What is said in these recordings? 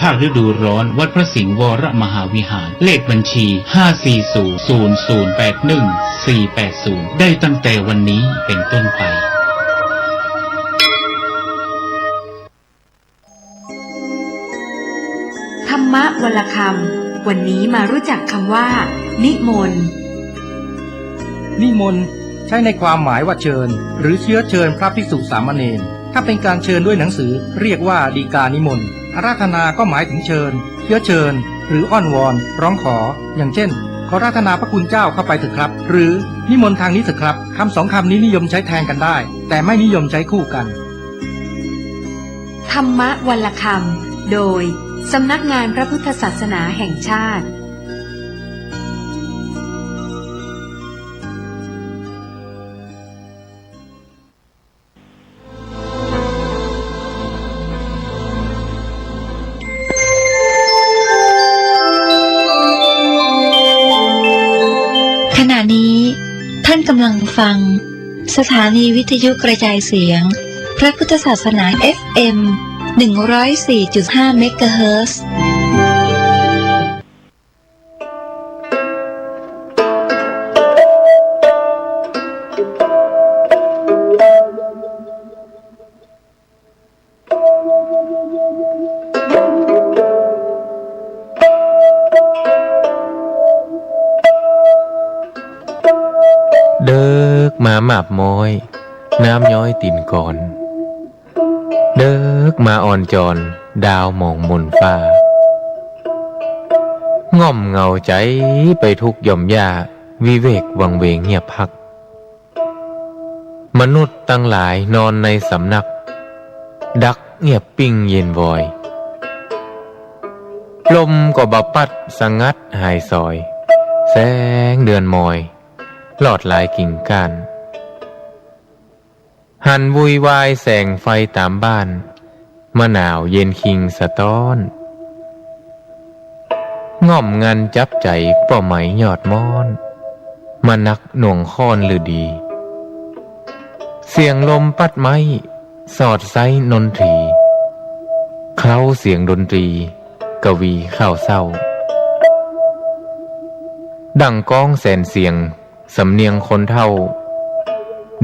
ภาคฤดูร้อนวัดพระสิงห์วรมหาวิหารเลขบัญชี 54000811480 ได้ตั้งแต่วันนี้เป็นต้นไปธรรมะวลคำวันนี้มารู้จักคำว่านิมนต์นิมนต์ใช้ในความหมายว่าเชิญหรือเชื้อเชิญพระภิกษุสามเณรถ้าเป็นการเชิญด้วยหนังสือเรียกว่าฎีกานิมนต์อาราธนาก็หมายถึงเชิญเชื้อเชิญหรืออ้อนวอนร้องขออย่างเช่นขออาราธนาพระคุณเจ้าเข้าไปเถิดครับหรือนิมนต์ทางนี้เถิดครับคำสองคำนี้นิยมใช้แทนกันได้แต่ไม่นิยมใช้คู่กันธรรมะวลคำโดยสำนักงานพระพุทธศาสนาแห่งชาติขณะนี้ท่านกำลังฟังสถานีวิทยุกระจายเสียงพระพุทธศาสนา FM 104.5 เมกะเฮิรตซ์เดิกมาหมาบม้อยน้ำย้อยติ่นก่อนเดิกมาอ่อนจอนดาวมองมนฟ้าง่อมเงาใจไปทุกย่อมย่าวิเวกวังเวงเงียบพักมนุษย์ตั้งหลายนอนในสำนักดักเงียบปิ้งเย็นวอยลมก็บปัดสงัดหายซอยแสงเดือนมอยหลอดลายกิ่งก้านหันวุยวายแสงไฟตามบ้านมะนาวเย็นคิงสะท้อนง่อมงันจับใจป่อไหมยอดมอนมานักหน่วงค้อนหรือดีเสียงลมปัดไม้สอดไซนนทรีเคล้าเสียงดนตรีกวีข้าวเศร้าดังก้องแสนเสียงสำเนียงคนเท่า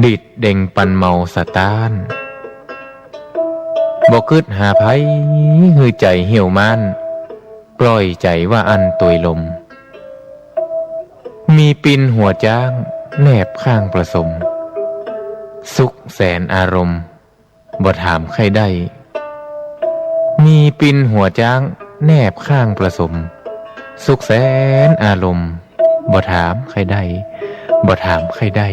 ดิดเด่งปันเมาสะต้านบ่กึดหาไผหือใจเหี่ยวม่านปล่อยใจว่าอันตวยลมมีปินหัวจ้างแนบข้างประสมสุขแสนอารมณ์บ่ถามใครได้มีปินหัวจ้างแนบข้างประสมสุขแสนอารมณ์บ่ถามใครได้บ่ถามใครได้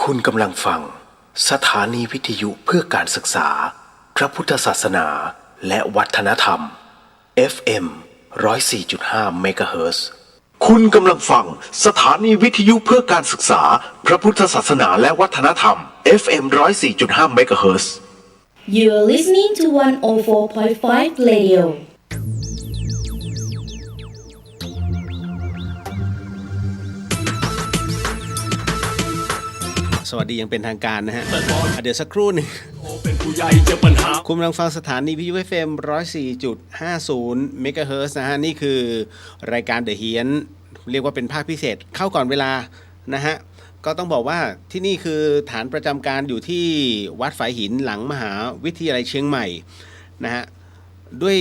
คุณกำลังฟังสถานีวิทยุเพื่อการศึกษาพระพุทธศาสนาและวัฒนธรรม FM 104.5 เมกะเฮิรตซ์คุณกำลังฟังสถานีวิทยุเพื่อการศึกษาพระพุทธศาสนาและวัฒนธรรม FM 104.5 เมกะเฮิรตซ์ You are listening to 104.5 Radioสวัสดียังเป็นทางการนะฮะเดี๋ยวสักครู่หนึ่งคุณกำลังฟังสถานีวิทยุ FM 104.50 เมกะเฮิรตซ์นะฮะนี่คือรายการเดอะเฮียนเรียกว่าเป็นภาคพิเศษเข้าก่อนเวลานะฮะก็ต้องบอกว่าที่นี่คือฐานประจำการอยู่ที่วัดฝายหินหลังมหาวิทยาลัยเชียงใหม่นะฮะด้วย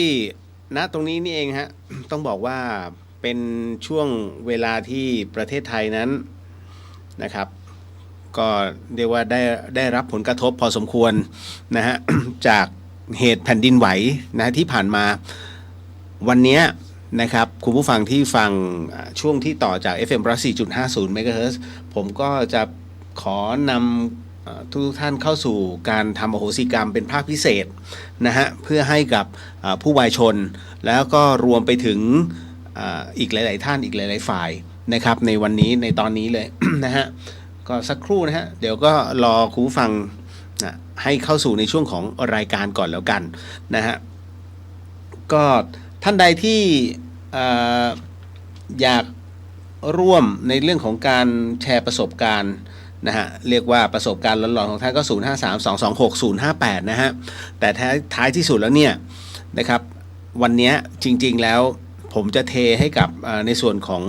ณตรงนี้นี่เองฮะต้องบอกว่าเป็นช่วงเวลาที่ประเทศไทยนั้นนะครับก็เรียกว่าได้รับผลกระทบพอสมควรนะฮะ จากเหตุแผ่นดินไหวนะที่ผ่านมาวันนี้นะครับคุณผู้ฟังที่ฟังช่วงที่ต่อจาก FM 104.50 เมกะเฮิรตซ์ผมก็จะขอนำทุกท่านเข้าสู่การทำอโหสิกรรมเป็นภาคพิเศษนะฮะเพื่อให้กับผู้วายชนแล้วก็รวมไปถึงอีกหลายๆท่านอีกหลายๆฝ่ายนะครับในวันนี้ในตอนนี้เลย นะฮะก็สักครู่นะฮะเดี๋ยวก็รอคุณผู้ฟังนะให้เข้าสู่ในช่วงของรายการก่อนแล้วกันนะฮะก็ท่านใดที่อยากร่วมในเรื่องของการแชร์ประสบการณ์ นะฮะเรียกว่าประสบการณ์หลอนๆของท่านก็053-226-058นะฮะแต่ท้ายที่สุดแล้วเนี่ยนะครับวันนี้จริงๆแล้วผมจะเทให้กับในส่วนของ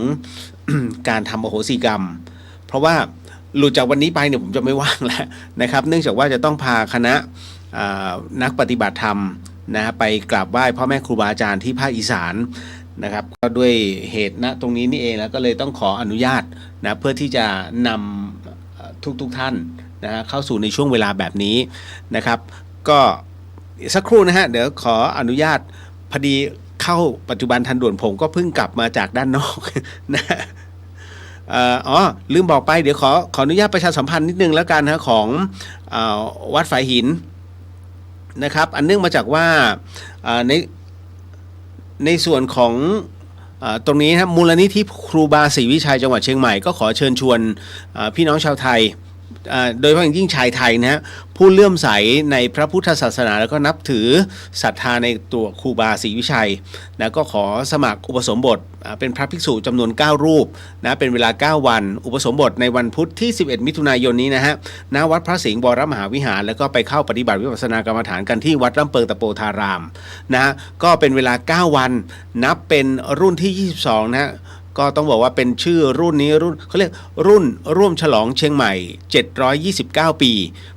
การทำอโหสิกรรมเพราะว่าหลุดจากวันนี้ไปเนี่ยผมจะไม่ว่างแล้วนะครับเนื่องจากว่าจะต้องพาคณะนักปฏิบัติธรรมนะไปกราบไหว้พ่อแม่ครูบาอาจารย์ที่ภาคอีสานนะครับก็ด้วยเหตุณตรงนี้นี่เองแล้วก็เลยต้องขออนุญาตนะเพื่อที่จะนำทุกท่านนะฮะเข้าสู่ในช่วงเวลาแบบนี้นะครับก็สักครู่นะฮะเดี๋ยวขออนุญาตพอดีเข้าปัจจุบันทันด่วนผมก็เพิ่งกลับมาจากด้านนอกนะลืมบอกไปเดี๋ยวขออนุญาตประชาสัมพันธ์นิดนึงแล้วกันนะของวัดฝายหินนะครับอันเนื่องมาจากว่าในส่วนของตรงนี้นะมูลนิธิครูบาศรีวิชัยจังหวัดเชียงใหม่ก็ขอเชิญชวนพี่น้องชาวไทยโดยเฉพาะอย่างยิ่งชายไทยนะฮะผู้เลื่อมใสในพระพุทธศาสนาแล้วก็นับถือศรัทธาในตัวครูบาศรีวิชัยนะก็ขอสมัครอุปสมบทเป็นพระภิกษุจำนวน9รูปนะเป็นเวลา9วันอุปสมบทในวันพุธที่11มิถุนายนนี้นะฮะณวัดพระสิงห์วรมหาวิหารแล้วก็ไปเข้าปฏิบัติวิปัสสนากรรมฐานกันที่วัดลำเปิงตะโปธารามนะฮะก็เป็นเวลา9วันนับเป็นรุ่นที่22นะฮะก็ต้องบอกว่าเป็นชื่อรุ่นนี้รุ่นเขาเรียกรุ่นร่วมฉลองเชียงใหม่729ปี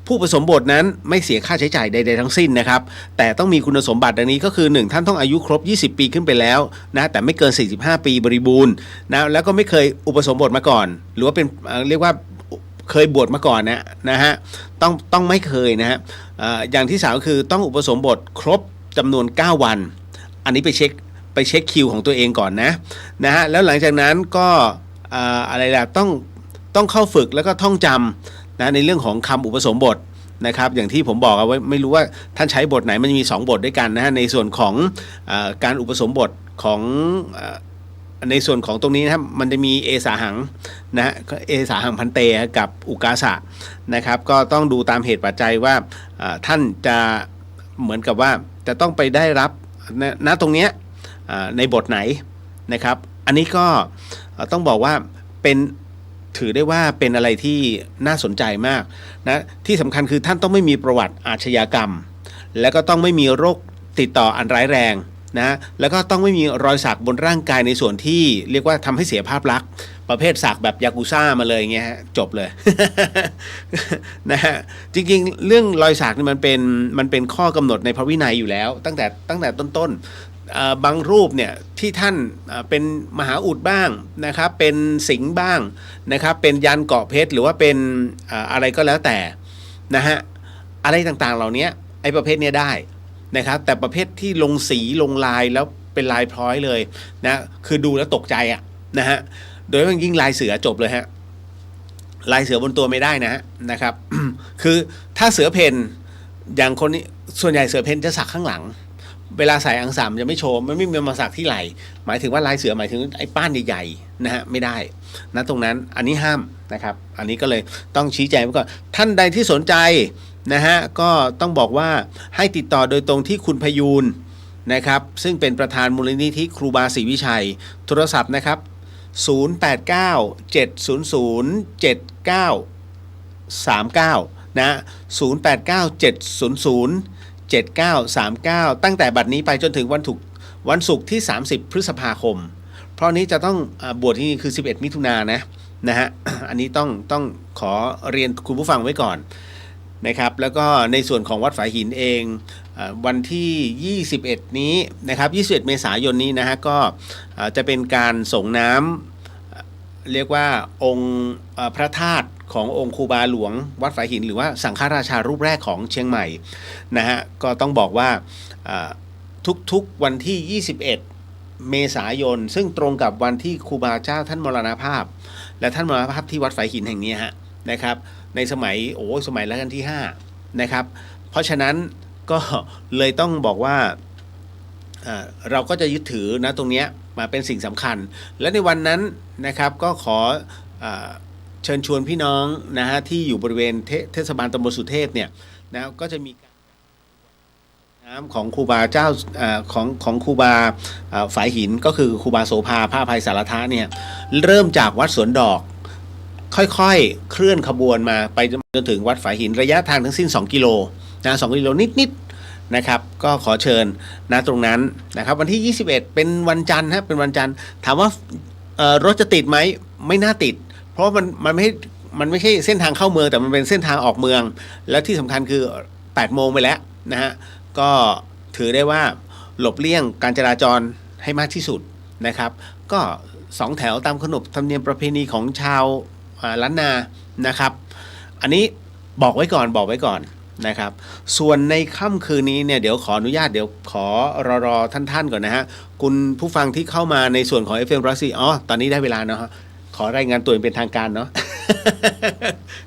ผู้ผสมบทนั้นไม่เสียค่าใช้จ่ายใดๆทั้งสิ้นนะครับแต่ต้องมีคุณสมบัติดังนี้ก็คือ1ท่านต้องอายุครบ20ปีขึ้นไปแล้วนะแต่ไม่เกิน45ปีบริบูรณ์นะแล้วก็ไม่เคยอุปสมบทมาก่อนหรือว่าเป็นเรียกว่าเคยบวชมาก่อนนะฮะต้องไม่เคยนะฮะอย่างที่3ก็คือต้องอุปสมบทครบจำนวน9วันอันนี้ไปเช็คคิวของตัวเองก่อนนะฮะแล้วหลังจากนั้นก็อะไรล่ะต้องเข้าฝึกแล้วก็ท่องจำนะในเรื่องของคำอุปสมบทนะครับอย่างที่ผมบอกเอาไว้ไม่รู้ว่าท่านใช้บทไหนมันมี2บทด้วยกันนะฮะในส่วนของการอุปสมบทของในส่วนของตรงนี้นะครับมันจะมีเอสาหังนะฮะเอสาหังพันเตกับอุกาสะนะครับก็ต้องดูตามเหตุปัจจัยว่าท่านจะเหมือนกับว่าจะต้องไปได้รับณตรงเนี้ยในบทไหนนะครับอันนี้ก็ต้องบอกว่าเป็นถือได้ว่าเป็นอะไรที่น่าสนใจมากนะที่สำคัญคือท่านต้องไม่มีประวัติอาชญากรรมและก็ต้องไม่มีโรคติดต่ออันร้ายแรงนะแล้วก็ต้องไม่มีรอยสักบนร่างกายในส่วนที่เรียกว่าทำให้เสียภาพลักษณ์ประเภทสักแบบยากุซ่ามาเลยเงี้ยจบเลย นะฮะจริงๆเรื่องรอยสักนี่มันเป็นข้อกำหนดในพระวินัยอยู่แล้วตั้งแต่ต้นบางรูปเนี่ยที่ท่านเป็นมหาอุดบ้างนะครับเป็นสิงห์บ้างนะครับเป็นยันเกาะเพชรหรือว่าเป็นอะไรก็แล้วแต่นะฮะอะไรต่างๆเหล่านี้ไอ้ประเภทนี้ได้นะครับแต่ประเภทที่ลงสีลงลายแล้วเป็นลายพร้อยเลยนะคือดูแล้วตกใจอ่ะนะฮะโดยเฉพาะยิ่งลายเสือจบเลยฮะลายเสือบนตัวไม่ได้นะครับ คือถ้าเสือเพนอย่างคนนี้ส่วนใหญ่เสือเพนจะสักข้างหลังเวลาใส่อังสามจะไม่โชว์ไม่มีมาสักที่ไหล่หมายถึงว่าลายเสือหมายถึงไอ้ป้านใหญ่ๆนะฮะไม่ได้นะตรงนั้นอันนี้ห้ามนะครับอันนี้ก็เลยต้องชี้แจงไว้ก่อนท่านใดที่สนใจนะฮะก็ต้องบอกว่าให้ติดต่อโดยตรงที่คุณพยูนนะครับซึ่งเป็นประธานมูลนิธิครูบาศรีวิชัยโทรศัพท์นะครับ089-700-7939นะ089-700-7939ตั้งแต่บัดนี้ไปจนถึงวันศุกร์ที่30พฤษภาคมเพราะนี้จะต้องบวชที่นี่คือ11มิถุนายนนะฮะ อันนี้ต้องขอเรียนคุณผู้ฟังไว้ก่อนนะครับแล้วก็ในส่วนของวัดฝายหินเองวันที่21นี้นะครับ21เมษายนนี้นะฮะก็จะเป็นการส่งน้ำเรียกว่าองค์พระธาตุขององค์ครูบาหลวงวัดฝายหินหรือว่าสังฆราชารูปแรกของเชียงใหม่นะฮะก็ต้องบอกว่าทุกวันที่21เมษายนซึ่งตรงกับวันที่ครูบาเจ้าท่านมรณภาพและท่านมรณภาพที่วัดฝายหินแห่งนี้ฮะนะครับในสมัยรัชกาลที่5นะครับเพราะฉะนั้นก็เลยต้องบอกว่าเราก็จะยึดถือนะตรงนี้มาเป็นสิ่งสำคัญและในวันนั้นนะครับก็ขอเชิญชวนพี่น้องนะฮะที่อยู่บริเวณเทศบาลตำบลสุเทพเนี่ยนะก็จะมีน้ำของครูบาเจ้าของครูบาฝายหินก็คือครูบาโสภาผ้าภัยสารทะเนี่ยเริ่มจากวัดสวนดอก ค่อยๆเคลื่อนขบวนมาไปจนถึงวัดฝายหินระยะทางทั้งสิ้น2 กิโลนะ2 กิโลนิดๆนะครับก็ขอเชิญนะตรงนั้นนะครับวันที่21เป็นวันจันทร์ฮะเป็นวันจันทร์ถามว่ารถจะติดไหมไม่น่าติดเพราะมันไม่ใช่เส้นทางเข้าเมืองแต่มันเป็นเส้นทางออกเมืองแล้วที่สำคัญคือ8 โมงไปแล้วนะฮะก็ถือได้ว่าหลบเลี่ยงการจราจรให้มากที่สุดนะครับก็2 แถวตามขนบธรรมเนียมประเพณีของชาวล้านนานะครับอันนี้บอกไว้ก่อนนะครับส่วนในค่ำคืนนี้เนี่ยเดี๋ยวขออนุญาตเดี๋ยวขอรอท่านก่อนนะฮะคุณผู้ฟังที่เข้ามาในส่วนของ FM 104ตอนนี้ได้เวลาเนาะขอรายงานตัวเป็นทางการเนาะ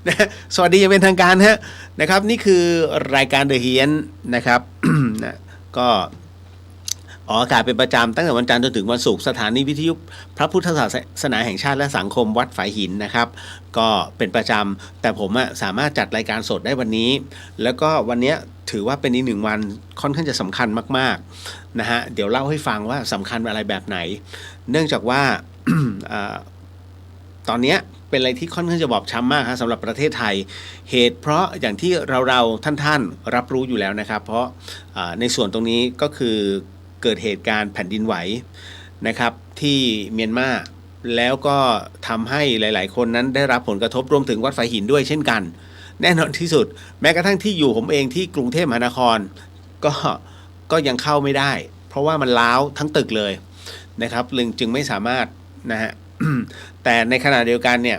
นะสวัสดีอย่างเป็นทางการฮะนะครับนี่คือรายการ The เฮียนนะครับ นะก็ออกอากาศเป็นประจำตั้งแต่วันจันทร์จนถึงวันศุกร์สถานีวิทยุพระพุทธศาสนาแห่งชาติและสังคมวัดฝายหินนะครับก็เป็นประจำแต่ผมสามารถจัดรายการสดได้วันนี้แล้วก็วันนี้ถือว่าเป็นอีก1 วันค่อนข้างจะสำคัญมากๆนะฮะเดี๋ยวเล่าให้ฟังว่าสำคัญอะไรแบบไหนเนื่องจากว่า ตอนนี้เป็นอะไรที่ค่อนข้างจะบอบช้ำมากครับสำหรับประเทศไทยเหตุเพราะอย่างที่เราท่านรับรู้อยู่แล้วนะครับเพราะในส่วนตรงนี้ก็คือเกิดเหตุการณ์แผ่นดินไหวนะครับที่เมียนมาแล้วก็ทำให้หลายๆคนนั้นได้รับผลกระทบรวมถึงวัดฝายหินด้วยเช่นกันแน่นอนที่สุดแม้กระทั่งที่อยู่ผมเองที่กรุงเทพมหานครก็ยังเข้าไม่ได้เพราะว่ามันร้าวทั้งตึกเลยนะครับจึงไม่สามารถนะฮะ แต่ในขณะเดียวกันเนี่ย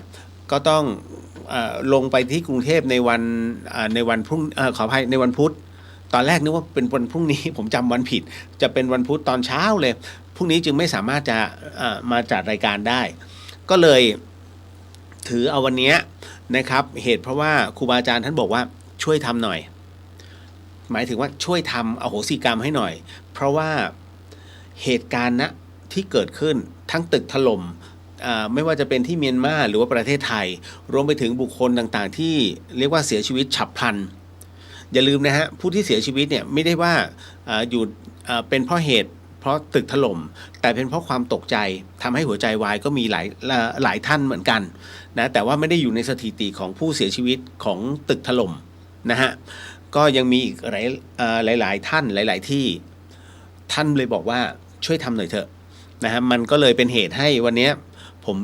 ก็ต้องลงไปที่กรุงเทพในวันพรุ่งขออภัยในวันพุธตอนแรกนึกว่าเป็นวันพรุ่งนี้ ผมจำวันผิดจะเป็นวันพุธตอนเช้าเลยพรุ่งนี้จึงไม่สามารถจะมาจัดรายการได้ก็เลยถือเอาวันนี้นะครับเหตุเพราะว่าครูบาอาจารย์ท่านบอกว่าช่วยทำหน่อยหมายถึงว่าช่วยทำอโหสิกรรมให้หน่อยเพราะว่าเหตุการณ์ที่เกิดขึ้นทั้งตึกถล่มไม่ว่าจะเป็นที่เมียนมาหรือว่าประเทศไทยรวมไปถึงบุคคลต่างๆที่เรียกว่าเสียชีวิตฉับพลันอย่าลืมนะฮะผู้ที่เสียชีวิตเนี่ยไม่ได้ว่าอยู่เป็นเพราะเหตุเพราะตึกถล่มแต่เป็นเพราะความตกใจทำให้หัวใจวายก็มีหลายท่านเหมือนกันนะแต่ว่าไม่ได้อยู่ในสถิติของผู้เสียชีวิตของตึกถล่มนะฮะก็ยังมีอีกหลายท่านหลายๆที่ท่านเลยบอกว่าช่วยทำหน่อยเถอะนะฮะมันก็เลยเป็นเหตุให้วันนี้ผม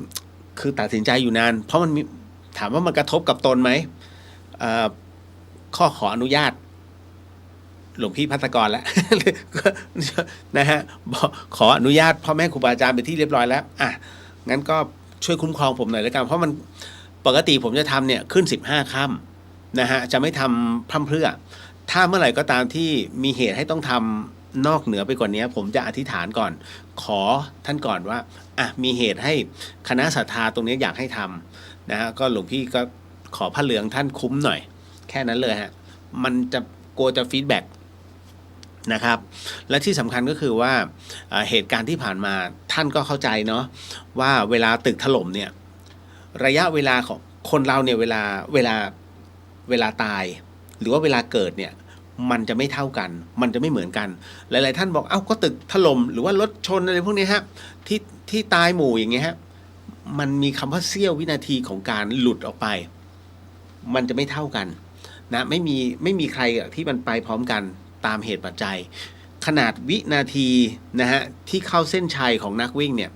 คือตัดสินใจอยู่นานเพราะมันถามว่ามันกระทบกับตนไหมขออนุญาตหลวงพี่ภัตรกรแล้ว นะฮะขออนุญาตพ่อแม่ครูบาอาจารย์เป็นที่เรียบร้อยแล้วงั้นก็ช่วยคุ้มครองผมหน่อยแล้วกันเพราะมันปกติผมจะทำเนี่ยขึ้น15 ค่ำนะฮะจะไม่ทำพร่ำเพรื่อถ้าเมื่อไหร่ก็ตามที่มีเหตุให้ต้องทำนอกเหนือไปกว่านี้ผมจะอธิษฐานก่อนขอท่านก่อนว่ามีเหตุให้คณะศรัทธาตรงนี้อยากให้ทำนะฮะก็หลวงพี่ก็ขอผ้าเหลืองท่านคุ้มหน่อยแค่นั้นเลยฮะมันจะกลัวจะฟีดแบ็กนะครับและที่สำคัญก็คือว่าเหตุการณ์ที่ผ่านมาท่านก็เข้าใจเนาะว่าเวลาตึกถล่มเนี่ยระยะเวลาของคนเราเนี่ยเวลาตายหรือว่าเวลาเกิดเนี่ยมันจะไม่เท่ากันมันจะไม่เหมือนกันหลายๆท่านบอกก็ตึกถล่มหรือว่ารถชนอะไรพวกนี้ฮะที่ตายหมู่อย่างเงี้ยฮะมันมีคำว่าเสี้ยววินาทีของการหลุดออกไปมันจะไม่เท่ากันนะไม่มีใครที่มันไปพร้อมกันตามเหตุปัจจัยขนาดวินาทีนะฮะที่เข้าเส้นชัยของนักวิ่งเนี่ย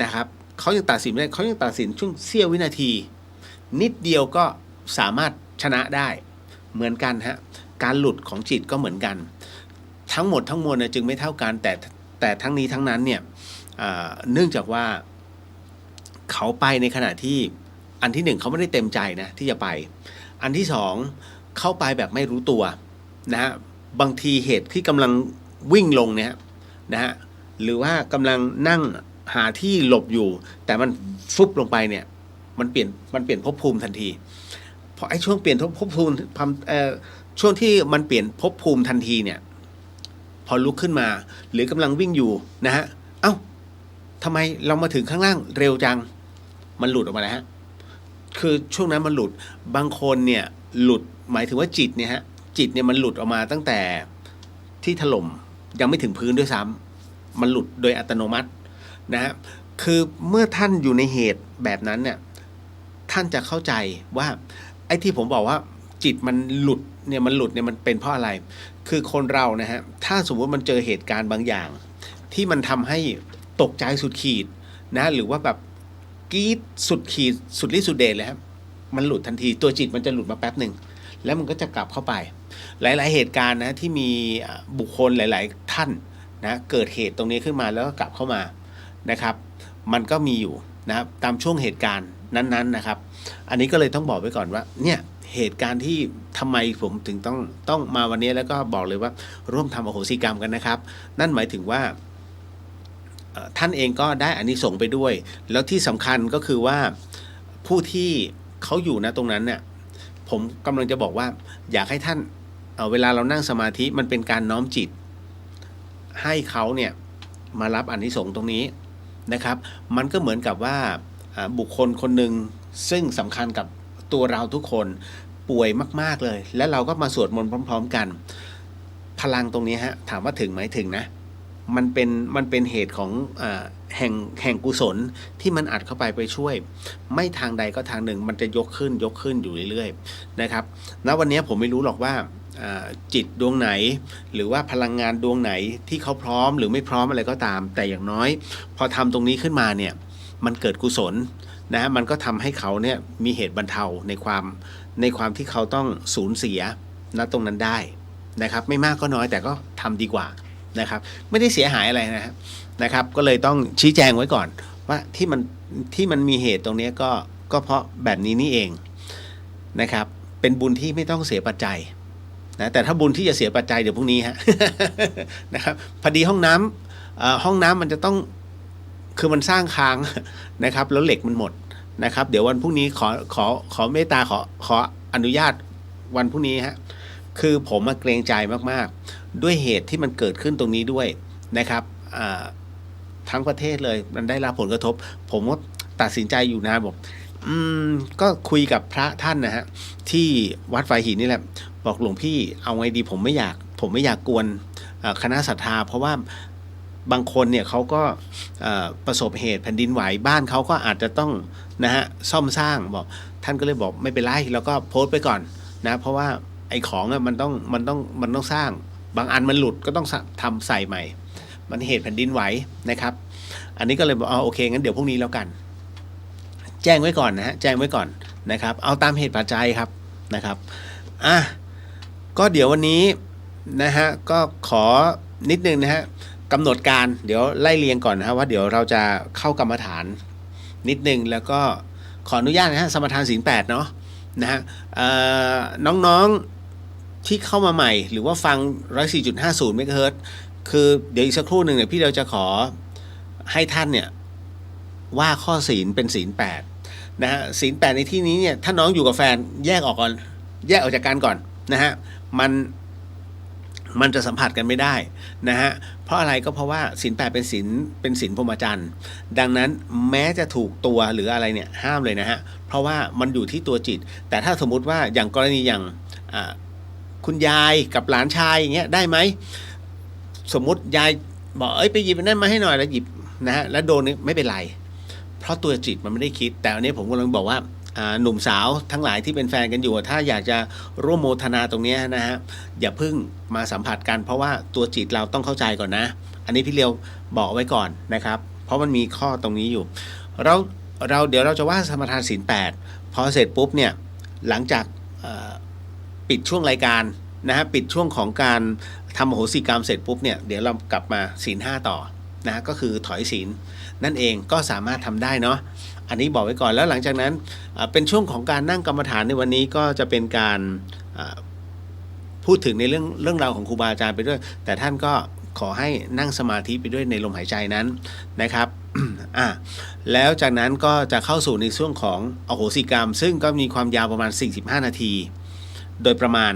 นะครับเขายังตัดสินไม่ได้เขายังตัดสินช่วงเสี้ยววินาทีนิดเดียวก็สามารถชนะได้เหมือนกันฮะการหลุดของจิตก็เหมือนกันทั้งหมดทั้งมวลจึงไม่เท่ากันแต่ทั้งนี้ทั้งนั้นเนี่ยเนื่องจากว่าเขาไปในขณะที่อันที่1เขาไม่ได้เต็มใจนะที่จะไปอันที่2เข้าไปแบบไม่รู้ตัวนะฮะบางทีเหตุที่กำลังวิ่งลงเนี่ยนะฮะหรือว่ากำลังนั่งหาที่หลบอยู่แต่มันฟุบลงไปเนี่ยมันเปลี่ยนภพภูมิทันทีเพราะไอ้ช่วงเปลี่ยนภพภูมิช่วงที่มันเปลี่ยนภพภูมิทันทีเนี่ยพอลุกขึ้นมาหรือกำลังวิ่งอยู่นะฮะทำไมเรามาถึงข้างล่างเร็วจังมันหลุดออกมาแล้วฮะคือช่วงนั้นมันหลุดบางคนเนี่ยหลุดหมายถึงว่าจิตเนี่ยมันหลุดออกมาตั้งแต่ที่ถล่มยังไม่ถึงพื้นด้วยซ้ำมันหลุดโดยอัตโนมัตินะฮะคือเมื่อท่านอยู่ในเหตุแบบนั้นเนี่ยท ท่านจะเข้าใจว่าไอ้ที่ผมบอกว่าจิตมันหลุดเนี่ยมันเป็นเพราะอะไรคือคนเรานะฮะถ้าสมมติมันเจอเหตุการณ์บางอย่างที่มันทำให้ตกใจสุดขีดนะหรือว่าแบบกรี๊ดสุดขีดสุดฤทธิ์สุดเดชเลยครับมันหลุดทันทีตัวจิตมันจะหลุดมาแป๊บหนึ่งแล้วมันก็จะกลับเข้าไปหลายๆเหตุการณ์นะที่มีบุคคลหลายๆท่านนะเกิดเหตุตรงนี้ขึ้นมาแล้วก็กลับเข้ามานะครับมันก็มีอยู่นะครับตามช่วงเหตุการณ์นั้นๆนะครับอันนี้ก็เลยต้องบอกไว้ก่อนว่าเนี่ยเหตุการณ์ที่ทำไมผมถึงต้องมาวันนี้แล้วก็บอกเลยว่าร่วมทำอโหสิกรรมกันนะครับนั่นหมายถึงว่าท่านเองก็ได้อานิสงส์ไปด้วยแล้วที่สำคัญก็คือว่าผู้ที่เขาอยู่นะตรงนั้นเนี่ยผมกำลังจะบอกว่าอยากให้ท่านเวลาเรานั่งสมาธิมันเป็นการน้อมจิตให้เขาเนี่ยมารับอานิสงส์ตรงนี้นะครับมันก็เหมือนกับว่าบุคคลคนหนึ่งซึ่งสำคัญกับตัวเราทุกคนป่วยมากๆเลยแล้วเราก็มาสวดมนต์พร้อมๆกันพลังตรงนี้ฮะถามว่าถึงไหมถึงนะมันเป็นเหตุของแห่งกุศลที่มันอัดเข้าไปช่วยไม่ทางใดก็ทางหนึ่งมันจะยกขึ้นอยู่เรื่อยๆนะครับณวันนี้ผมไม่รู้หรอกว่าจิตดวงไหนหรือว่าพลังงานดวงไหนที่เขาพร้อมหรือไม่พร้อมอะไรก็ตามแต่อย่างน้อยพอทำตรงนี้ขึ้นมาเนี่ยมันเกิดกุศลนะมันก็ทำให้เขาเนี่ยมีเหตุบรรเทาในความที่เขาต้องสูญเสียณตรงนั้นได้นะครับไม่มากก็น้อยแต่ก็ทำดีกว่านะครับไม่ได้เสียหายอะไรนะครับก็เลยต้องชี้แจงไว้ก่อนว่าที่มันมีเหตุตรงนี้ก็เพราะแบบนี้นี่เองนะครับเป็นบุญที่ไม่ต้องเสียปัจจัยนะแต่ถ้าบุญที่จะเสียปัจจัยเดี๋ยวพรุ่งนี้ฮะ นะครับพอดีห้องน้ำมันจะต้องคือมันสร้างค้างนะครับแล้วเหล็กมันหมดนะครับเดี๋ยววันพรุ่งนี้ขอเมตตาขออนุญาตวันพรุ่งนี้ฮะคือผมมาเกรงใจมากๆด้วยเหตุที่มันเกิดขึ้นตรงนี้ด้วยนะครับทั้งประเทศเลยมันได้รับผลกระทบผมก็ตัดสินใจอยู่นะบอกก็คุยกับพระท่านนะฮะที่วัดไฟหินนี่แหละบอกหลวงพี่เอาไงดีผมไม่อยากกวนคณะศรัทธาเพราะว่าบางคนเนี่ยเขาก็ประสบเหตุแผ่นดินไหวบ้านเขาก็อาจจะต้องนะฮะซ่อมสร้างบอกท่านก็เลยบอกไม่เป็นไรแล้วก็โพสต์ไปก่อนนะเพราะว่าไอ้ของมันต้องสร้างบางอันมันหลุดก็ต้องทำใส่ใหม่มันเหตุแผ่นดินไหวนะครับอันนี้ก็เลยบอกโอเคงั้นเดี๋ยวพรุ่งนี้แล้วกันแจ้งไว้ก่อนนะฮะแจ้งไว้ก่อนนะครับเอาตามเหตุปัจจัยครับนะครับก็เดี๋ยววันนี้นะฮะก็ขอนิดนึงนะฮะกำหนดการเดี๋ยวไล่เรียงก่อนนะฮะว่าเดี๋ยวเราจะเข้ากรรมฐานนิดนึงแล้วก็ขออนุญาตนะฮะสมทานศีล 8เนาะนะฮะน้องๆที่เข้ามาใหม่หรือว่าฟัง 104.50 เมกะเฮิรตซ์คือเดี๋ยวอีกสักครู่หนึ่งเนี่ยพี่เราจะขอให้ท่านเนี่ยว่าข้อศีลเป็นศีล 8นะฮะศีล 8ในที่นี้เนี่ยถ้าน้องอยู่กับแฟนแยกออกจากกันก่อนนะฮะมันจะสัมผัสกันไม่ได้นะฮะเพราะอะไรก็เพราะว่าศีล 8เป็นศีลพรหมจรรย์ดังนั้นแม้จะถูกตัวหรืออะไรเนี่ยห้ามเลยนะฮะเพราะว่ามันอยู่ที่ตัวจิตแต่ถ้าสมมุติว่าอย่างกรณีอย่างคุณยายกับหลานชายอย่างเงี้ยได้ไหมสมมุติยายบอกไปหยิบนั่นมาให้หน่อยแล้วหยิบนะฮะแล้วโดนนี่ไม่เป็นไรเพราะตัวจิตมันไม่ได้คิดแต่อันนี้ผมกำลังบอกว่าหนุ่มสาวทั้งหลายที่เป็นแฟนกันอยู่ถ้าอยากจะร่วมโมทนาตรงนี้นะฮะอย่าเพิ่งมาสัมผัสกันเพราะว่าตัวจิตเราต้องเข้าใจก่อนนะอันนี้พี่เลียวบอกไว้ก่อนนะครับเพราะมันมีข้อตรงนี้อยู่เราเดี๋ยวเราจะว่าสมทานศีล 8พอเสร็จปุ๊บเนี่ยหลังจากปิดช่วงรายการนะฮะปิดช่วงของการทำอโหสิกรรมเสร็จปุ๊บเนี่ยเดี๋ยวเรากลับมาศีล 5ต่อนะก็คือถอยศีลนั่นเองก็สามารถทำได้เนาะอันนี้บอกไว้ก่อนแล้วหลังจากนั้นเป็นช่วงของการนั่งกรรมฐานในวันนี้ก็จะเป็นการพูดถึงในเรื่องราวของครูบาอาจารย์ไปด้วยแต่ท่านก็ขอให้นั่งสมาธิไปด้วยในลมหายใจนั้นนะครับ แล้วจากนั้นก็จะเข้าสู่ในช่วงของอโหสิกรรมซึ่งก็มีความยาวประมาณ45นาทีโดยประมาณ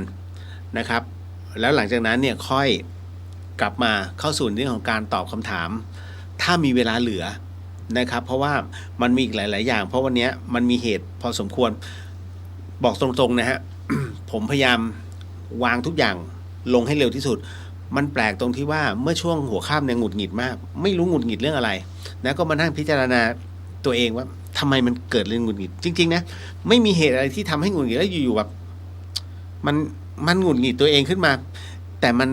นะครับแล้วหลังจากนั้นเนี่ยค่อยกลับมาเข้าสู่เรื่องของการตอบคำถามถ้ามีเวลาเหลือนะครับเพราะว่ามันมีอีกหลายๆอย่างเพราะวันนี้มันมีเหตุพอสมควรบอกตรงๆนะฮะ ผมพยายามวางทุกอย่างลงให้เร็วที่สุดมันแปลกตรงที่ว่าเมื่อช่วงหัวค่ำเนี่ยหงุดหงิดมากไม่รู้หงุดหงิดเรื่องอะไรนะก็มานั่งพิจารณาตัวเองว่า ทำไมมันเกิดเรื่องหงุดหงิดจริงๆนะไม่มีเหตุอะไรที่ทำให้หงุดหงิดแล้วอยู่ๆแบบมันหงุดหงิดตัวเองขึ้นมาแต่มัน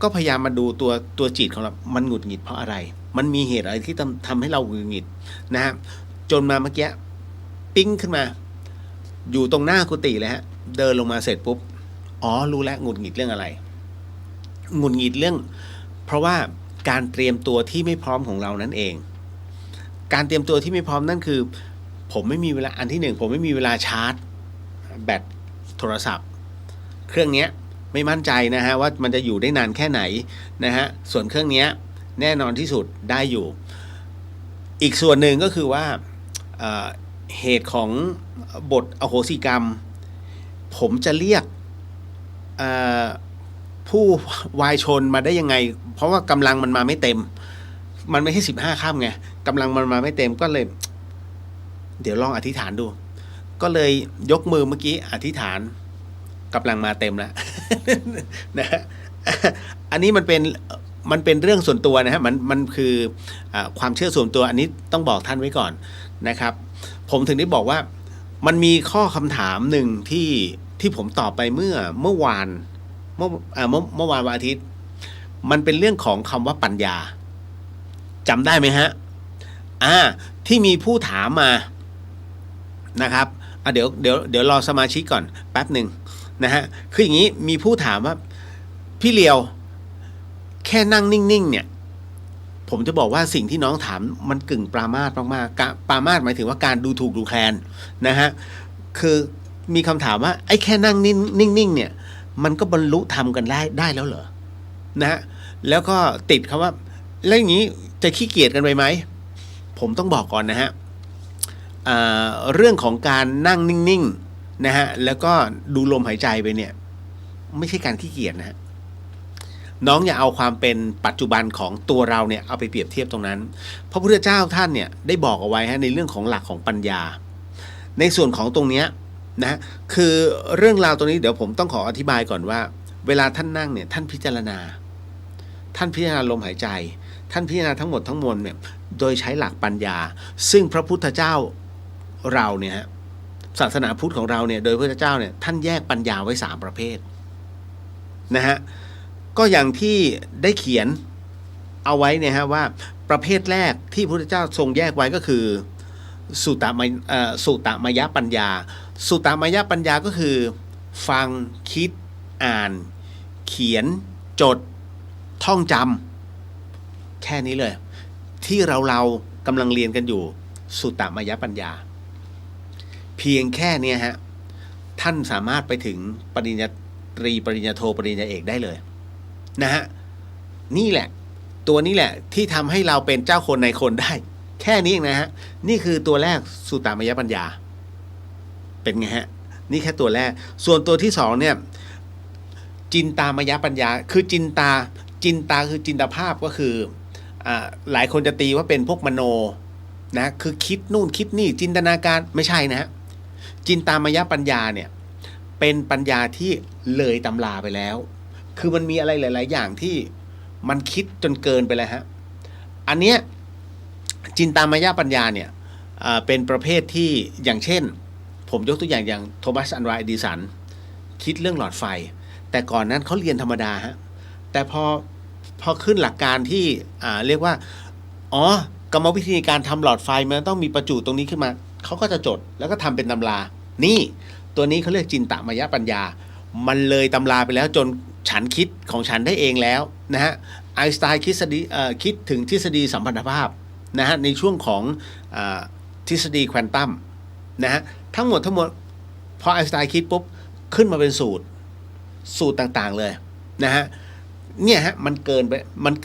ก็พยายามมาดูตัวจิตของเรามันหงุดหงิดเพราะอะไรมันมีเหตุอะไรที่ทำให้เราหงุดหงิดนะฮะจนมาเมื่อกี้ปิ้งขึ้นมาอยู่ตรงหน้ากุฏิเลยฮะเดินลงมาเสร็จปุ๊บอ๋อรู้แล้วหงุดหงิดเรื่องอะไรหงุดหงิดเรื่องเพราะว่าการเตรียมตัวที่ไม่พร้อมของเรานั่นเองการเตรียมตัวที่ไม่พร้อมนั่นคือผมไม่มีเวลาอันที่หนึ่งผมไม่มีเวลาชาร์จแบตโทรศัพท์เครื่องนี้ไม่มั่นใจนะฮะว่ามันจะอยู่ได้นานแค่ไหนนะฮะส่วนเครื่องนี้แน่นอนที่สุดได้อยู่อีกส่วนหนึ่งก็คือว่าเหตุของบทอโหสิกรรมผมจะเรียกผู้วายชนมาได้ยังไงเพราะว่ากำลังมันมาไม่เต็มมันไม่ใช่15 ค่ำไงกำลังมันมาไม่เต็มก็เลยเดี๋ยวลองอธิษฐานดูก็เลยยกมือเมื่อกี้อธิษฐานกำลังมาเต็มแล้ว นะอันนี้มันเป็นเรื่องส่วนตัวนะฮะมันคือความเชื่อส่วนตัวอันนี้ต้องบอกท่านไว้ก่อนนะครับผมถึงได้บอกว่ามันมีข้อคำถามหนึ่งที่ผมตอบไปเมื่อวานวันอาทิตย์มันเป็นเรื่องของคำว่าปัญญาจำได้ไหมฮะที่มีผู้ถามมานะครับเดี๋ยวรอสมาชิกก่อนแป๊บหนึ่งนะฮะคืออย่างนี้มีผู้ถามว่าพี่เลียวแค่นั่งนิ่งๆเนี่ยผมจะบอกว่าสิ่งที่น้องถามมันกึ่งปรามาสมากๆปรามาสหมายถึงว่าการดูถูกดูแคลนนะฮะคือมีคำถามว่าไอ้แค่นั่งนิ่งๆเนี่ยมันก็บรรลุธรรมกันได้แล้วเหรอนะฮะแล้วก็ติดคำว่าแล้วอย่างนี้จะขี้เกียจกันไปไหมผมต้องบอกก่อนนะฮะเรื่องของการนั่งนิ่งๆนะฮะแล้วก็ดูลมหายใจไปเนี่ยไม่ใช่การขี้เกียจนะฮะน้องอย่าเอาความเป็นปัจจุบันของตัวเราเนี่ยเอาไปเปรียบเทียบตรงนั้นพระพุทธเจ้าท่านเนี่ยได้บอกเอาไว้ฮะในเรื่องของหลักของปัญญาในส่วนของตรงเนี้ยนะคือเรื่องราวตรงนี้เดี๋ยวผมต้องขออธิบายก่อนว่าเวลาท่านนั่งเนี่ยท่านพิจารณาลมหายใจท่านพิจารณาทั้งหมดทั้งมวลเนี่ยโดยใช้หลักปัญญาซึ่งพระพุทธเจ้าเราเนี่ยฮะศาสนาพุทธของเราเนี่ยโดยพระพุทธเจ้าเนี่ยท่านแยกปัญญาไว้3ประเภทนะฮะก็อย่างที่ได้เขียนเอาไว้เนี่ยฮะว่าประเภทแรกที่พระพุทธเจ้าทรงแยกไว้ก็คือสุตตมยปัญญาสุตตมยปัญญาก็คือฟังคิดอ่านเขียนจดท่องจำแค่นี้เลยที่เรากำลังเรียนกันอยู่สุตตมยปัญญาเพียงแค่นี้ฮะท่านสามารถไปถึงปริญญาตรีปริญญาโทปริญญาเอกได้เลยนะฮะนี่แหละตัวนี้แหละที่ทำให้เราเป็นเจ้าคนในคนได้แค่นี้เองนะฮะนี่คือตัวแรกสุตตมยปัญญาเป็นไงฮะนี่แค่ตัวแรกส่วนตัวที่สองเนี่ยจินตามยปัญญาคือจินตาคือจินตภาพก็คือหลายคนจะตีว่าเป็นพวกมโนนะคือคิดนู่นคิดนี่จินตนาการไม่ใช่นะฮะจินตามยปัญญาเนี่ยเป็นปัญญาที่เลยตำราไปแล้วคือมันมีอะไรหลายๆอย่างที่มันคิดจนเกินไปแล้วฮะอันเนี้ยจินตามยปัญญาเนี่ยเป็นประเภทที่อย่างเช่นผมยกตัวอย่างโทมัสอัลวา เอดิสันคิดเรื่องหลอดไฟแต่ก่อนนั้นเขาเรียนธรรมดาฮะแต่พอขึ้นหลักการที่เรียกว่ากรรมวิธีการทำหลอดไฟมันต้องมีประจุตรงนี้ขึ้นมาเขาก็จะจดแล้วก็ทำเป็นตำรานี่ตัวนี้เขาเรียกจินตมยปัญญามันเลยตำราไปแล้วจนฉันคิดของฉันได้เองแล้วนะฮะไอน์สไตน์คิดถึงทฤษฎีสัมพันธภาพนะฮะในช่วงของทฤษฎีควอนตัมนะฮะทั้งหมดพอไอน์สไตน์คิดปุ๊บขึ้นมาเป็นสูตรต่างๆเลยนะฮะเนี่ยฮะมันเ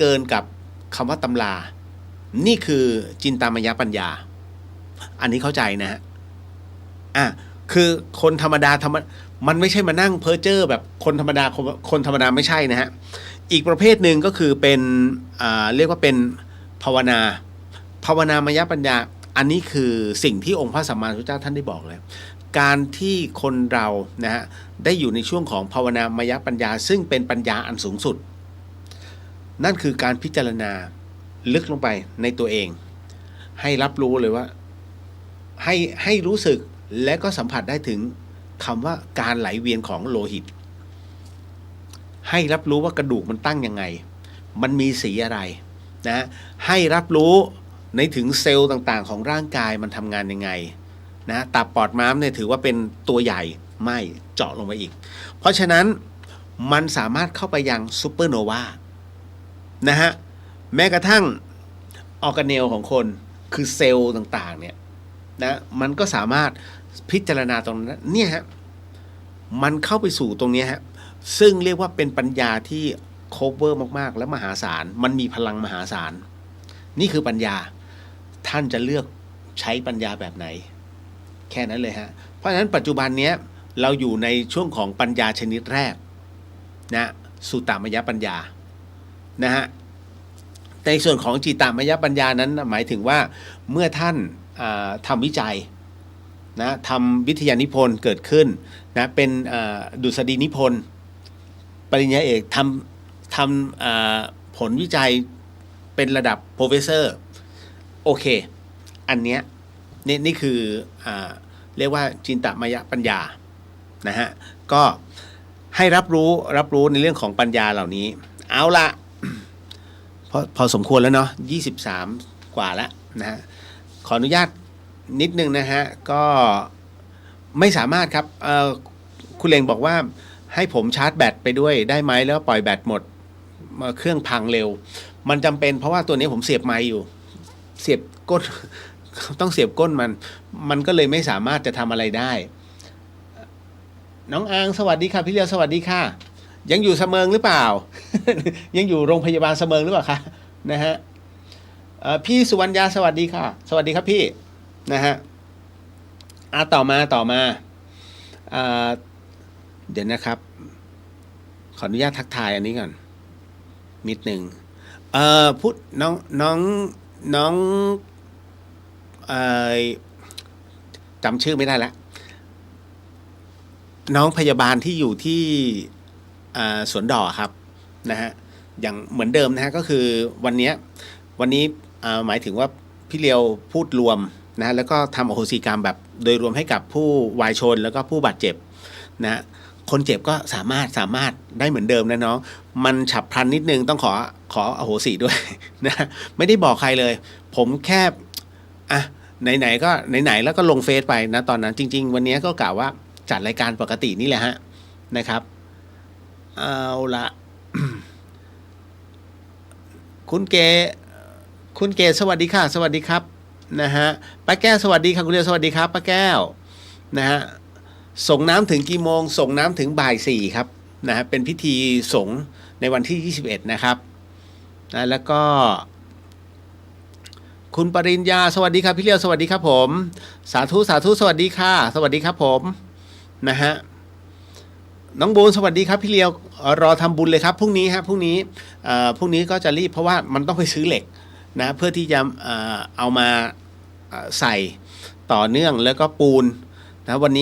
กินกับคำว่าตำรานี่คือจินตามยปัญญาอันนี้เข้าใจนะฮะคือคนธรรมดามันไม่ใช่มานั่งเพ้อเจ้อแบบคนธรรมดาไม่ใช่นะฮะอีกประเภทหนึ่งก็คือเป็นเรียกว่าเป็นภาวนามยปัญญาอันนี้คือสิ่งที่องค์พระสัมมาสัมพุทธเจ้าท่านได้บอกเลยการที่คนเรานะฮะได้อยู่ในช่วงของภาวนามยปัญญาซึ่งเป็นปัญญาอันสูงสุดนั่นคือการพิจารณาลึกลงไปในตัวเองให้รับรู้เลยว่า ให้รู้สึกและก็สัมผัสได้ถึงคำว่าการไหลเวียนของโลหิตให้รับรู้ว่ากระดูกมันตั้งยังไงมันมีสีอะไรนะให้รับรู้ในถึงเซลล์ต่างๆของร่างกายมันทำงานยังไงนะตับปอดม้ามเนี่ยถือว่าเป็นตัวใหญ่ไม่เจาะลงไปอีกเพราะฉะนั้นมันสามารถเข้าไปยังซูเปอร์โนวานะฮะแม้กระทั่งออร์แกเนลของคนคือเซลล์ต่างๆเนี่ยนะมันก็สามารถพิจารณาตรงนั้นเนี่ยฮะมันเข้าไปสู่ตรงนี้ฮะซึ่งเรียกว่าเป็นปัญญาที่โคเวอร์มากๆและมหาศาลมันมีพลังมหาศาลนี่คือปัญญาท่านจะเลือกใช้ปัญญาแบบไหนแค่นั้นเลยฮะเพราะฉะนั้นปัจจุบันนี้เราอยู่ในช่วงของปัญญาชนิดแรกนะสุตตมยปัญญานะฮะในส่วนของจิตตมยปัญญานั้นหมายถึงว่าเมื่อท่านทำวิจัยนะทำวิทยานิพนธ์เกิดขึ้นนะเป็นดุษฎีนิพนธ์ปริญญาเอกทำผลวิจัยเป็นระดับโปรเฟสเซอร์โอเคอันเนี้ยนี่คือเรียกว่าจินตมยปัญญานะฮะก็ให้รับรู้ในเรื่องของปัญญาเหล่านี้เอาละพอสมควรแล้วเนาะ23กว่าแล้วนะฮะขออนุญาตนิดนึงนะฮะก็ไม่สามารถครับคุณเล็งบอกว่าให้ผมชาร์จแบตไปด้วยได้ไหมแล้วปล่อยแบตหมดเครื่องพังเร็วมันจำเป็นเพราะว่าตัวนี้ผมเสียบไมค์อยู่เสียบก้น ต้องเสียบก้นมันก็เลยไม่สามารถจะทำอะไรได้น้องอางสวัสดีค่ะพี่เลียวสวัสดีค่ะยังอยู่เสมิงหรือเปล่า ยังอยู่โรงพยาบาลเสมิงหรือเปล่าคะนะฮะพี่สุวรรณยาสวัสดีค่ะสวัสดีครับพี่นะฮะต่อมาเดี๋ยวนะครับขออนุญาตทักทายอันนี้ก่อนนิดหนึ่งพูดน้องจำชื่อไม่ได้แล้วน้องพยาบาลที่อยู่ที่สวนดอกครับนะฮะอย่างเหมือนเดิมนะฮะก็คือวันนี้หมายถึงว่าพี่เลียวพูดรวมนะฮะแล้วก็ทำอโหสิกรรมแบบโดยรวมให้กับผู้วายชนแล้วก็ผู้บาดเจ็บนะฮะคนเจ็บก็สามารถได้เหมือนเดิมนะน้องมันฉับพลันนิดนึงต้องขออโหสิด้วยนะไม่ได้บอกใครเลยผมแค่ไหนๆก็ไหนๆแล้วก็ลงเฟซไปนะตอนนั้นจริงๆวันนี้ก็กล่าวว่าจัดรายการปกตินี่แหละฮะนะครับเอาละ คุณเกสวัสดีค่ะสวัสดีครับนะฮะป้าแก้วสวัสดีค่ะคุณเดียวสวัสดีครับป้าแก้วนะฮะส่งน้ำถึงกี่โมงส่งน้ำถึงบ่าย4ครับนะฮะเป็นพิธีสงฆ์ในวันที่21นะครับนะแล้วก็คุณปริญญาสวัสดีครับพี่เลียวสวัสดีครับผมสาธุสวัสดีค่ะสวัสดีครับผมนะฮะน้องบูนสวัสดีครับพี่เลียวรอทำบุญเลยครับพรุ่งนี้ก็จะรีบเพราะว่ามันต้องไปซื้อเหล็กนะเพื่อที่จะเอามาใส่ต่อเนื่องแล้วก็ปูนนะวัน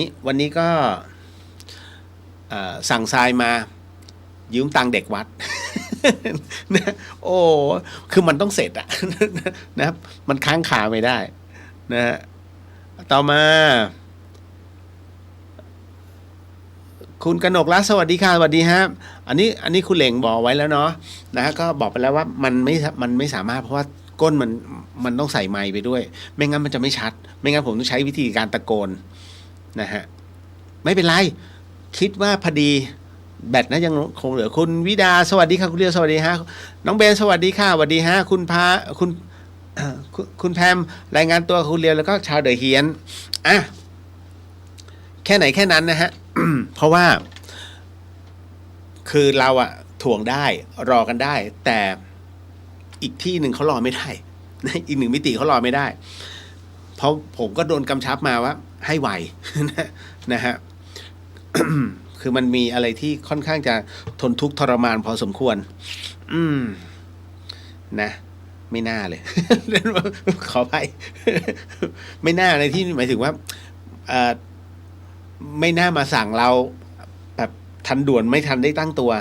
นี้ก็สั่งทรายมายืมตังค์เด็กวัด นะโอ้คือมันต้องเสร็จอะ นะครับมันค้างคาไม่ได้นะฮะต่อมาคุณกนกรัตน์สวัสดีค่ะสวัสดีฮะอันนี้คุณเหล่งบอกไว้แล้วเนาะนะฮะก็บอกไปแล้วว่ามันไม่สามารถเพราะว่าก้นมันต้องใส่ไมค์ไปด้วยไม่งั้นมันจะไม่ชัดไม่งั้นผมต้องใช้วิธีการตะโกนนะฮะไม่เป็นไรคิดว่าพอดีแบตนะยังคงเหลือคุณวิดาสวัสดีค่ะคุณเลียวสวัสดีฮะน้องเบนสวัสดีค่ะสวัสดีฮะคุณแพมรายงานตัวคุณเลียวแล้วก็ชาวเดอะเฮียนแค่ไหนแค่นั้นนะฮะ เพราะว่าคือเราอะถ่วงได้รอกันได้แต่อีกที่หนึ่งเขารอไม่ได้ อีกหนึ่งมิติเขารอไม่ได้เพราะผมก็โดนกำชับมาว่าให้ไว นะฮะ คือมันมีอะไรที่ค่อนข้างจะทนทุกข์ทรมานพอสมควรนะไม่น่าเลย ขออภัย ไม่น่าในที่หมายถึงว่าไม่น่ามาสั่งเราแบบทันด่วนไม่ทันได้ตั้งตัว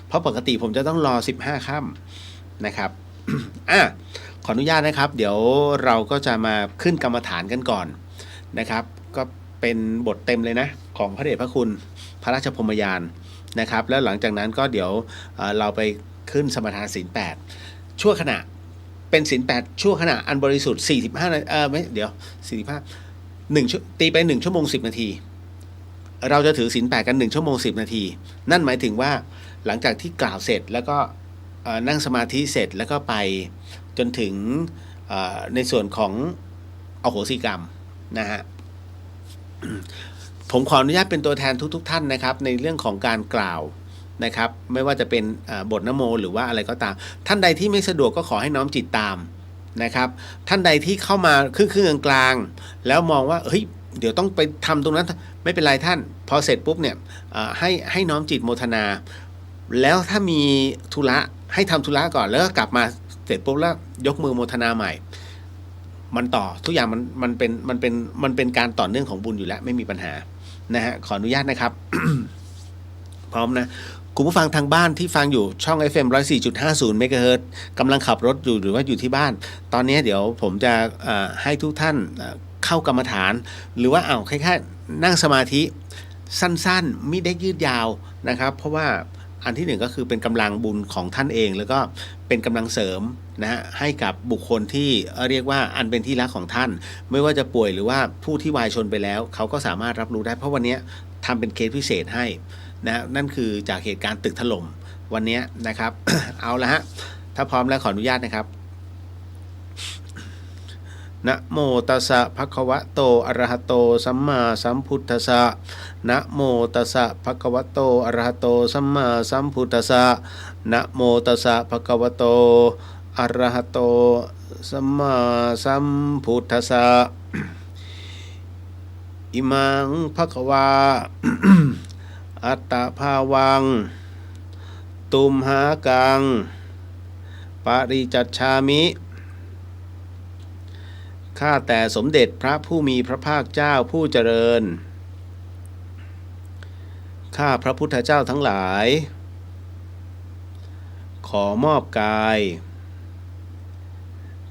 เพราะปกติผมจะต้องรอ15 ค่ำนะครับ ขออนุญาตนะครับเดี๋ยวเราก็จะมาขึ้นกรรมฐานกันก่อน นะครับก็เป็นบทเต็มเลยนะของพระเดชพระคุณพระราชพรหมยานนะครับแล้วหลังจากนั้นก็เดี๋ยวเราไปขึ้นสมทานศีล8ชั่วขณะเป็นศีล8ชั่วขณะอันบริสุทธิ์45นาทีไม่เดี๋ยว45 ตีไป1 ชั่วโมง 10 นาทีเราจะถือศีล8กัน1 ชั่วโมง 10 นาทีนั่นหมายถึงว่าหลังจากที่กล่าวเสร็จแล้วก็นั่งสมาธิเสร็จแล้วก็ไปจนถึงในส่วนของอโหสิกรรมนะฮะผมขออนุญาตเป็นตัวแทนทุกท่านนะครับในเรื่องของการกล่าวนะครับไม่ว่าจะเป็นบทนะโมหรือว่าอะไรก็ตามท่านใดที่ไม่สะดวกก็ขอให้น้อมจิตตามนะครับท่านใดที่เข้ามาครึ่งกลางๆแล้วมองว่าเฮ้ยเดี๋ยวต้องไปทำตรงนั้นไม่เป็นไรท่านพอเสร็จปุ๊บเนี่ยให้น้อมจิตโมทนาแล้วถ้ามีธุระให้ทำธุระก่อนแล้วก็กลับมาเสร็จปุ๊บแล้วยกมือโมทนาใหม่มันต่อทุกอย่างมันเป็นการต่อเนื่องของบุญอยู่แล้วไม่มีปัญหานะฮะขออนุญาตนะครับ พร้อมนะคุณผู้ฟังทางบ้านที่ฟังอยู่ช่อง FM 104.50 เมกะเฮิรตซ์กำลังขับรถอยู่หรือว่าอยู่ที่บ้านตอนนี้เดี๋ยวผมจะให้ทุกท่านเข้ากรรมฐานหรือว่าคล้ายๆนั่งสมาธิสั้นๆไม่ได้ยืดยาวนะครับเพราะว่าอันที่หนึ่งก็คือเป็นกำลังบุญของท่านเองแล้วก็เป็นกำลังเสริมนะฮะให้กับบุคคลที่เรียกว่าอันเป็นที่รักของท่านไม่ว่าจะป่วยหรือว่าผู้ที่วายชนไปแล้วเขาก็สามารถรับรู้ได้เพราะวันนี้ทำเป็นเคสพิเศษให้นะนั่นคือจากเหตุการณ์ตึกถล่มวันนี้นะครับ เอาละฮะถ้าพร้อมแล้วขออนุญาตนะครับนะโมตัสสะภะคะวะโตอะระหะโตสัมมาสัมพุทธัสสะนะโมตัสสะภะคะวะโตอะระหะโตสัมมาสัมพุทธัสสะนะโมตัสสะภะคะวะโตอะระหะโตสัมมาสัมพุทธัสสะอิมังภะคะวา อัตตภาวังตุมหากังปริจัชชามิข้าแต่สมเด็จพระผู้มีพระภาคเจ้าผู้เจริญข้าพระพุทธเจ้าทั้งหลายขอมอบกาย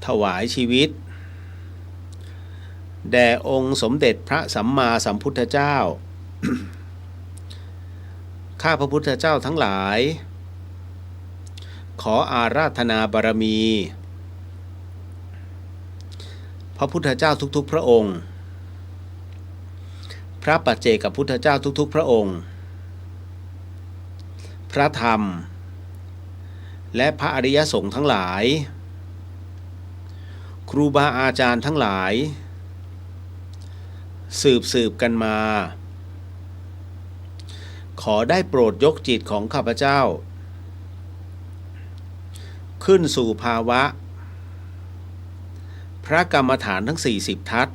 ถวายชีวิตแด่องค์สมเด็จพระสัมมาสัมพุทธเจ้า ข้าพระพุทธเจ้าทั้งหลายขออาราธนาบารมีพระพุทธเจ้าทุกๆพระองค์พระปัจเจกพุทธเจ้าทุกๆพระองค์พระธรรมและพระอริยสงฆ์ทั้งหลายครูบาอาจารย์ทั้งหลายสืบกันมาขอได้โปรดยกจิตของข้าพเจ้าขึ้นสู่ภาวะพระกรรมฐานทั้ง40ทัศ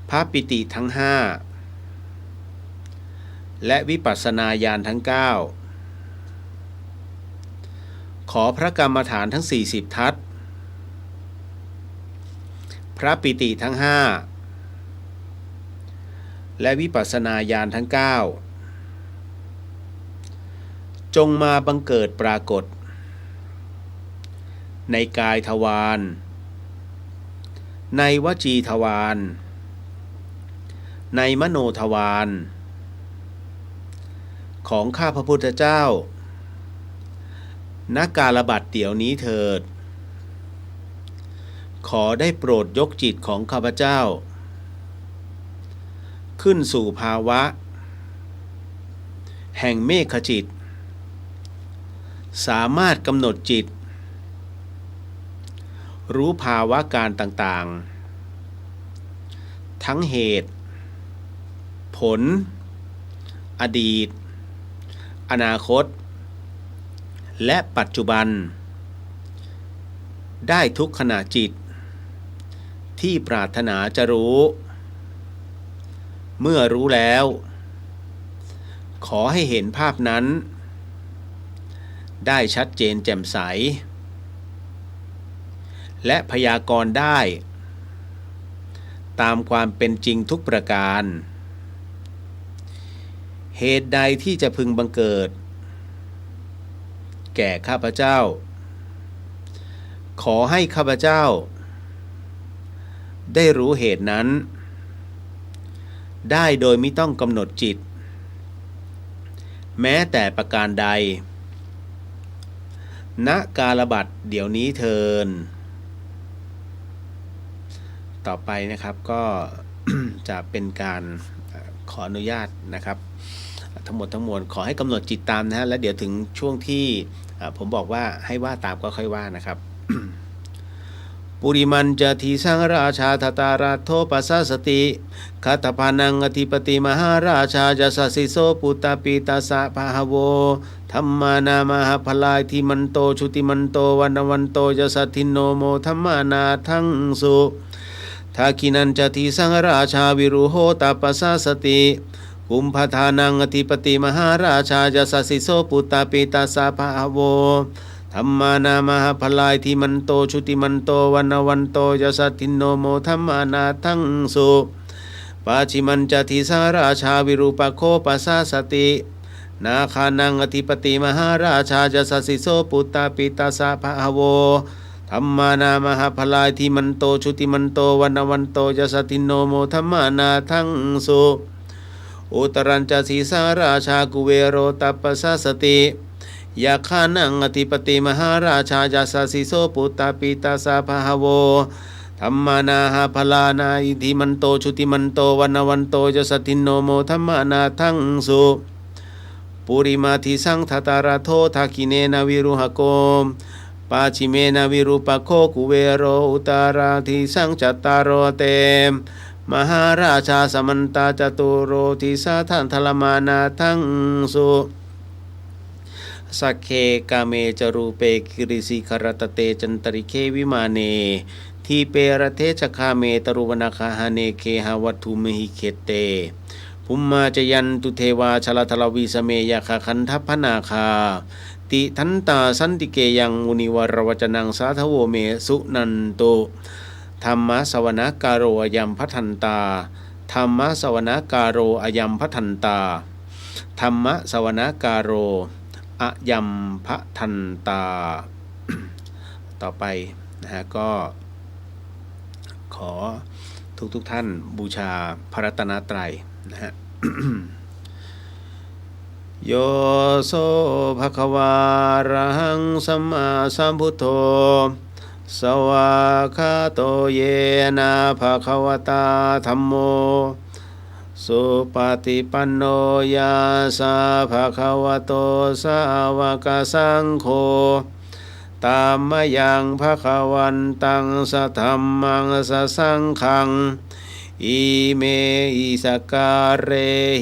พระปิติทั้ง5และวิปัสสนาญาณทั้ง9ขอพระกรรมฐานทั้ง40ทัศพระปิติทั้ง5และวิปัสสนาญาณทั้ง9จงมาบังเกิดปรากฏในกายทวารในวจีทวารในมโนทวารของข้าพระพุทธเจ้าณกาลบัดเดี๋ยวนี้เถิดขอได้โปรดยกจิตของข้าพเจ้าขึ้นสู่ภาวะแห่งเมฆจิตสามารถกำหนดจิตรู้ภาวะการต่างๆทั้งเหตุผลอดีตอนาคตและปัจจุบันได้ทุกขณะจิตที่ปรารถนาจะรู้เมื่อรู้แล้วขอให้เห็นภาพนั้นได้ชัดเจนแจ่มใสและพยากรณ์ได้ตามความเป็นจริงทุกประการเหตุใดที่จะพึงบังเกิดแก่ข้าพเจ้าขอให้ข้าพเจ้า ได้รู้เหตุนั้นได้โดยไม่ต้องกำหนดจิตแม้แต่ประการใดณกาลบัดเดี๋ยวนี้เทินต่อไปนะครับก็ จะเป็นการขออนุญาตนะครับทั้งหมดทั้งมวลขอให้กำหนดจิตตามนะฮะแล้วเดี๋ยวถึงช่วงที่ผมบอกว่าให้ว่าตามก็ค่อยว่านะครับ ปุริมันจะทีสังราชาทตาราโทปัสสสติคาตพานังอธิปติมหาราชาจะสสิโสปุตตาปิตาสะภาโวธรรมานามหาพลายทิมันโตชุติมันโตวันวันโตจะสัทธิโนโมธรรมานาทังสุทาคินันจะทีสังราชาวิรุโหตาปัสสสติกุมภทานังอธิปติมหาราชาจะสสิโสปุตตาปิตาสะภาโวธรรมานามหาพลายทิมันโตชุติมันโตวันวันโตจะสัทธิโนโมธรรมานาทังสุปาชิมันจะทีสาราชาวิรูปโคปัสสสตินาคานังอธิปติมหาราชาจะสสิโสปุตตาปิตาสะภาโวธรรมานามหาพลายทิมันโตชุติมันโตวันวันโตจะสัทธิโนโมธรรมานาทังสุอุตรัญจะสีสาราชากุเวโรตัปปัสสสติยาคานังอธิปติมหาราชาจะสสิโสปุตตาปิตาสะภาโวธรรมานาหาพลานาอิทิมันโตชุติมันโตวันวันโตจะสัทธิโนโมธรรมานาทังสุปุริมาทิสังทตาราโททาคิเนนาวิรุหโกปาชิเมนาวิรุปโคกุเวโรอุตาราทิสังจัตตารโรเตมหาราชาสมันตาจตุโรทิสาทันทลมานาทังสุสักเคกาเมจรูเปกิริสิคารตเตจันตริเควิมาเนทีเปรเทชคาเมตรุวนาคาหาเนเคหาวัตถุมหิเคเตภุมมาจยันตุเทวาชลทลวีสเมยคาคันทัพพนาคาติทันตาสันติเกยังมุนิวรวจนังสาทโวเมสุนันโตธรรมะสวนาการโรอยัมพัทันตาธรรมะสวนาการโรอยัมพัทันตาธรรมะสวนาการโรอยัมพะทันตา ต่อไปนะฮะก็ขอทุกท่านบูชาพระรัตนตรัยนะฮะ โยโสภควาระหังสัมมาสัมพุทโธสวากขาโตเยนะภควตาธัมโมสุปฏิปันโนยาสาภะคะวะโตสาวกสังโฆตามมะยังภะคะวันตังสะธัมมังสะสังฆังอิเมอิสการเร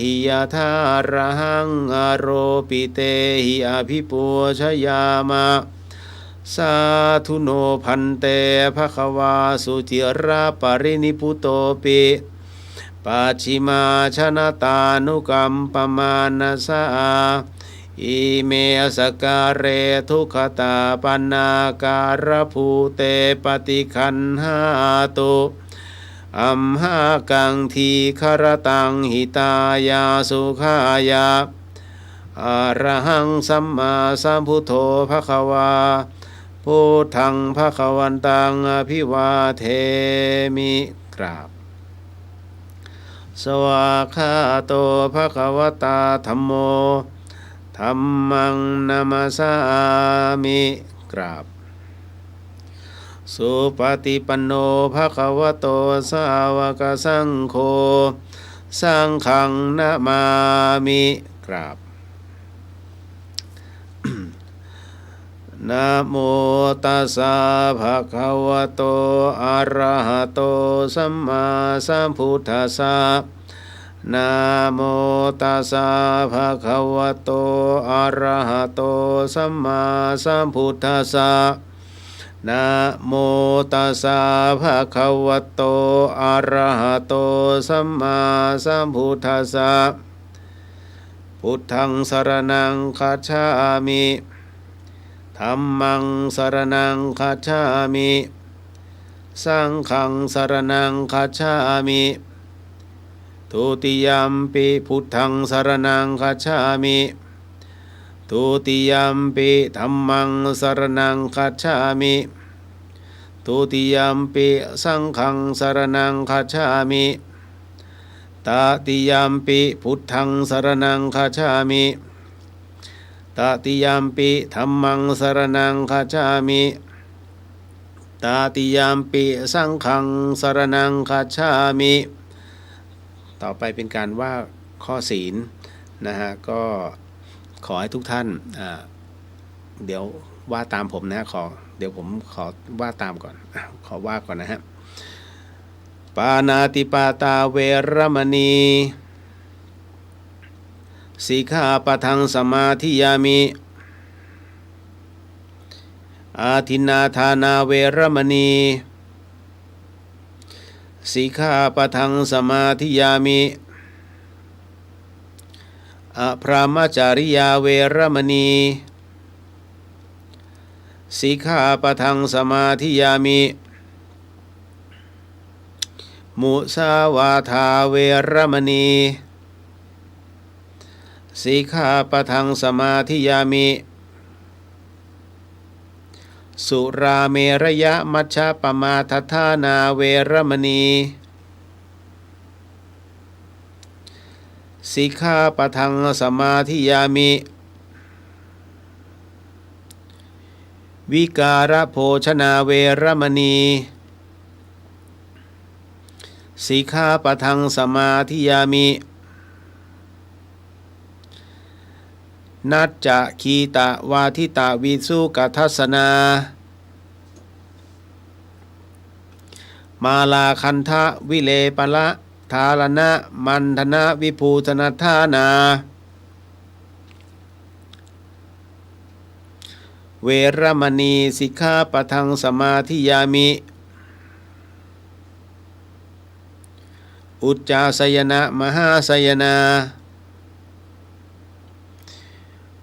หิยะทาระหังอโรปิเตหิอภิปูชยามะสาธุโนพันเตภะคะวาสุจิราปรินิพุโตปิปัจฉิมาชนะตานุกัมปมานาสาอิเมสการเรทุขตาปันนาการภูเตปฏิคันหาตุอัมหากังทีครตังหิตายาสุขายาอะระหังสัมมาสัมพุทโธภควาพุทธังภควันตังอภิวาเทมิกราบสวากขาโตภควตาธัมโมธัมมังนามาสามิกราบสุปฏิปันโนภควโตสาวกสังโฆสังฆังนามามิกราบ นะโมตัสสะภะคะวะโตอะระหะโตสัมมาสัมพุทธัสสะนะโมตัสสะภะคะวะโตอะระหะโตสัมมาสัมพุทธัสสะนะโมตัสสะภะคะวะโตอะระหะโตสัมมาสัมพุทธัสสะพุทธังสรณังคัจฉามิธัมมังสรณังคัจฉามิสังฆังสรณังคัจฉามิทุติยัมปิพุทธังสรณังคัจฉามิทุติยัมปิธัมมังสรณังคัจฉามิทุ ทุติยัมปิสังฆังสรณังคัจฉามิตติยัมปิพุทธังสรณังคัจฉามิตติยัมปิธัมมังสรณังคัจฉามิตติยัมปิสังฆังสรณังคัจฉามิต่อไปเป็นการว่าข้อศีลนะฮะก็ขอให้ทุกท่านเดี๋ยวว่าตามผมนะเดี๋ยวผมขอว่าตามก่อนขอว่าก่อนนะฮะปานาติปาตาเวรมณีสิกขาปะทังสมาธิยามิอาทินนาทานาเวรมณีสิกขาปะทังสมาธิยามิอภรามจาริยาเวรมณีสิกขาปะทังสมาธิยามิมุสาวาทาเวรมณีสิกขาปะทังสมาธิยามิสุราเมรยะมัชฌปมาทฐานาเวรมณีสิกขาปะทังสมาธิยามิวิการโภชนาเวรมณีสิกขาปะทังสมาธิยามินัจจะคีตะวาทิตะวิสุกัทัสสนามาลาคันทะวิเลปละทาลนะมันธนะวิภูธนทานาเวรมณีสิกขาปะทังสมาธิยามิอุจจาสยนะมหาสยนา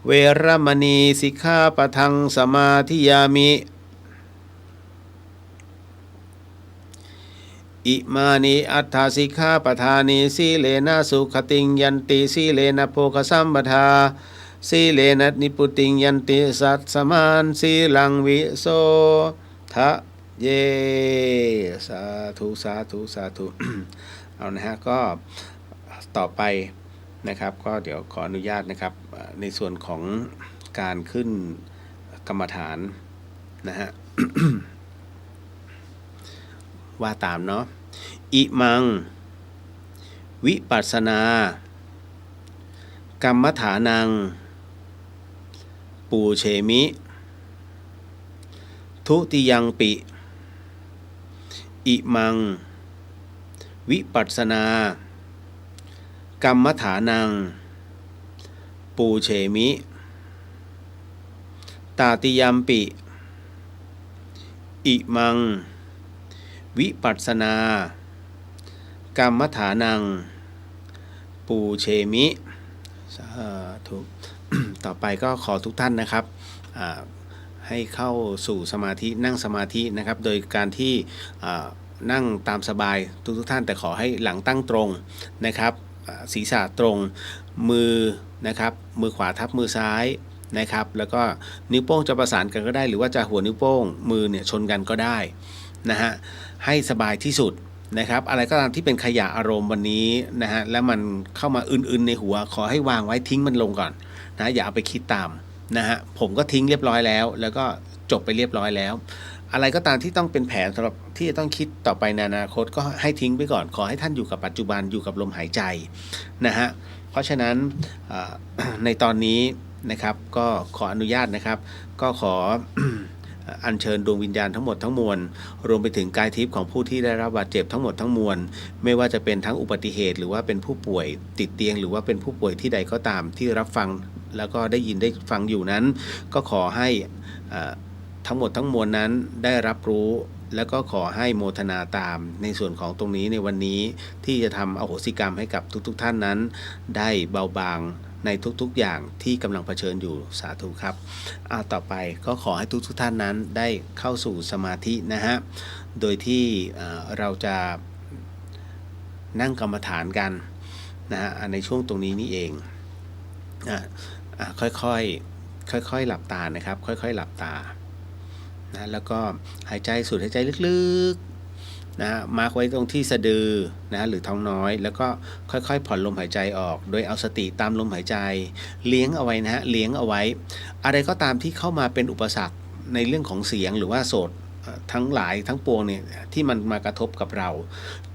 เวรมณีสิกขาปะทังสมาธิยามิอิมานิอัตถสิกขาปทานิสีเลนะสุขติงยันติสีเลนะโภคสัมปทาสีเลนะนิพุติงยันติสัตสมานสีลังวิโสทะเยสาธุสาธุสาธุ เอานะฮะก็ต่อไปนะครับก็เดี๋ยวขออนุญาตนะครับในส่วนของการขึ้นกรรมฐานนะฮะ ว่าตามเนาะอิมังวิปัสสนากรรมฐานังปูเชมิทุติยังปิอิมังวิปัสสนากรรมฐานังปูเชมิตาติยัมปิอิมังวิปัสสนากรรมฐานังปูเชมิสาธุ ต่อไปก็ขอทุกท่านนะครับให้เข้าสู่สมาธินั่งสมาธินะครับโดยการที่นั่งตามสบายทุกท่านแต่ขอให้หลังตั้งตรงนะครับศีรษะตรงมือนะครับมือขวาทับมือซ้ายนะครับแล้วก็นิ้วโป้งจะประสานกันก็ได้หรือว่าจะหัวนิ้วโป้งมือเนี่ยชนกันก็ได้นะฮะให้สบายที่สุดนะครับอะไรก็ตามที่เป็นขยะอารมณ์วันนี้นะฮะแล้วมันเข้ามาอื่นๆในหัวขอให้วางไว้ทิ้งมันลงก่อนนะอย่าเอาไปคิดตามนะฮะผมก็ทิ้งเรียบร้อยแล้วก็จบไปเรียบร้อยแล้วอะไรก็ตามที่ต้องเป็นแผนสำหรับที่จะต้องคิดต่อไปในอนาคตก็ให้ทิ้งไปก่อนขอให้ท่านอยู่กับปัจจุบันอยู่กับลมหายใจนะฮะเพราะฉะนั้นในตอนนี้นะครับก็ขออนุญาตนะครับก็ขอ อัญเชิญดวงวิญญาณทั้งหมดทั้งมวลรวมไปถึงกายทิพย์ของผู้ที่ได้รับบาดเจ็บทั้งหมดทั้งมวลไม่ว่าจะเป็นทั้งอุบัติเหตุหรือว่าเป็นผู้ป่วยติดเตียงหรือว่าเป็นผู้ป่วยที่ใดก็ตามที่รับฟังแล้วก็ได้ยินได้ฟังอยู่นั้นก็ขอให้ทั้งหมดทั้งมวลนั้นได้รับรู้แล้วก็ขอให้โมทนาตามในส่วนของตรงนี้ในวันนี้ที่จะทำอโหสิกรรมให้กับทุกท่านนั้นได้เบาบางในทุกๆอย่างที่กำลังเผชิญอยู่สาธุครับต่อไปก็ขอให้ทุกท่านนั้นได้เข้าสู่สมาธินะฮะโดยที่เราจะนั่งกรรมฐานกันนะฮะในช่วงตรงนี้นี่เองค่อยๆหลับตานะครับค่อยๆหลับตา นะแล้วก็หายใจสูดหายใจลึกๆนะมาร์คไว้ตรงที่สะดือนะหรือท้องน้อยแล้วก็ค่อยๆผ่อนลมหายใจออกโดยเอาสติตามลมหายใจเลี้ยงเอาไว้นะฮะเลี้ยงเอาไว้อะไรก็ตามที่เข้ามาเป็นอุปสรรคในเรื่องของเสียงหรือว่าโสตทั้งหลายทั้งปวงเนี่ยที่มันมากระทบกับเรา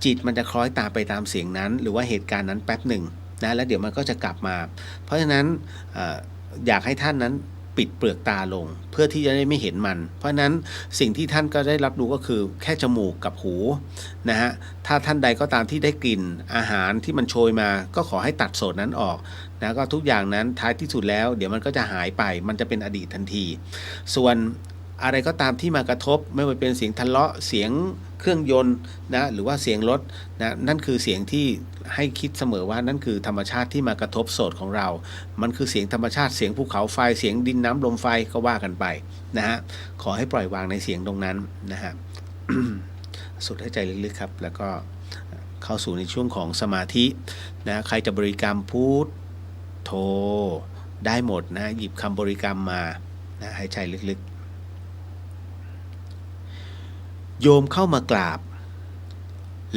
จิตมันจะคล้อยตามไปตามเสียงนั้นหรือว่าเหตุการณ์นั้นแป๊บหนึ่งนะแล้วเดี๋ยวมันก็จะกลับมาเพราะฉะนั้นอยากให้ท่านนั้นปิดเปลือกตาลงเพื่อที่จะได้ไม่เห็นมันเพราะนั้นสิ่งที่ท่านก็ได้รับรู้ก็คือแค่จมูกกับหูนะฮะถ้าท่านใดก็ตามที่ได้กลิ่นอาหารที่มันโชยมาก็ขอให้ตัดโสตนั้นออกนะก็ทุกอย่างนั้นท้ายที่สุดแล้วเดี๋ยวมันก็จะหายไปมันจะเป็นอดีตทันทีส่วนอะไรก็ตามที่มากระทบไม่ว่าเป็นเสียงทะเลาะเสียงเครื่องยนต์นะหรือว่าเสียงรถนะนั่นคือเสียงที่ให้คิดเสมอว่านั่นคือธรรมชาติที่มากระทบโสตของเรามันคือเสียงธรรมชาติเสียงภูเขาไฟเสียงดินน้ำลมไฟก็ว่ากันไปนะฮะขอให้ปล่อยวางในเสียงตรงนั้นนะฮะ สูดหายใจลึกๆครับแล้วก็เข้าสู่ในช่วงของสมาธินะใครจะบริกรรมพุทโธได้หมดนะหยิบคำบริกรรมมานะหายใจลึกๆโยมเข้ามากราบ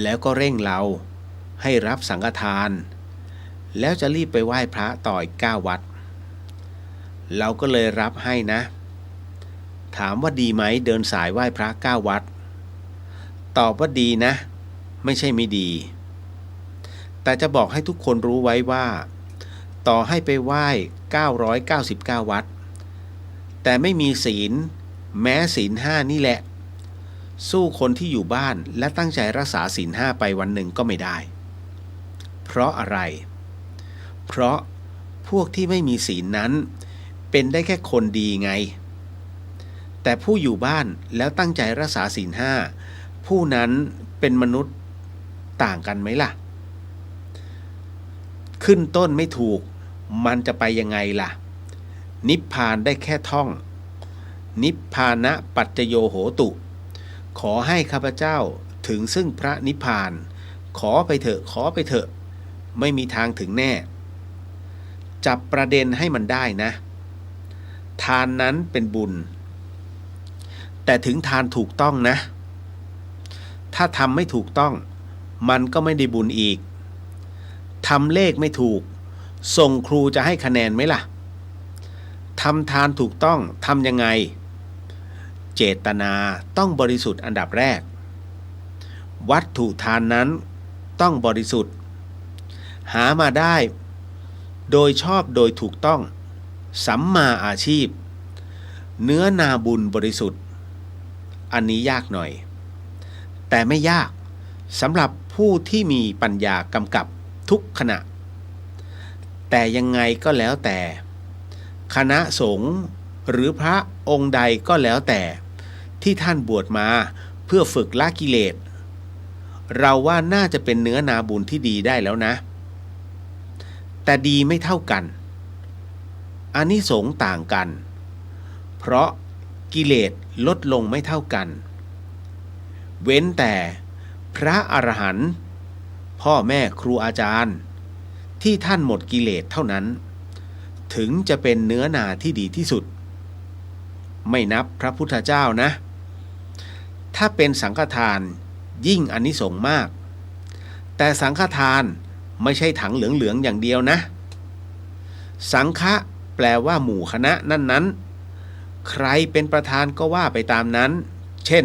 แล้วก็เร่งเราให้รับสังฆทานแล้วจะรีบไปไหว้พระต่ออีก9 วัดเราก็เลยรับให้นะถามว่าดีไหมเดินสายไหว้พระ9 วัดตอบว่าดีนะไม่ใช่ไม่ดีแต่จะบอกให้ทุกคนรู้ไว้ว่าต่อให้ไปไหว้999 วัดแต่ไม่มีศีลแม้ศีล5นี่แหละสู้คนที่อยู่บ้านและตั้งใจรักษาศีล5ไปวันหนึ่งก็ไม่ได้เพราะอะไรเพราะพวกที่ไม่มีศีลนั้นเป็นได้แค่คนดีไงแต่ผู้อยู่บ้านแล้วตั้งใจรักษาศีล5ผู้นั้นเป็นมนุษย์ต่างกันไหมล่ะขึ้นต้นไม่ถูกมันจะไปยังไงล่ะนิพพานได้แค่ท่องนิพพานะปัจจโยโหตุขอให้ข้าพเจ้าถึงซึ่งพระนิพพานขอไปเถอะขอไปเถอะไม่มีทางถึงแน่จับประเด็นให้มันได้นะทานนั้นเป็นบุญแต่ถึงทานถูกต้องนะถ้าทำไม่ถูกต้องมันก็ไม่ได้บุญอีกทำเลขไม่ถูกส่งครูจะให้คะแนนไหมล่ะทำทานถูกต้องทำยังไงเจตนาต้องบริสุทธิ์อันดับแรกวัตถุทานนั้นต้องบริสุทธิ์หามาได้โดยชอบโดยถูกต้องสัมมาอาชีพเนื้อนาบุญบริสุทธิ์อันนี้ยากหน่อยแต่ไม่ยากสำหรับผู้ที่มีปัญญากำกับทุกขณะแต่ยังไงก็แล้วแต่คณะสงฆ์หรือพระองค์ใดก็แล้วแต่ที่ท่านบวชมาเพื่อฝึกละกิเลสเราว่าน่าจะเป็นเนื้อนาบุญที่ดีได้แล้วนะแต่ดีไม่เท่ากันอานิสงส์ต่างกันเพราะกิเลสลดลงไม่เท่ากันเว้นแต่พระอรหันต์พ่อแม่ครูอาจารย์ที่ท่านหมดกิเลสเท่านั้นถึงจะเป็นเนื้อนาที่ดีที่สุดไม่นับพระพุทธเจ้านะถ้าเป็นสังฆทานยิ่งอานิสงส์มากแต่สังฆทานไม่ใช่ถังเหลืองๆอย่างเดียวนะสังฆะแปลว่าหมู่คณะนั้นใครเป็นประธานก็ว่าไปตามนั้นเช่น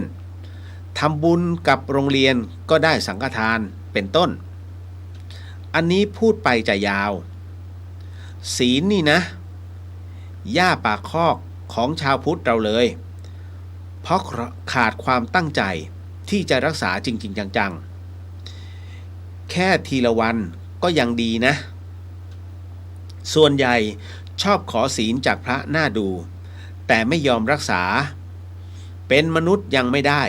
ทำบุญกับโรงเรียนก็ได้สังฆทานเป็นต้นอันนี้พูดไปจะยาวศีลนี่นะย่าปากคอกของชาวพุทธเราเลยเพราะขาดความตั้งใจที่จะรักษาจริงๆจังๆแค่ทีละวันก็ยังดีนะส่วนใหญ่ชอบขอศีลจากพระหน้าดูแต่ไม่ยอมรักษาเป็นมนุษย์ยังไม่ได้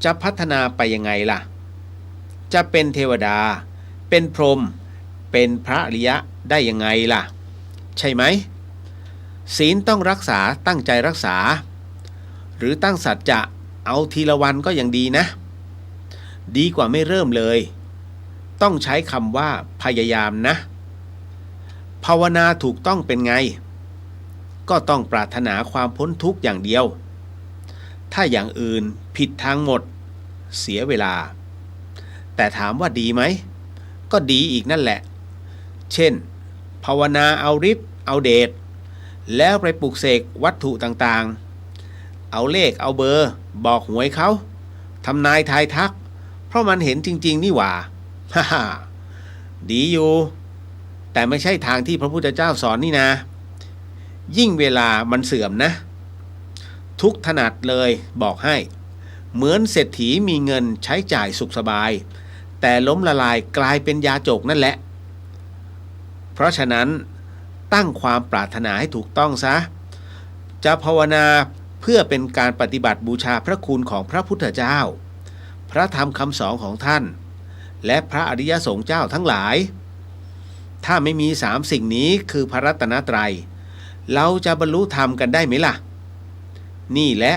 จะพัฒนาไปยังไงล่ะจะเป็นเทวดาเป็นพรหมเป็นพระอริยะได้ยังไงล่ะใช่ไหมศีลต้องรักษาตั้งใจรักษาหรือตั้งสัจจะเอาทีละวันก็ยังดีนะดีกว่าไม่เริ่มเลยต้องใช้คำว่าพยายามนะภาวนาถูกต้องเป็นไงก็ต้องปรารถนาความพ้นทุกข์อย่างเดียว ถ้าอย่างอื่นผิดทางหมดเสียเวลาแต่ถามว่าดีไหมก็ดีอีกนั่นแหละเช่นภาวนาเอาฤทธิ์เอาเดชแล้วไปปลุกเสกวัตถุต่างๆเอาเลขเอาเบอร์บอกหวยเขาทำนายทายทักเพราะมันเห็นจริงๆนี่หว่า ฮ่าฮ่าดีอยู่แต่ไม่ใช่ทางที่พระพุทธเจ้าสอนนี่นะยิ่งเวลามันเสื่อมนะทุกถนัดเลยบอกให้เหมือนเศรษฐีมีเงินใช้จ่ายสุขสบายแต่ล้มละลายกลายเป็นยาจกนั่นแหละเพราะฉะนั้นตั้งความปรารถนาให้ถูกต้องซะจะภาวนาเพื่อเป็นการปฏิบัติบูชาพระคุณของพระพุทธเจ้าพระธรรมคำสอนของท่านและพระอริยสงฆ์เจ้าทั้งหลายถ้าไม่มีสามสิ่งนี้คือพระรัตนตรัยเราจะบรรลุธรรมกันได้ไหมล่ะนี่แหละ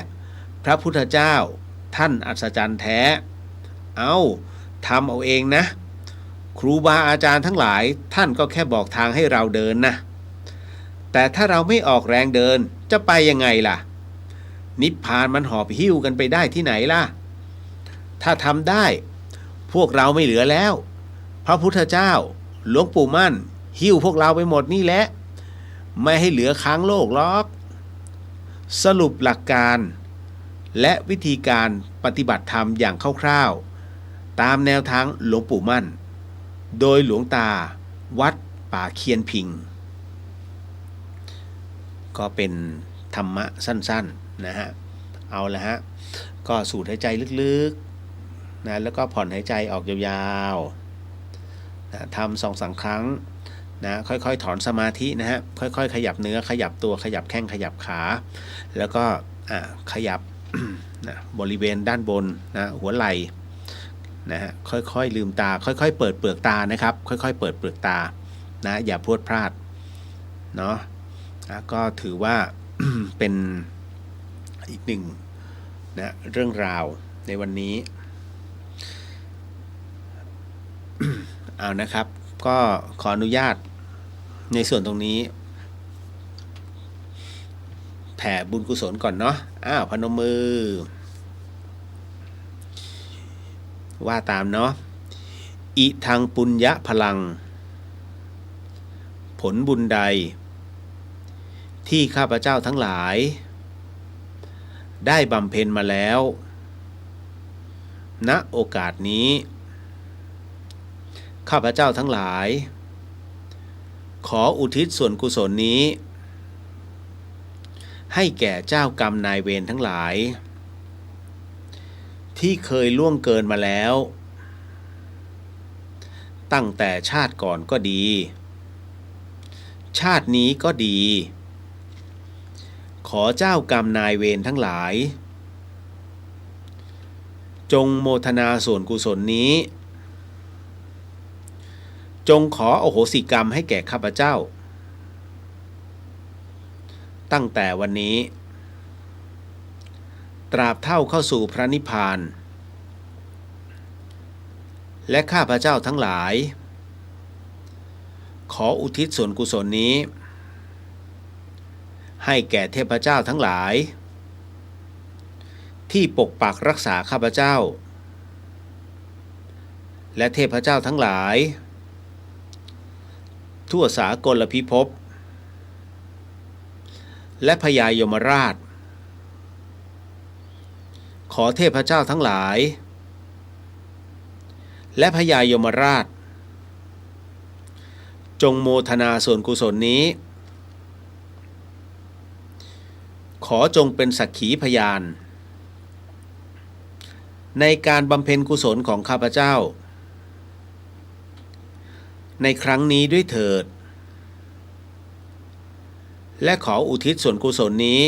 พระพุทธเจ้าท่านอัศจรรย์แท้เอาทำเอาเองนะครูบาอาจารย์ทั้งหลายท่านก็แค่บอกทางให้เราเดินนะแต่ถ้าเราไม่ออกแรงเดินจะไปยังไงล่ะนิพพานมันหอบหิ้วกันไปได้ที่ไหนล่ะถ้าทำได้พวกเราไม่เหลือแล้วพระพุทธเจ้าหลวงปู่มั่นหิ้วพวกเราไปหมดนี่แหละไม่ให้เหลือค้างโลกหรอกสรุปหลักการและวิธีการปฏิบัติธรรมอย่างคร่าวๆตามแนวทางหลวงปู่มั่นโดยหลวงตาวัดป่าเคียนพิงก็เป็นธรรมะสั้นๆนะฮะเอาละฮะก็สูดหายใจลึกๆนะแล้วก็ผ่อนหายใจออกยาวๆนะทำ2-3 ครั้งนะค่อยๆถอนสมาธินะฮะค่อยๆขยับเนื้อขยับตัวขยับแข้งขยับขาแล้วก็ขยับ นะบริเวณด้านบนนะหัวไหล่นะฮะค่อยๆลืมตาค่อยๆเปิดเปลือกตานะครับค่อยๆเปิดเปลือกตานะอย่าพรวดพลาดเนาะก็ถือว่า เป็นอีกหนึ่งนะเรื่องราวในวันนี้ เอานะครับก็ขออนุญาตในส่วนตรงนี้แผ่บุญกุศลก่อนเนาะพนมมือว่าตามเนาะอิทังปุญญะพลังผลบุญใดที่ข้าพเจ้าทั้งหลายได้บำเพ็ญมาแล้วณโอกาสนี้ข้าพเจ้าทั้งหลายขออุทิศส่วนกุศลนี้ให้แก่เจ้ากรรมนายเวรทั้งหลายที่เคยล่วงเกินมาแล้วตั้งแต่ชาติก่อนก็ดีชาตินี้ก็ดีขอเจ้ากรรมนายเวรทั้งหลายจงโมทนาส่วนกุศลนี้จงขออโหสิกรรมให้แก่ข้าพเจ้าตั้งแต่วันนี้ตราบเท่าเข้าสู่พระนิพพานและข้าพเจ้าทั้งหลายขออุทิศส่วนกุศลนี้ให้แก่เทพเจ้าทั้งหลายที่ปกปักรักษาข้าพเจ้าและเทพเจ้าทั้งหลายทั่วสากลพิภพและพญายมราชขอเทพเจ้าทั้งหลายและพญายมราชจงโมทนาส่วนกุศลนี้ขอจงเป็นสักขีพยานในการบำเพ็ญกุศลของข้าพเจ้าในครั้งนี้ด้วยเถิดและขออุทิศส่วนกุศลนี้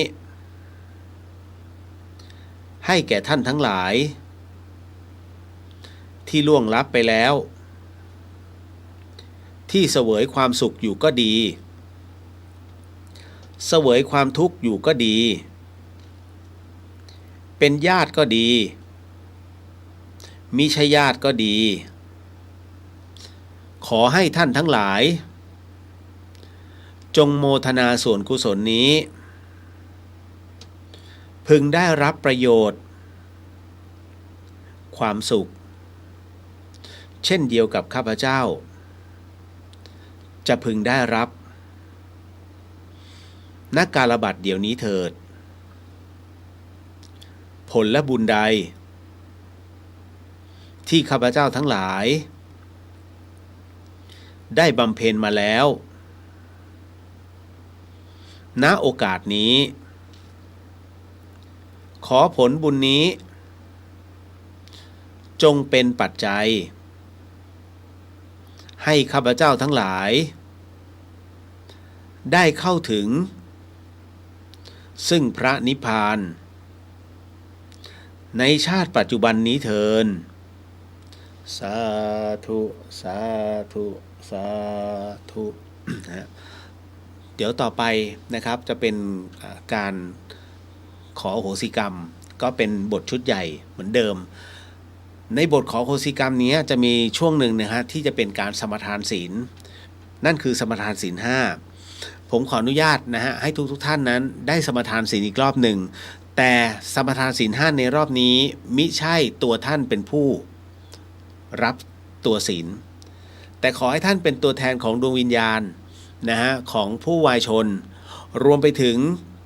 ให้แก่ท่านทั้งหลายที่ล่วงลับไปแล้วที่เสวยความสุขอยู่ก็ดีเสวยความทุกข์อยู่ก็ดีเป็นญาติก็ดีมิใช่ญาติก็ดีขอให้ท่านทั้งหลายจงโมทนาส่วนกุศลนี้ พึงได้รับประโยชน์ความสุขเช่นเดียวกับข้าพเจ้าจะพึงได้รับณกาลบัดเดี๋ยวนี้เถิดผลและบุญใดที่ข้าพเจ้าทั้งหลายได้บำเพ็ญมาแล้วณโอกาสนี้ขอผลบุญนี้จงเป็นปัจจัยให้ข้าพเจ้าทั้งหลายได้เข้าถึงซึ่งพระนิพพานในชาติปัจจุบันนี้เถิดสาธุสาธุสาธุนะเดี๋ยวต่อไปนะครับจะเป็นการขออโหสิกรรมก็เป็นบทชุดใหญ่เหมือนเดิมในบทขออโหสิกรรมนี้จะมีช่วงหนึ่งนะฮะที่จะเป็นการสมทานศีลนั่นคือสมทานศีล5ผมขออนุญาตนะฮะให้ทุกท่านนั้นได้สมทานศีลอีกรอบหนึ่งแต่สมทานศีล5ในรอบนี้มิใช่ตัวท่านเป็นผู้รับตัวศีลแต่ขอให้ท่านเป็นตัวแทนของดวงวิญญาณนะฮะของผู้วายชนรวมไปถึง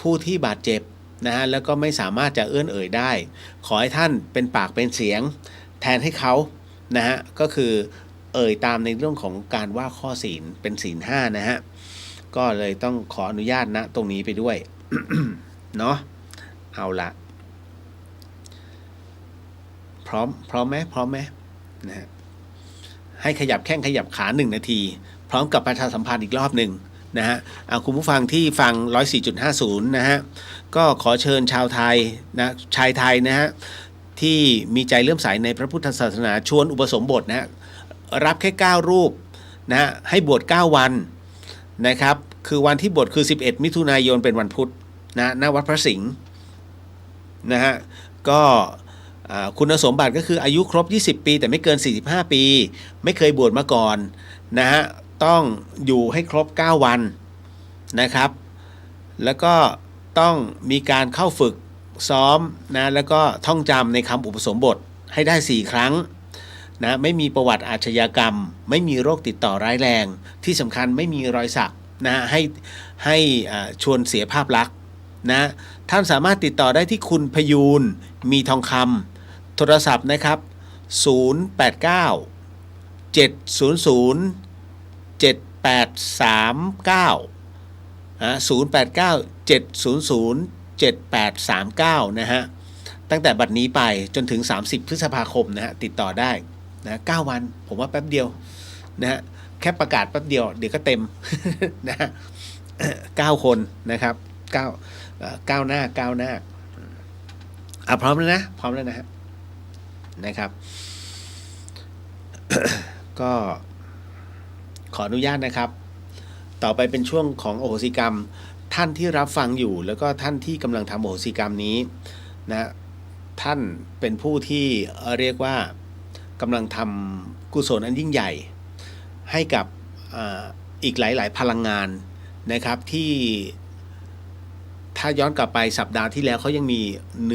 ผู้ที่บาดเจ็บนะฮะแล้วก็ไม่สามารถจะเอื้อนเอ่ยได้ขอให้ท่านเป็นปากเป็นเสียงแทนให้เขานะฮะก็คือเอ่ยตามในเรื่องของการว่าข้อศีลเป็นศีล5นะฮะก็เลยต้องขออนุญาตนะตรงนี้ไปด้วย เนาะเอาละพร้อมไหมนะฮะให้ขยับแข้งขยับขา1 นาทีพร้อมกับประชาสัมพันธ์อีกรอบหนึ่งนะฮะคุณผู้ฟังที่ฟัง 104.50 นะฮะก็ขอเชิญชาวไทยนะชายไทยนะฮะที่มีใจเลื่อมใสในพระพุทธศาสนาชวนอุปสมบทนะฮะรับแค่9รูปนะฮะให้บวช9วันนะครับคือวันที่บวชคือ11มิถุนายนเป็นวันพุธนะณวัดพระสิงห์นะฮะก็คุณสมบัติก็คืออายุครบ20 ปีแต่ไม่เกิน45 ปีไม่เคยบวชมาก่อนนะฮะต้องอยู่ให้ครบ9วันนะครับแล้วก็ต้องมีการเข้าฝึกซ้อมนะแล้วก็ท่องจำในคำอุปสมบทให้ได้4 ครั้งนะไม่มีประวัติอาชญากรรมไม่มีโรคติดต่อร้ายแรงที่สำคัญไม่มีรอยสักนะให้ชวนเสียภาพลักษณ์นะท่านสามารถติดต่อได้ที่คุณพยูนมีทองคำโทรศัพท์นะครับ089 700 7839 089 700 7839นะฮะตั้งแต่บัดนี้ไปจนถึง30 พฤษภาคมนะฮะติดต่อได้นะ9 วันผมว่าแป๊บเดียวนะฮะแค่ประกาศแป๊บเดียวเดี๋ยวก็เต็ม นะฮะ9 คนนะครับก้าวหน้าพร้อมแล้วนะฮะนะครับ ก็ขออนุญาตนะครับต่อไปเป็นช่วงของอโหสิกรรมท่านที่รับฟังอยู่แล้วก็ท่านที่กำลังทำอโหสิกรรมนี้นะท่านเป็นผู้ที่เรียกว่ากำลังทำกุศลอันยิ่งใหญ่ให้กับอีกหลายๆพลังงานนะครับที่ถ้าย้อนกลับไปสัปดาห์ที่แล้วเขายังมีเ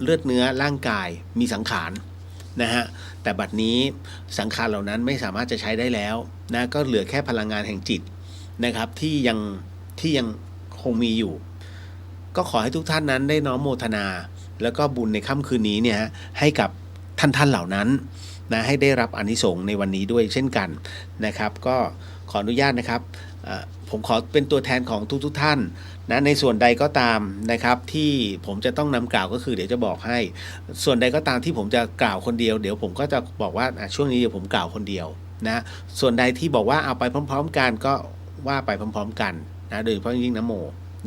ลือดเนื้อร่างกายมีสังขารนะฮะแต่บัดนี้สังขารเหล่านั้นไม่สามารถจะใช้ได้แล้วนะก็เหลือแค่พลังงานแห่งจิตนะครับที่ยังคงมีอยู่ก็ขอให้ทุกท่านนั้นได้น้อมโมทนาแล้วก็บุญในค่ำคืนนี้เนี่ยให้กับท่านเหล่านั้นนะให้ได้รับอานิสงส์ในวันนี้ด้วยเช่นกันนะครับก็ขออนุญาตนะครับผมขอเป็นตัวแทนของทุกท่านนะในส่วนใดก็ตามนะครับที่ผมจะต้องนำกล่าวก็คือเดี๋ยวจะบอกให้ส่วนใดก็ตามที่ผมจะกล่าวคนเดียวเดี๋ยวผมก็จะบอกว่าช่วงนี้เดี๋ยวผมกล่าวคนเดียวนะส่วนใดที่บอกว่าเอาไปพร้อมๆกันก็ว่าไปพร้อมๆกันนะโดยเฉพาะยิ่งนะโม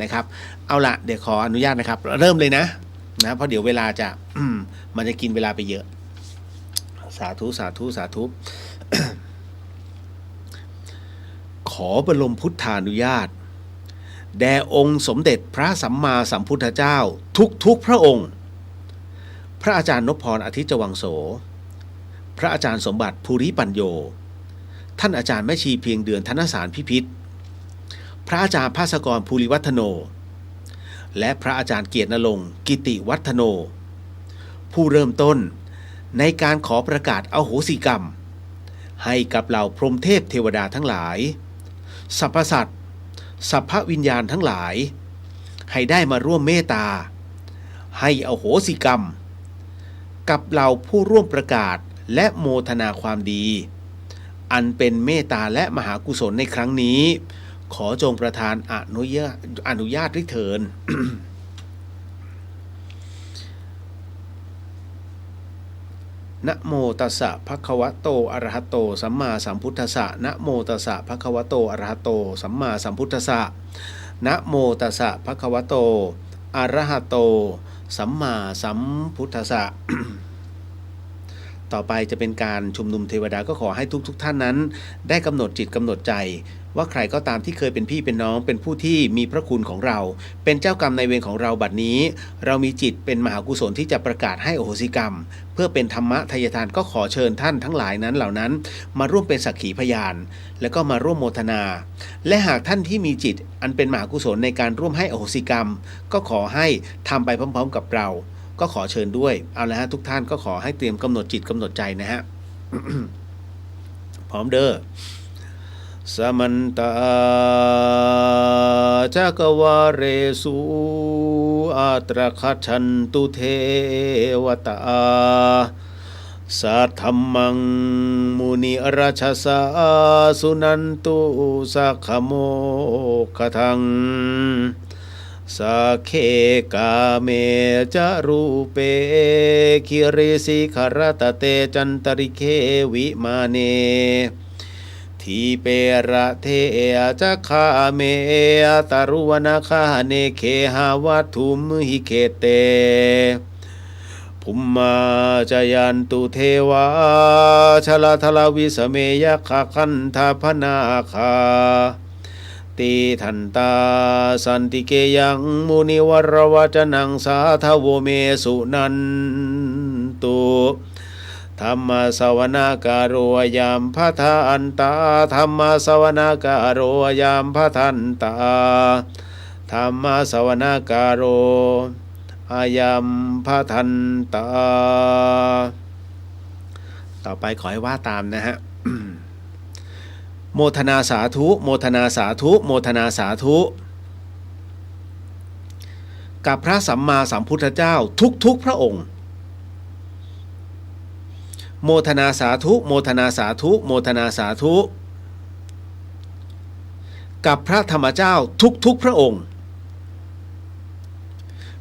นะครับเอาละเดี๋ยวขออนุญาตนะครับเริ่มเลยนะเพราะเดี๋ยวเวลาจะมันจะกินเวลาไปเยอะสาธุ ขอบรมพุทธานุญาตแด่องค์สมเด็จพระสัมมาสัมพุทธเจ้าทุกพระองค์พระอาจารย์นพพรอาทิตย์จวังโสพระอาจารย์สมบัติภูริปัญโยท่านอาจารย์แม่ชีเพียงเดือนธนสารพิพิธพระอาจารย์ภาสกรภูริวัฒโน และพระอาจารย์เกียรติณรงค์กิติวัฒโนผู้เริ่มต้นในการขอประกาศอโหสิกรรมให้กับเหล่าพรหมเทพเทวดาทั้งหลายสรรพสัตว์สรรพวิญญาณทั้งหลายให้ได้มาร่วมเมตตาให้อโหสิกรรมกับเหล่าผู้ร่วมประกาศและโมทนาความดีอันเป็นเมตตาและมหากุศลในครั้งนี้ขอจงประทานอนุญาตด้วยเถิด นะโมตัสสะภะคะวะโตอะระหะโตสัมมาสัมพุทธัสสะนะโมตัสสะภะคะวะโตอะระหะโตสัมมาสัมพุทธัสสะนะโมตัสสะภะคะวะโตอะระหะโตสัมมาสัมพุทธัสสะ ต่อไปจะเป็นการชุมนุมเทวดาก็ขอให้ทุกท่านนั้นได้กำหนดจิตกำหนดใจว่าใครก็ตามที่เคยเป็นพี่เป็นน้องเป็นผู้ที่มีพระคุณของเราเป็นเจ้ากรรมนายเวรของเราบัดนี้เรามีจิตเป็นมหากุศลที่จะประกาศให้อโหสิกรรมเพื่อเป็นธรรมะทายทานก็ขอเชิญท่านทั้งหลายนั้นเหล่านั้นมาร่วมเป็นสักขีพยานแล้วก็มาร่วมโมทนาและหากท่านที่มีจิตอันเป็นมหากุศลในการร่วมให้อโหสิกรรมก็ขอให้ทำไปพร้อมๆกับเราก็ขอเชิญด้วยเอาละฮะทุกท่านก็ขอให้เตรียมกำหนดจิตกำหนดใจนะฮะ พร้อมเด้อสมันตาจักวาเรสุอัตรคัจฉันตุเทวตาสัทธัมมังมุนิราชสาสุนันตุสักขโมคทังสักเคกาเมจารูเปคิริสิขรตเตจันตริเควิมาเนทีเประเทจักขาเมตารุวนาคาเนเคหาวัตุมหิเคเตภุมมาจยันตุเทวาชลาทลาวิสเมยขคันธาพนาคาติทันตาสันติเกยังมุนิวรวจนังสาทโวเมสุนันตุธรรมสวนาการโรยามพะทันตาธรรมสวนาการโรยามพะทันตาธรรมสวนาการโรอายามพะทันตาต่อไปขอให้ว่าตามนะฮะ โมทนาสาธุโมทนาสาธุโมทนาสาธุกับพระสัมมาสัมพุทธเจ้าทุกพระองค์โมทนาสาธุโมทนาสาธุโมทนาสาธุกับพระธรรมเจ้าทุกพระองค์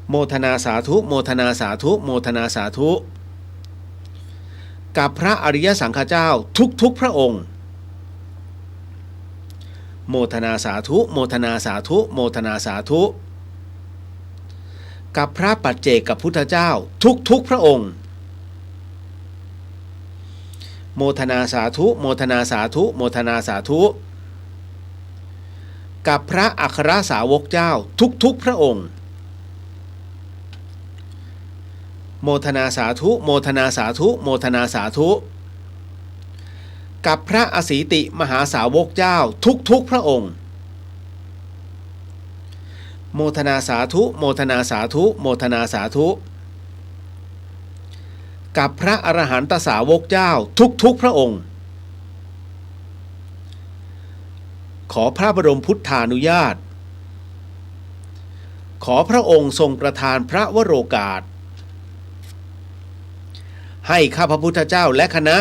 โมทนาสาธุโมทนาสาธุโมทนาสาธุกับพระอริยสังฆเจ้าทุกพระองค์โมทนาสาธุโมทนาสาธุโมทนาสาธุกับพระปัจเจกพุทธเจ้าทุกพระองค์โมทนาสาธุโมทนาสาธุโมทนาสาธุกับพระอัครสาวกเจ้าทุกพระองค์โมทนาสาธุโมทนาสาธุโมทนาสาธุกับพระอสีติมหาสาวกเจ้าทุกพระองค์โมทนาสาธุโมทนาสาธุโมทนาสาธุกับพระอรหันตสาวกเจ้าทุกพระองค์ขอพระบรมพุทธานุญาตขอพระองค์ทรงประทานพระวโรกาสให้ข้าพระพุทธเจ้าและคณะ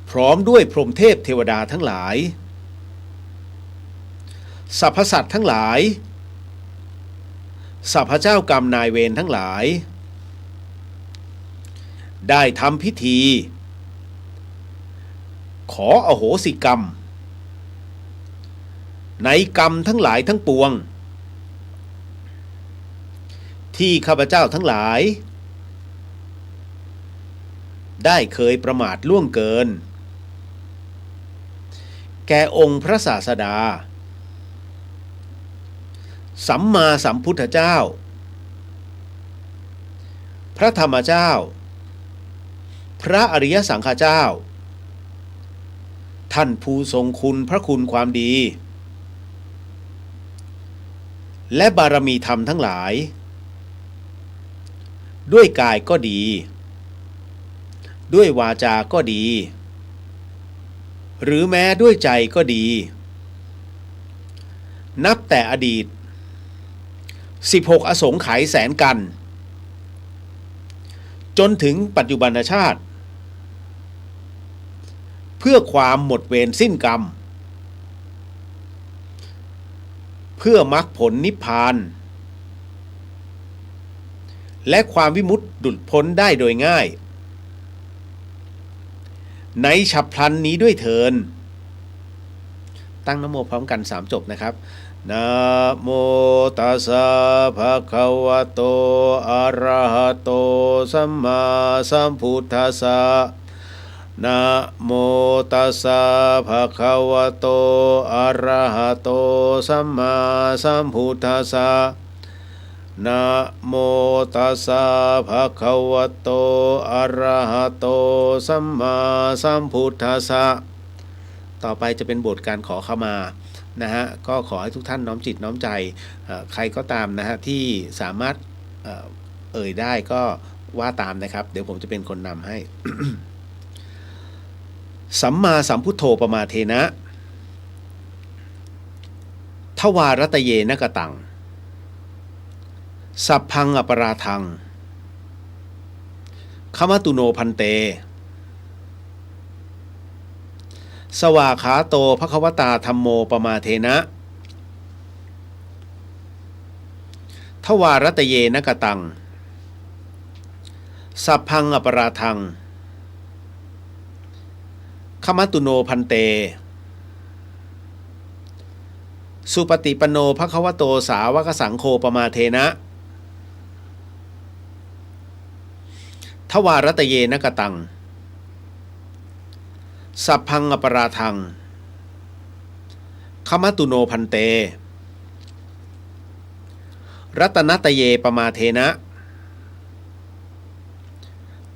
พร้อมด้วยพรหมเทพเทวดาทั้งหลายสรรพสัตว์ทั้งหลายสรรพเจ้ากรรมนายเวรทั้งหลายได้ทำพิธีขออโหสิกรรมในกรรมทั้งหลายทั้งปวงที่ข้าพเจ้าทั้งหลายได้เคยประมาทล่วงเกินแก่องค์พระศาสดาสัมมาสัมพุทธเจ้าพระธรรมเจ้าพระอริยสังฆเจ้าท่านผู้ทรงคุณพระคุณความดี และบารมีธรรมทั้งหลาย ด้วยกายก็ดี ด้วยวาจาก็ดี หรือแม้ด้วยใจก็ดี นับแต่อดีต16อสงไขยแสนกันจนถึงปัจจุบันชาติเพื่อความหมดเวรสิ้นกรรมเพื่อมรรคผลนิพพานและความวิมุตติหลุดพ้นได้โดยง่ายในฉับพลันนี้ด้วยเถิดตั้งนะโมพร้อมกัน3จบนะครับนะโมตัสสะภะคะวะโตอะระหะโตสัมมาสัมพุทธัสสะนะโมตัสสะภะคะวะโตอะระหะโตสัมมาสัมพุทธัสสะนะโมตัสสะภะคะวะโตอะระหะโตสัมมาสัมพุทธัสสะต่อไปจะเป็นบทการขอเข้ามานะฮะก็ขอให้ทุกท่านน้อมจิตน้อมใจใครก็ตามนะฮะที่สามารถเอ่ยได้ก็ว่าตามนะครับเดี๋ยวผมจะเป็นคนนำให้ สัมมาสัมพุทโธปมาเทนะทวารตเยนะกตังสัพพังอปราทังขมตุโนพันเตสวาขาโตภควตาธัมโมปมาเทนะทวารตเยนะกตังสัพพังอปราทังขมตุโนพันเตสุปฏิปันโนภควโตสาวกสังโฆปมาเทนะทวารตเยนะกตังสัพพังอปราทังขมตุโนพันเตรัตนตเยปมาเทนะ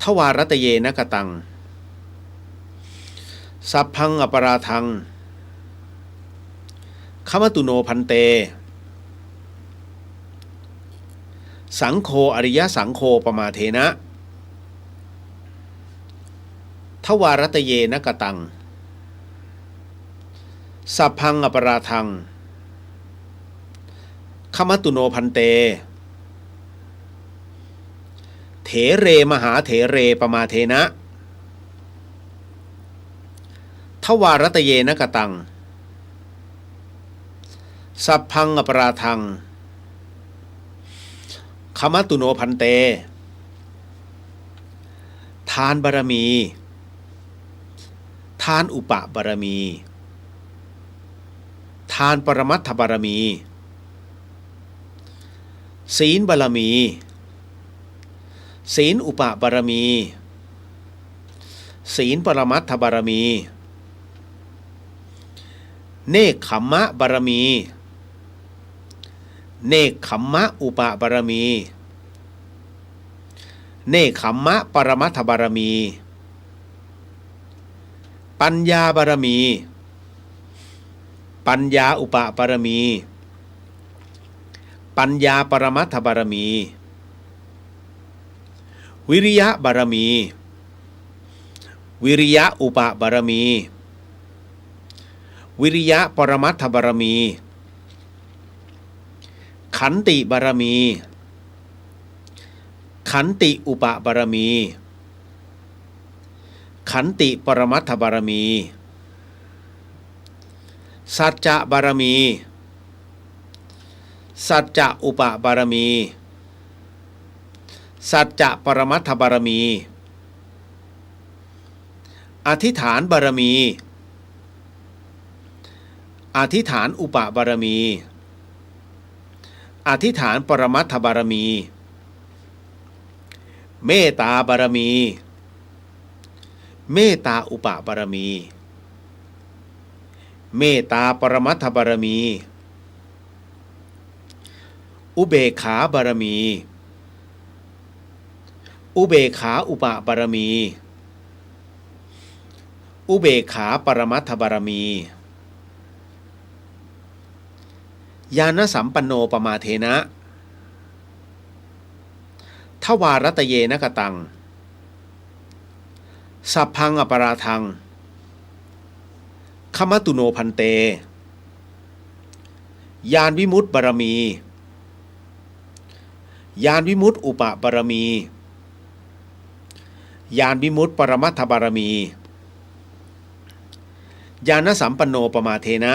ทวารตเยนะกตังสัพพังอปราทังขมตุโนพันเตสังโฆอริยสังโฆปมาเทนะทวารตเยนะกตังสัพพังอปราทังขมตุโนพันเตเถเรมหาเถเรปมาเทนะทวารตเยนะกตังสัพพังอปราทังขมตุโนพันเตทานบารมีทานอุปบารมีทานปรมัตถบารมีศีลบารมีศีลอุปบารมีศีลปรมัตถบารมีเนกขัมมะบารมีเนกขัมมะอุปบารมีเนกขัมมะปรมัตถบารมีปัญญาบารมีปัญญาอุปบารมีปัญญาปรมัตถบารมีวิริยะบารมีวิริยะอุปบารมีวิริยะปรมัตถบารมีขันติบารมีขันติอุปบารมีขันติปรมัตถบารมีสัจจะบารมีสัจจะอุปบารมีสัจจะปรมัตถบารมีอธิษฐานบารมีอธิษฐานอุปบารมีอธิษฐานปรมัตถบารมีเมตตาบารมีเมตตาอุปบารมีเมตตาปรมัตถบารมีอุเบกขาบารมีอุเบกขาอุปบารมีอุเบกขาปรมัตถบารมี ญาณสัมปันโนปมาเทนะทวารัตเยนะกตังสัพพังอปราทังขมตุโนพันเตญาณวิมุตติบารมีญาณวิมุตติอุปบารมีญาณวิมุตติปรมัตถบารมีญาณสัมปันโนปมาเทนะ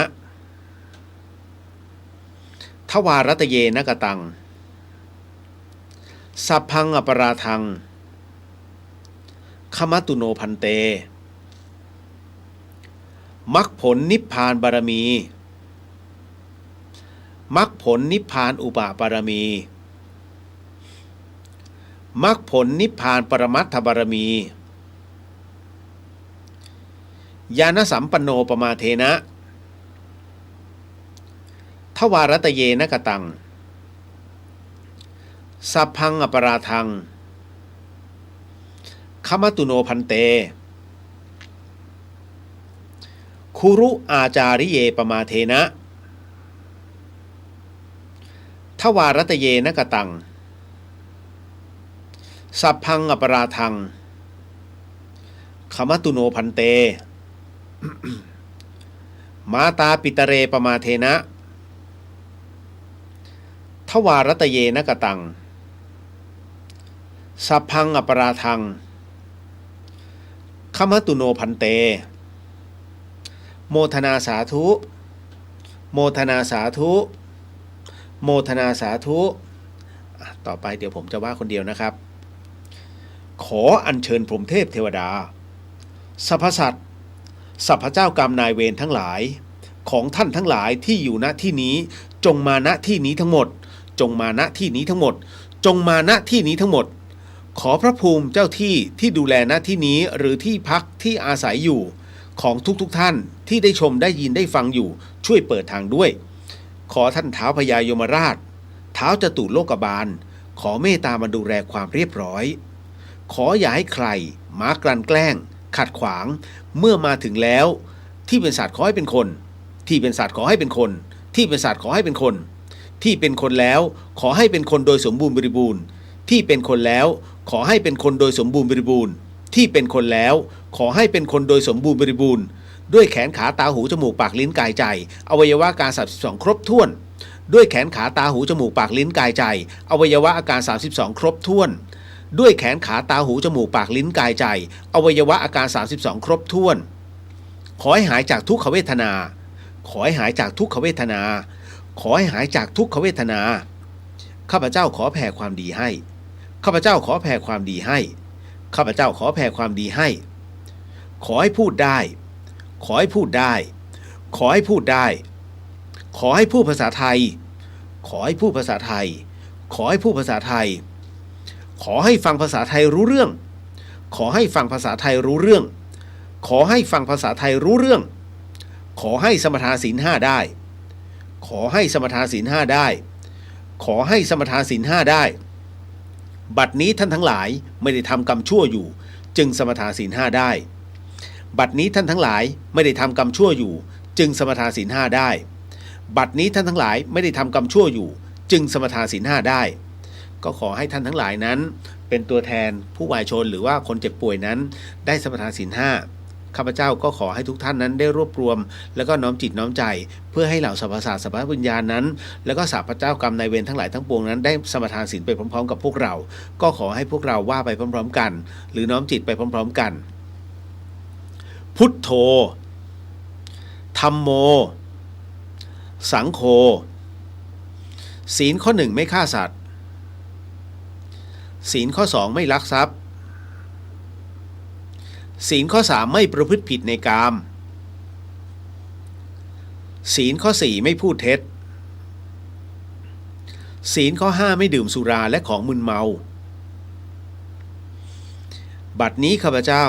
ทวารัตเยนะกตังสัพพังอปราทังขมตุโนพันเตมรรคผลนิพพานบารมีมรรคผลนิพพานอุปบารมีมรรคผลนิพพานปรมัตถบารมีญาณสัมปันโนปมาเทนะทวารัตเยนะกตังสัพพังอปราทังขมตุโนพันเตคุรุอาจาริเยปมาเทนะทวารัตเยนะกตังสัพพังอปราทังขมตุโนพันเต มาตาปิตเรปมาเทนะทวารัตเยนะกตังสัพพังอปราทังขมตุโนพันเตโมทนาสาธุโมทนาสาธุโมทนาสาธุต่อไปเดี๋ยวผมจะว่าคนเดียวนะครับขออัญเชิญพรหมเทพเทวดาสรรพสัตว์สรรพเจ้ากรรมนายเวรทั้งหลายของท่านทั้งหลายที่อยู่ณที่นี้จงมาณที่นี้ทั้งหมดจงมาณที่นี้ทั้งหมดจงมาณที่นี้ทั้งหมดขอพระภูมิเจ้าที่ที่ดูแลณที่นี้หรือที่พักที่อาศัยอยู่ของทุกท่านที่ได้ชมได้ยินได้ฟังอยู่ช่วยเปิดทางด้วยขอท่านท้าวพญายมราชท้าวจตุโลกบาลขอเมตตามาดูแลความเรียบร้อยขออย่าให้ใครมากลั่นแกล้งขัดขวางเมื่อมาถึงแล้วที่เป็นสัตว์ขอให้เป็นคนที่เป็นสัตว์ขอให้เป็นคนที่เป็นสัตว์ขอให้เป็นคนที่เป็นคนแล้วขอให้เป็นคนโดยสมบูรณ์บริบูรณ์ที่เป็นคนแล้วขอให้เป็นคนโดยสมบูรณ์บริบูรณ์ที่เป็นคนแล้วขอให้เป็นคนโดยสมบูรณ์บริบูรณ์ด้วยแขนขาตาหูจมูกปากลิ้นกายใจอวัยวะการ32ครบถ้วนด้วยแขนขาตาหูจมูกปากลิ้นกายใจอวัยวะอาการ32ครบถ้วนด้วยแขนขาตาหูจมูกปากลิ้นกายใจอวัยวะอาการ32ครบถ้วนขอให้หายจากทุกขเวทนาขอให้หายจากทุกขเวทนาขอให้หายจากทุกขเวทนาข้าพเจ้าขอแผ่ความดีให้ข้าพเจ้าขอแผ่ความดีให้ข้าพเจ้าขอแผ่ความดีให้ขอให้พูดได้ขอให้พูดได้ขอให้พูดได้ขอให้พูดภาษาไทยขอให้พูดภาษาไทยขอให้พูดภาษาไทยขอให้ฟังภาษาไทยรู้เรื่องขอให้ฟังภาษาไทยรู้เรื่องขอให้ฟังภาษาไทยรู้เรื่องขอให้สมทานศีล5ได้ขอให้สมทานศีล5ได้ขอให้สมทานศีล5ได้บัดนี้ท่านทั้งหลายไม่ได้ทำกรรมชั่วอยู่จึงสมทานศีล5ได้บัดนี้ท่านทั้งหลายไม่ได้ทำกรรมชั่วอยู่จึงสมทานศีล5ได้บัดนี้ท่านทั้งหลายไม่ได้ทำกรรมชั่วอยู่จึงสมทานศีล5ได้ก็ขอให้ท่านทั้งหลายนั้นเป็นตัวแทนผู้วายชนหรือว่าคนเจ็บป่วยนั้นได้สมทานศีล5ข้าพเจ้าก็ขอให้ทุกท่านนั้นได้รวบรวมแล้วก็น้อมจิตน้อมใจเพื่อให้เหล่าสรรพสัตว์สรรพวิญญาณนั้นแล้วก็สรรพเจ้ากรรมนายเวรทั้งหลายทั้งปวงนั้นได้สมทานศีลไปพร้อมๆกับพวกเราก็ขอให้พวกเราว่าไปพร้อมๆกันหรือน้อมจิตไปพร้อมๆกันพุทโธธัมโมสังโฆศีลข้อ1ไม่ฆ่าสัตว์ศีลข้อ2ไม่ลักทรัพย์ศีลข้อ3ไม่ประพฤติผิดในกามศีลข้อ4ไม่พูดเท็จศีลข้อ5ไม่ดื่มสุราและของมึนเมาบัดนี้ข้าพเจ้า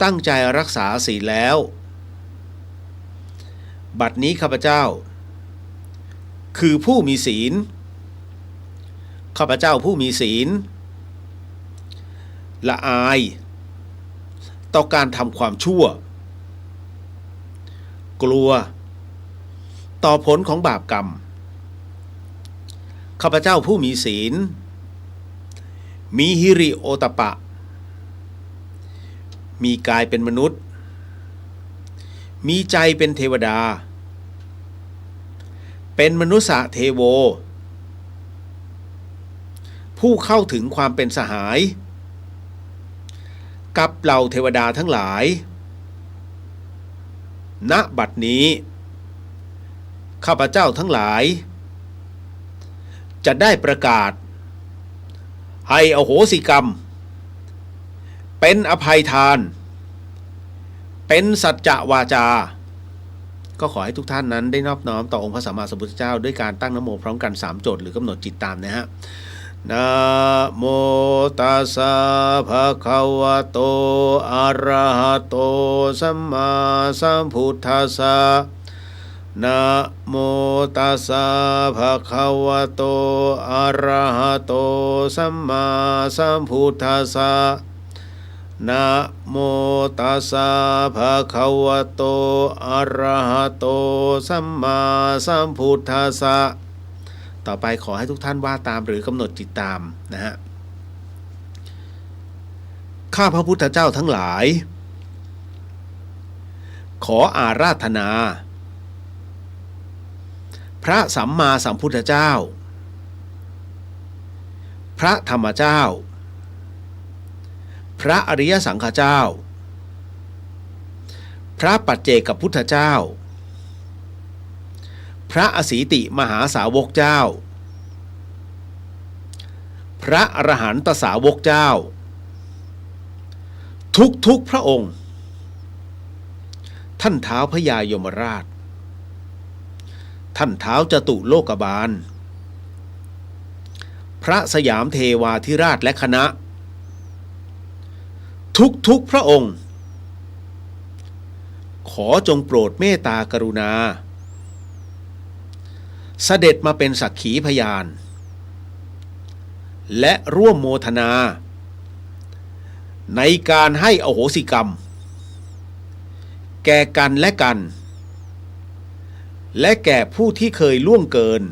ตั้งใจรักษาศีลแล้วบัดนี้ข้าพเจ้าคือผู้มีศีลข้าพเจ้าผู้มีศีลละอายต่อการทำความชั่วกลัว ต่อผลของบาปกรรมข้าพเจ้าผู้มีศีลมีฮิริโอตปะมีกายเป็นมนุษย์มีใจเป็นเทวดาเป็นมนุษย์เทโวผู้เข้าถึงความเป็นสหายกับเหล่าเทวดาทั้งหลายณบัดนี้ข้าพเจ้าทั้งหลายจะได้ประกาศให้อโหสิกรรมเป็นอภัยทานเป็นสัจจะวาจาก็ขอให้ทุกท่านนั้นได้นอบน้อมต่อองค์พระสัมมาสัมพุทธเจ้าด้วยการตั้งนะโมพร้อมกัน3จดหรือกำหนดจิตตามนะฮะนะโมตัสสะภะคะวะโตอะระหะโตสัมมาสัมพุทธัสสะนะโมตัสสะภะคะวะโตอะระหะโตสัมมาสัมพุทธัสสะนะโมตัสสะภะคะวะโตอะระหะโตสัมมาสัมพุทธัสสะต่อไปขอให้ทุกท่านว่าตามหรือกำหนดจิตตามนะฮะข้าพระพุทธเจ้าทั้งหลายขออาราธนาพระสัมมาสัมพุทธเจ้าพระธรรมเจ้าพระอริยสังฆเจ้าพระปัจเจกพุทธเจ้าพระอสีติมหาสาวกเจ้าพระอรหันตสาวกเจ้าทุกพระองค์ท่านท้าวพญายมราชท่านท้าวจตุโลกบาลพระสยามเทวาธิราชและคณะทุกพระองค์ขอจงโปรดเมตตากรุณาเสด็จมาเป็นสักขีพยานและร่วมโมทนาในการให้อโหสิกรรมแก่กันและกันและแก่ผู้ที่เคยล่วงเกิน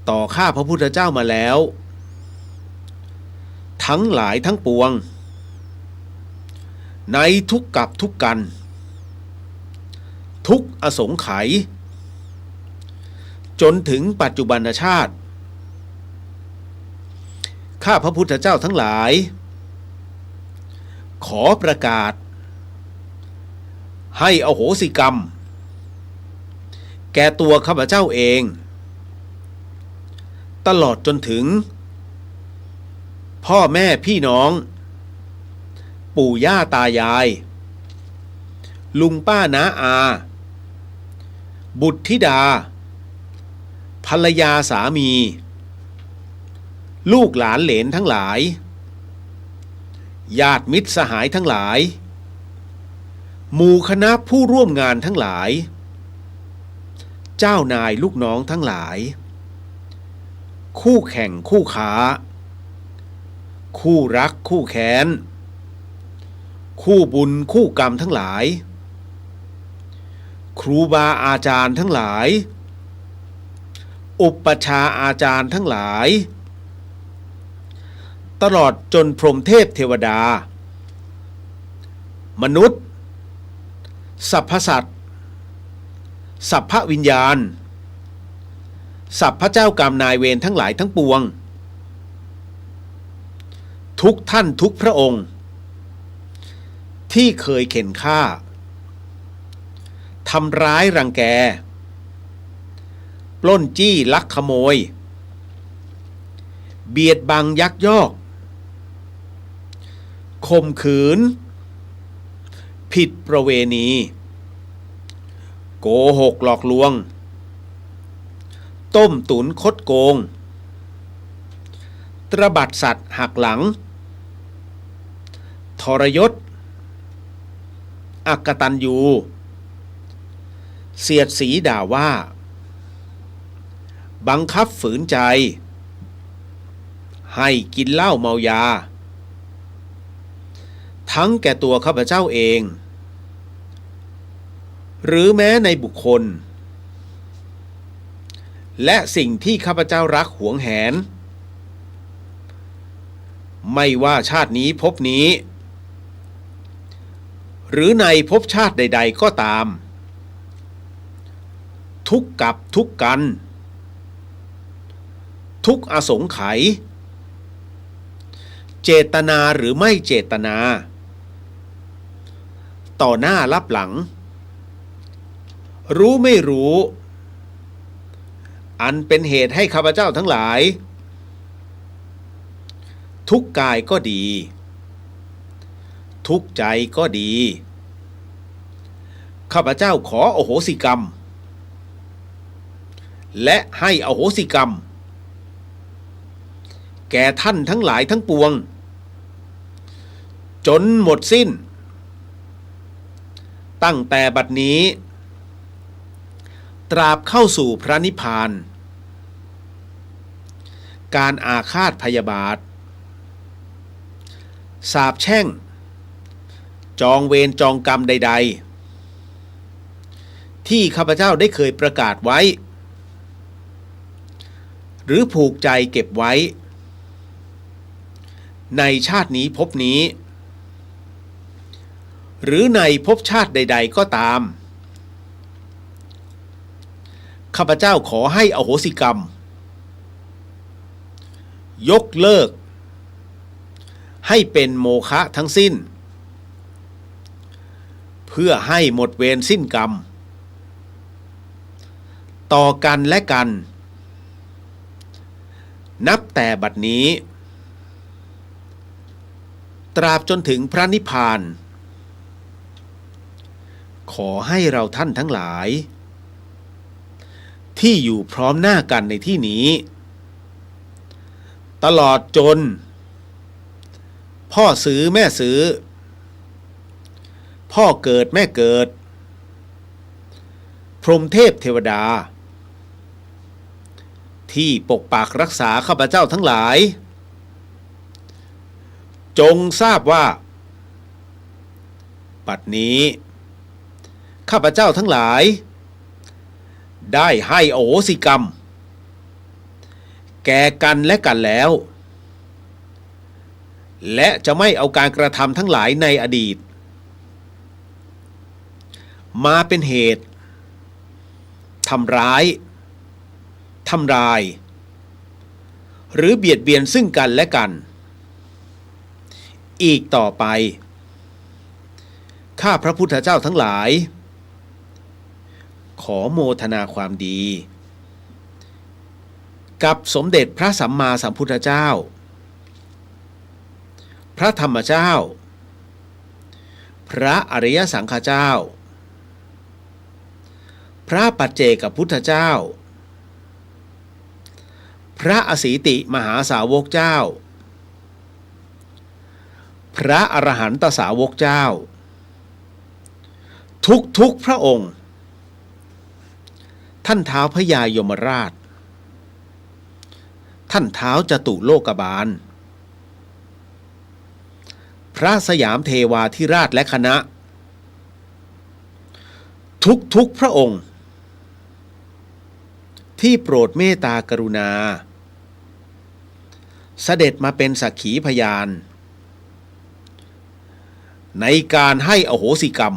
ต่อข้าพระพุทธเจ้ามาแล้วทั้งหลายทั้งปวงในทุกกับทุกกันทุกอสงไขยจนถึงปัจจุบันชาติข้าพระพุทธเจ้าทั้งหลายขอประกาศให้อโหสิกรรมแก่ตัวข้าพเจ้าเองตลอดจนถึงพ่อแม่พี่น้องปู่ย่าตายายลุงป้าน้าอาบุตรธิดาภรรยาสามีลูกหลานเหลนทั้งหลายญาติมิตรสหายทั้งหลายหมู่คณะผู้ร่วมงานทั้งหลายเจ้านายลูกน้องทั้งหลายคู่แข่งคู่ค้าคู่รักคู่แค้นคู่บุญคู่กรรมทั้งหลายครูบาอาจารย์ทั้งหลายอุปชฌาย์อาจารย์ทั้งหลายตลอดจนพรหมเทพเทวดามนุษย์สรรพสัตว์สัพพวิญญาณสัพพเจ้ากรรมนายเวรทั้งหลายทั้งปวงทุกท่านทุกพระองค์ที่เคยเข็นฆ่าทำร้ายรังแกปล้นจี้ลักขโมยเบียดบังยักยอกข่มขืนผิดประเวณีโกหกหลอกลวงต้มตุ๋นคดโกงตระบัดสัตว์หักหลังทรยศอกตัญญูเสียดสีด่าว่าบังคับฝืนใจให้กินเหล้าเมายาทั้งแก่ตัวข้าพเจ้าเอง หรือแม้ในบุคคลและสิ่งที่ข้าพเจ้ารักหวงแหนไม่ว่าชาตินี้ภพนี้หรือในภพชาติใดๆก็ตามทุกกับทุกกันทุกอสงไขยเจตนาหรือไม่เจตนาต่อหน้ารับหลังรู้ไม่รู้อันเป็นเหตุให้ข้าพเจ้าทั้งหลายทุกกายก็ดีทุกใจก็ดีข้าพเจ้าขออโหสิกรรมและให้อโหสิกรรมแก่ท่านทั้งหลายทั้งปวงจนหมดสิ้นตั้งแต่บัดนี้ตราบเข้าสู่พระนิพพานการอาฆาตพยาบาทสาปแช่งจองเวรจองกรรมใดๆที่ข้าพเจ้าได้เคยประกาศไว้หรือผูกใจเก็บไว้ในชาตินี้ภพนี้หรือในภพชาติใดๆก็ตามข้าพเจ้าขอให้อโหสิกรรมยกเลิกให้เป็นโมฆะทั้งสิ้นเพื่อให้หมดเวรสิ้นกรรมต่อกันและกันนับแต่บัดนี้ตราบจนถึงพระนิพพานขอให้เราท่านทั้งหลายที่อยู่พร้อมหน้ากันในที่นี้ตลอดจนพ่อซื้อแม่ซื้อพ่อเกิดแม่เกิดพรหมเทพเทวดาที่ปกปักรักษาข้าพเจ้าทั้งหลายจงทราบว่าบัดนี้ข้าพเจ้าทั้งหลายได้ให้อโหสิกรรมแก่กันและกันแล้วและจะไม่เอาการกระทำทั้งหลายในอดีตมาเป็นเหตุทำร้ายทำลายหรือเบียดเบียนซึ่งกันและกันอีกต่อไปข้าพระพุทธเจ้าทั้งหลายขอโมทนาความดีกับสมเด็จพระสัมมาสัมพุทธเจ้าพระธรรมเจ้าพระอริยสังฆเจ้าพระปัจเจกพุทธเจ้าพระอสีติมหาสาวกเจ้าพระอรหันตสาวกเจ้าทุกพระองค์ท่านท้าวพญายมราชท่านท้าวจตุโลกบาลพระสยามเทวาธิราชและคณะทุกพระองค์ที่โปรดเมตตากรุณาเสด็จมาเป็นสักขีพยานในการให้อโหสิกรรม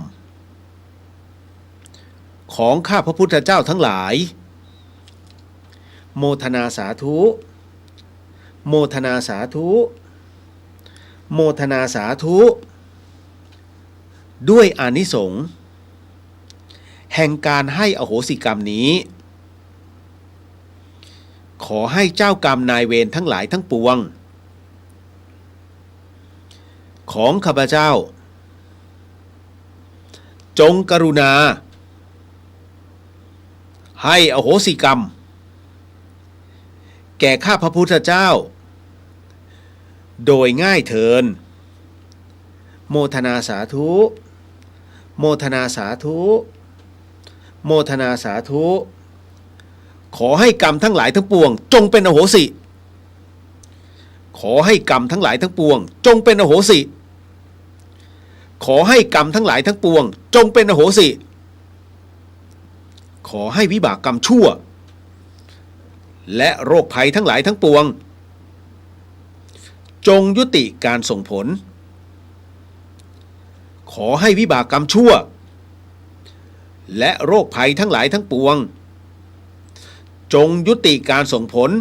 ของข้าพระพุทธเจ้าทั้งหลายโมทนาสาธุโมทนาสาธุโมทนาสาธุด้วยอานิสงส์แห่งการให้อโหสิกรรมนี้ขอให้เจ้ากรรมนายเวรทั้งหลายทั้งปวงของข้าพเจ้าจงกรุณาให้อโหสิกรรมแก่ข้าพระพุทธเจ้าโดยง่ายเถินโมทนาสาธุโมทนาสาธุโมทนาสาธุขอให้กรรมทั้งหลายทั้งปวงจงเป็นอโหสิขอให้กรรมทั้งหลายทั้งปวงจงเป็นอโหสิขอให้กรรมทั้งหลายทั้งปวงจงเป็นอโหสิ ขอให้วิบากกรรมชั่วและโรคภัยทั้งหลายทั้งปวงจงยุติการส่งผลขอให้วิบากกรรมชั่วและโรคภัยทั้งหลายทั้งปวงจงยุติการส่งผล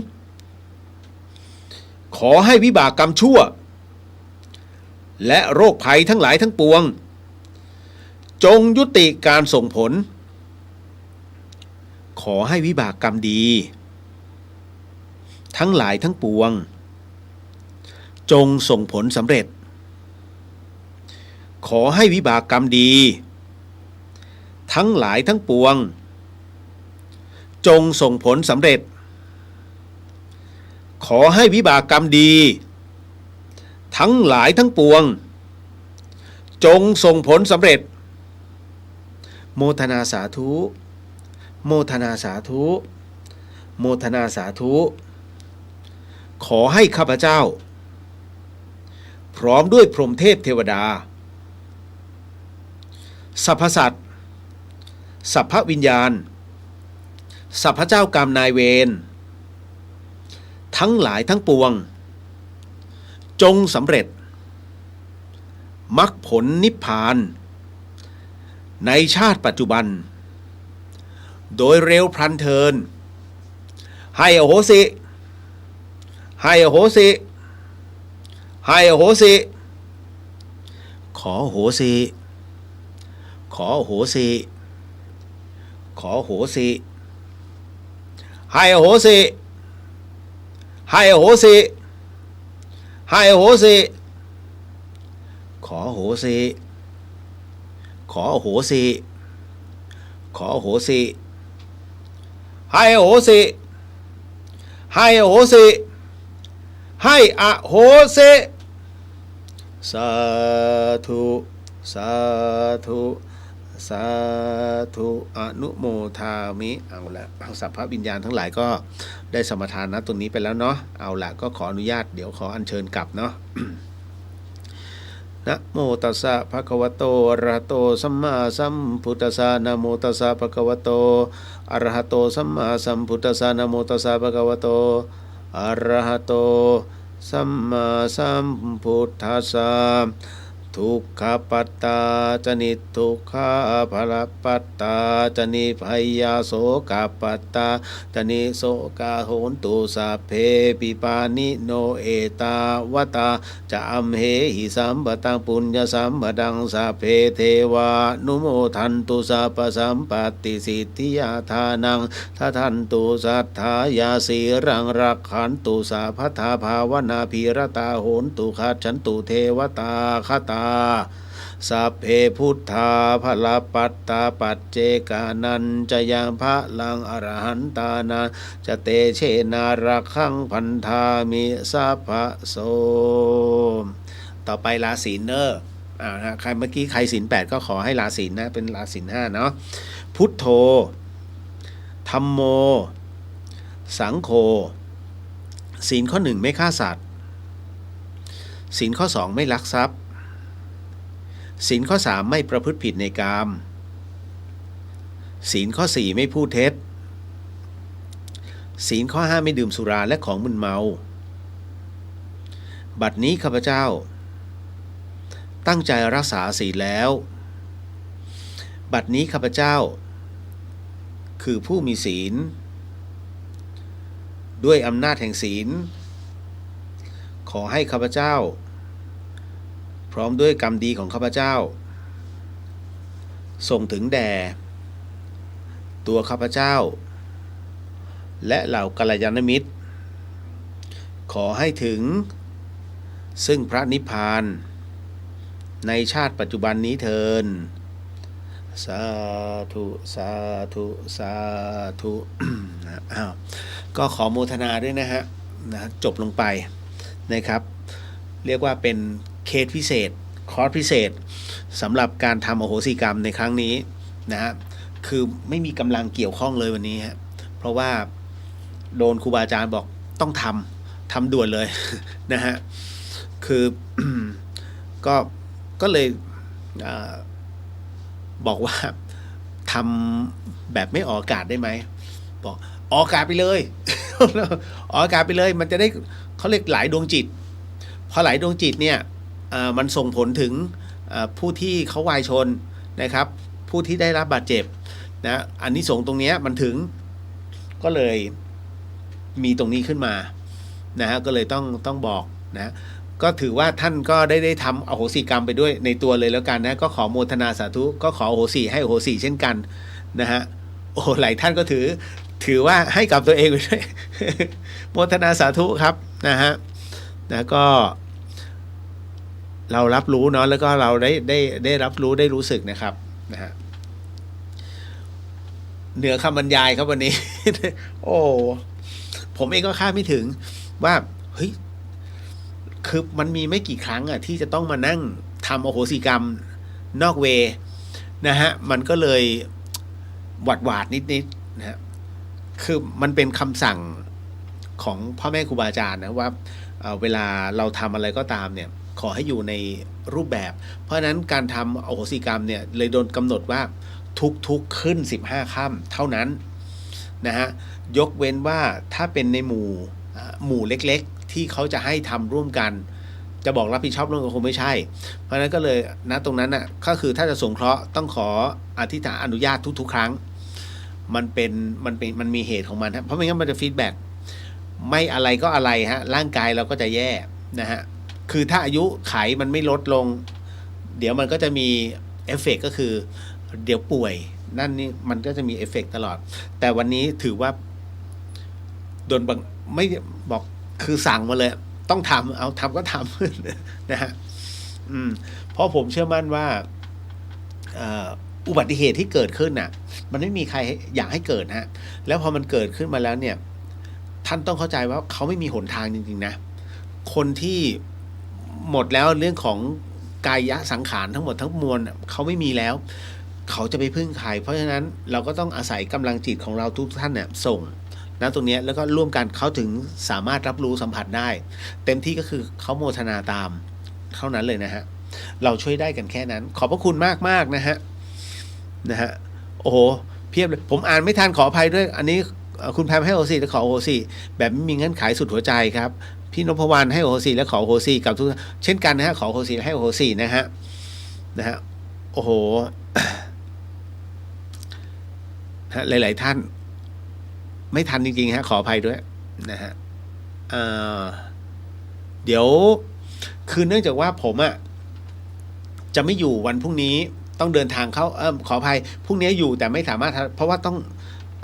ขอให้วิบากกรรมชั่วและโรคภัยทั้งหลายทั้งปวงจงยุติการส่งผลขอให้วิบากกรรมดีทั้งหลายทั้งปวงจงส่งผลสำเร็จขอให้วิบากกรรมดีทั้งหลายทั้งปวงจงส่งผลสำเร็จขอให้วิบากกรรมดีทั้งหลายทั้งปวงจงส่งผลสำเร็จโมทนาสาธุโมทนาสาธุโมทนาสาธุขอให้ข้าพเจ้าพร้อมด้วยพรหมเทพเทวดาสรรพสัตว์สัพพวิญญาณสัพพเจ้ากรรมนายเวรทั้งหลายทั้งปวงจงสำเร็จมรรคผลนิพพานในชาติปัจจุบันโดยเร็วพลันเทินให้อโหสิให้อโหสิให้อโหสิขออโหสิขออโหสิขออโหสิให้อโหสิให้อโหสิให้อโหสิขออโหสิขออโหสิขออโหสิให้อโหสิให้อโหสิให้อโหสิสาธุสาธุสาธุอนุโมทามิเอาละสัพพวิญญาณทั้งหลายก็ได้สมทานนะตรงนี้ไปแล้วเนาะเอาละก็ขออนุญาตเดี๋ยวขออัญเชิญกลับเนาะ นะโมตัสสะภะคะวะโตอะระหะโตสัมมาสัมพุทธัสสะนะโมตัสสะภะคะวะโตอะระหะโตสัมมาสัมพุทธัสสะนะโมตัสสะภะคะวะโตอะระหะโตสัมมาสัมพุทธัสสะทุกขปัตตาจนิทุกขาภลปัตตาจนิพยาโสกปัตตาจนิโสกาโหนตุสัพเพปิปานิโนเอตาวตาจะอัมเหหิสัมปตังปุญญสัมปดังสัพเพเทวานุโมทันตุสัพพสัมปติสิทธิยาทานังทัทันตุสัทธายาสีรังรักขันตุสัพพทาภาวนาภิรตาโหนตุขัดฉันตุเทวตาคตาสัพเพพุทธาภลปัตตาปัจเจกานันจะยังพระลังอรหันตานาจะเตเชนารักขังพันธามิสัพพะโสต่อไปลาศีลเนอร์นะใครเมื่อกี้ใครศีล8ก็ขอให้ลาศีลนะเป็นลาศีล5เนาะพุทโธธัมโมสังโฆศีลข้อ1ไม่ฆ่าสัตว์ศีลข้อ2ไม่ลักทรัพย์ศีลข้อ3ไม่ประพฤติผิดในกามศีลข้อ4ไม่พูดเท็จศีลข้อ5ไม่ดื่มสุราและของมึนเมาบัดนี้ข้าพเจ้าตั้งใจรักษาศีลแล้วบัดนี้ข้าพเจ้าคือผู้มีศีลด้วยอำนาจแห่งศีลขอให้ข้าพเจ้าพร้อมด้วยกรรมดีของข้าพเจ้าส่งถึงแด่ตัวข้าพเจ้าและเหล่ากัลยาณมิตรขอให้ถึงซึ่งพระนิพพานในชาติปัจจุบันนี้เถิดสาธุสาธุสาธุ ก็ขอโมทนาด้วยนะฮะจบลงไปนะครับเรียกว่าเป็นเคสพิเศษคอร์สพิเศษสำหรับการทำอโหสิกรรมในครั้งนี้นะฮะคือไม่มีกำลังเกี่ยวข้องเลยวันนี้ฮะเพราะว่าโดนครูบาอาจารย์บอกต้องทำด่วนเลย นะฮะคือ ก็เลยบอกว่า ทำแบบไม่ออกอากาศได้ไหมบอกออกอากาศไปเลย ออกอากาศไปเลยมันจะได้เขาเรียกหลายดวงจิตพอหลายดวงจิตเนี่ยมันส่งผลถึงผู้ที่เขาวายชนนะครับผู้ที่ได้รับบาดเจ็บนะอันนี้ส่งตรงนี้มันถึงก็เลยมีตรงนี้ขึ้นมานะฮะก็เลยต้องบอกนะก็ถือว่าท่านก็ได้ทำอโหสิกรรมไปด้วยในตัวเลยแล้วกันนะก็ขอโมทนาสาธุก็ขออโหสิให้อโหสิเช่นกันนะฮะโอ้หลายท่านก็ถือว่าให้กับตัวเองไปด้วย โมทนาสาธุครับนะฮะนะก็เรารับรู้เนาะแล้วก็เราได้รับรู้ได้รู้สึกนะครับนะฮะเหนือคำบรรยายครับวันนี้ โอ้ผมเองก็คาดไม่ถึงว่าเฮ้ยคือมันมีไม่กี่ครั้งอ่ะที่จะต้องมานั่งทำอโหสิกรรมนอกเวนะฮะมันก็เลยหวาดนิดนะฮะคือมันเป็นคำสั่งของพ่อแม่ครูบาอาจารย์นะว่าเวลาเราทำอะไรก็ตามเนี่ยขอให้อยู่ในรูปแบบเพราะฉะนั้นการทำอโหสิกรรมเนี่ยเลยโดนกำหนดว่าทุกขึ้น15ค่ำเท่านั้นนะฮะยกเว้นว่าถ้าเป็นในหมู่เล็กๆที่เขาจะให้ทำร่วมกันจะบอกรับผิดชอบร่วมกันคงไม่ใช่เพราะฉะนั้นก็เลยนะตรงนั้นน่ะก็คือถ้าจะสงเคราะห์ต้องขออธิษฐานอนุญาตทุกๆครั้งมันมีเหตุของมันฮะเพราะไม่งั้นมันจะฟีดแบ็กไม่อะไรก็อะไรฮะร่างกายเราก็จะแย่นะฮะคือถ้าอายุไขมันไม่ลดลงเดี๋ยวมันก็จะมีเอฟเฟกต์ก็คือเดี๋ยวป่วยนั่นนี่มันก็จะมีเอฟเฟกต์ตลอดแต่วันนี้ถือว่าโดนไม่บอกคือสั่งมาเลยต้องทำเอาทำก็ทำ นะฮะเพราะผมเชื่อมั่นว่าอุบัติเหตุที่เกิดขึ้นน่ะมันไม่มีใครอยากให้เกิดฮะแล้วพอมันเกิดขึ้นมาแล้วเนี่ยท่านต้องเข้าใจว่าเขาไม่มีหนทางจริงๆนะคนที่หมดแล้วเรื่องของกายสังขารทั้งหมดทั้งมวลเขาไม่มีแล้วเขาจะไปพึ่งใครเพราะฉะนั้นเราก็ต้องอาศัยกำลังจิตของเราทุกท่านเนี่ยส่งนะตรงนี้แล้วก็ร่วมกันเขาถึงสามารถรับรู้สัมผัสได้เต็มที่ก็คือเขาโมทนาตามเท่านั้นเลยนะฮะเราช่วยได้กันแค่นั้นขอบพระคุณมากๆนะฮะโอ้โหเพียบเลยผมอ่านไม่ทันขออภัยด้วยอันนี้คุณแพมให้โอซีและขอโอซีแบบไม่มีเงื่อนไขสุดหัวใจครับพี่นพวรรณให้โอซีและขอโอซีกับทุกเช่นกันนะฮะขอโอซีให้โอซีนะฮะโอ้โห หลายๆท่านไม่ทันจริงๆฮะขออภัยด้วยนะฮะเดี๋ยวคือเนื่องจากว่าผมจะไม่อยู่วันพรุ่งนี้ต้องเดินทางเข้าขออภัยพรุ่งนี้อยู่แต่ไม่สามารถเพราะว่าต้อง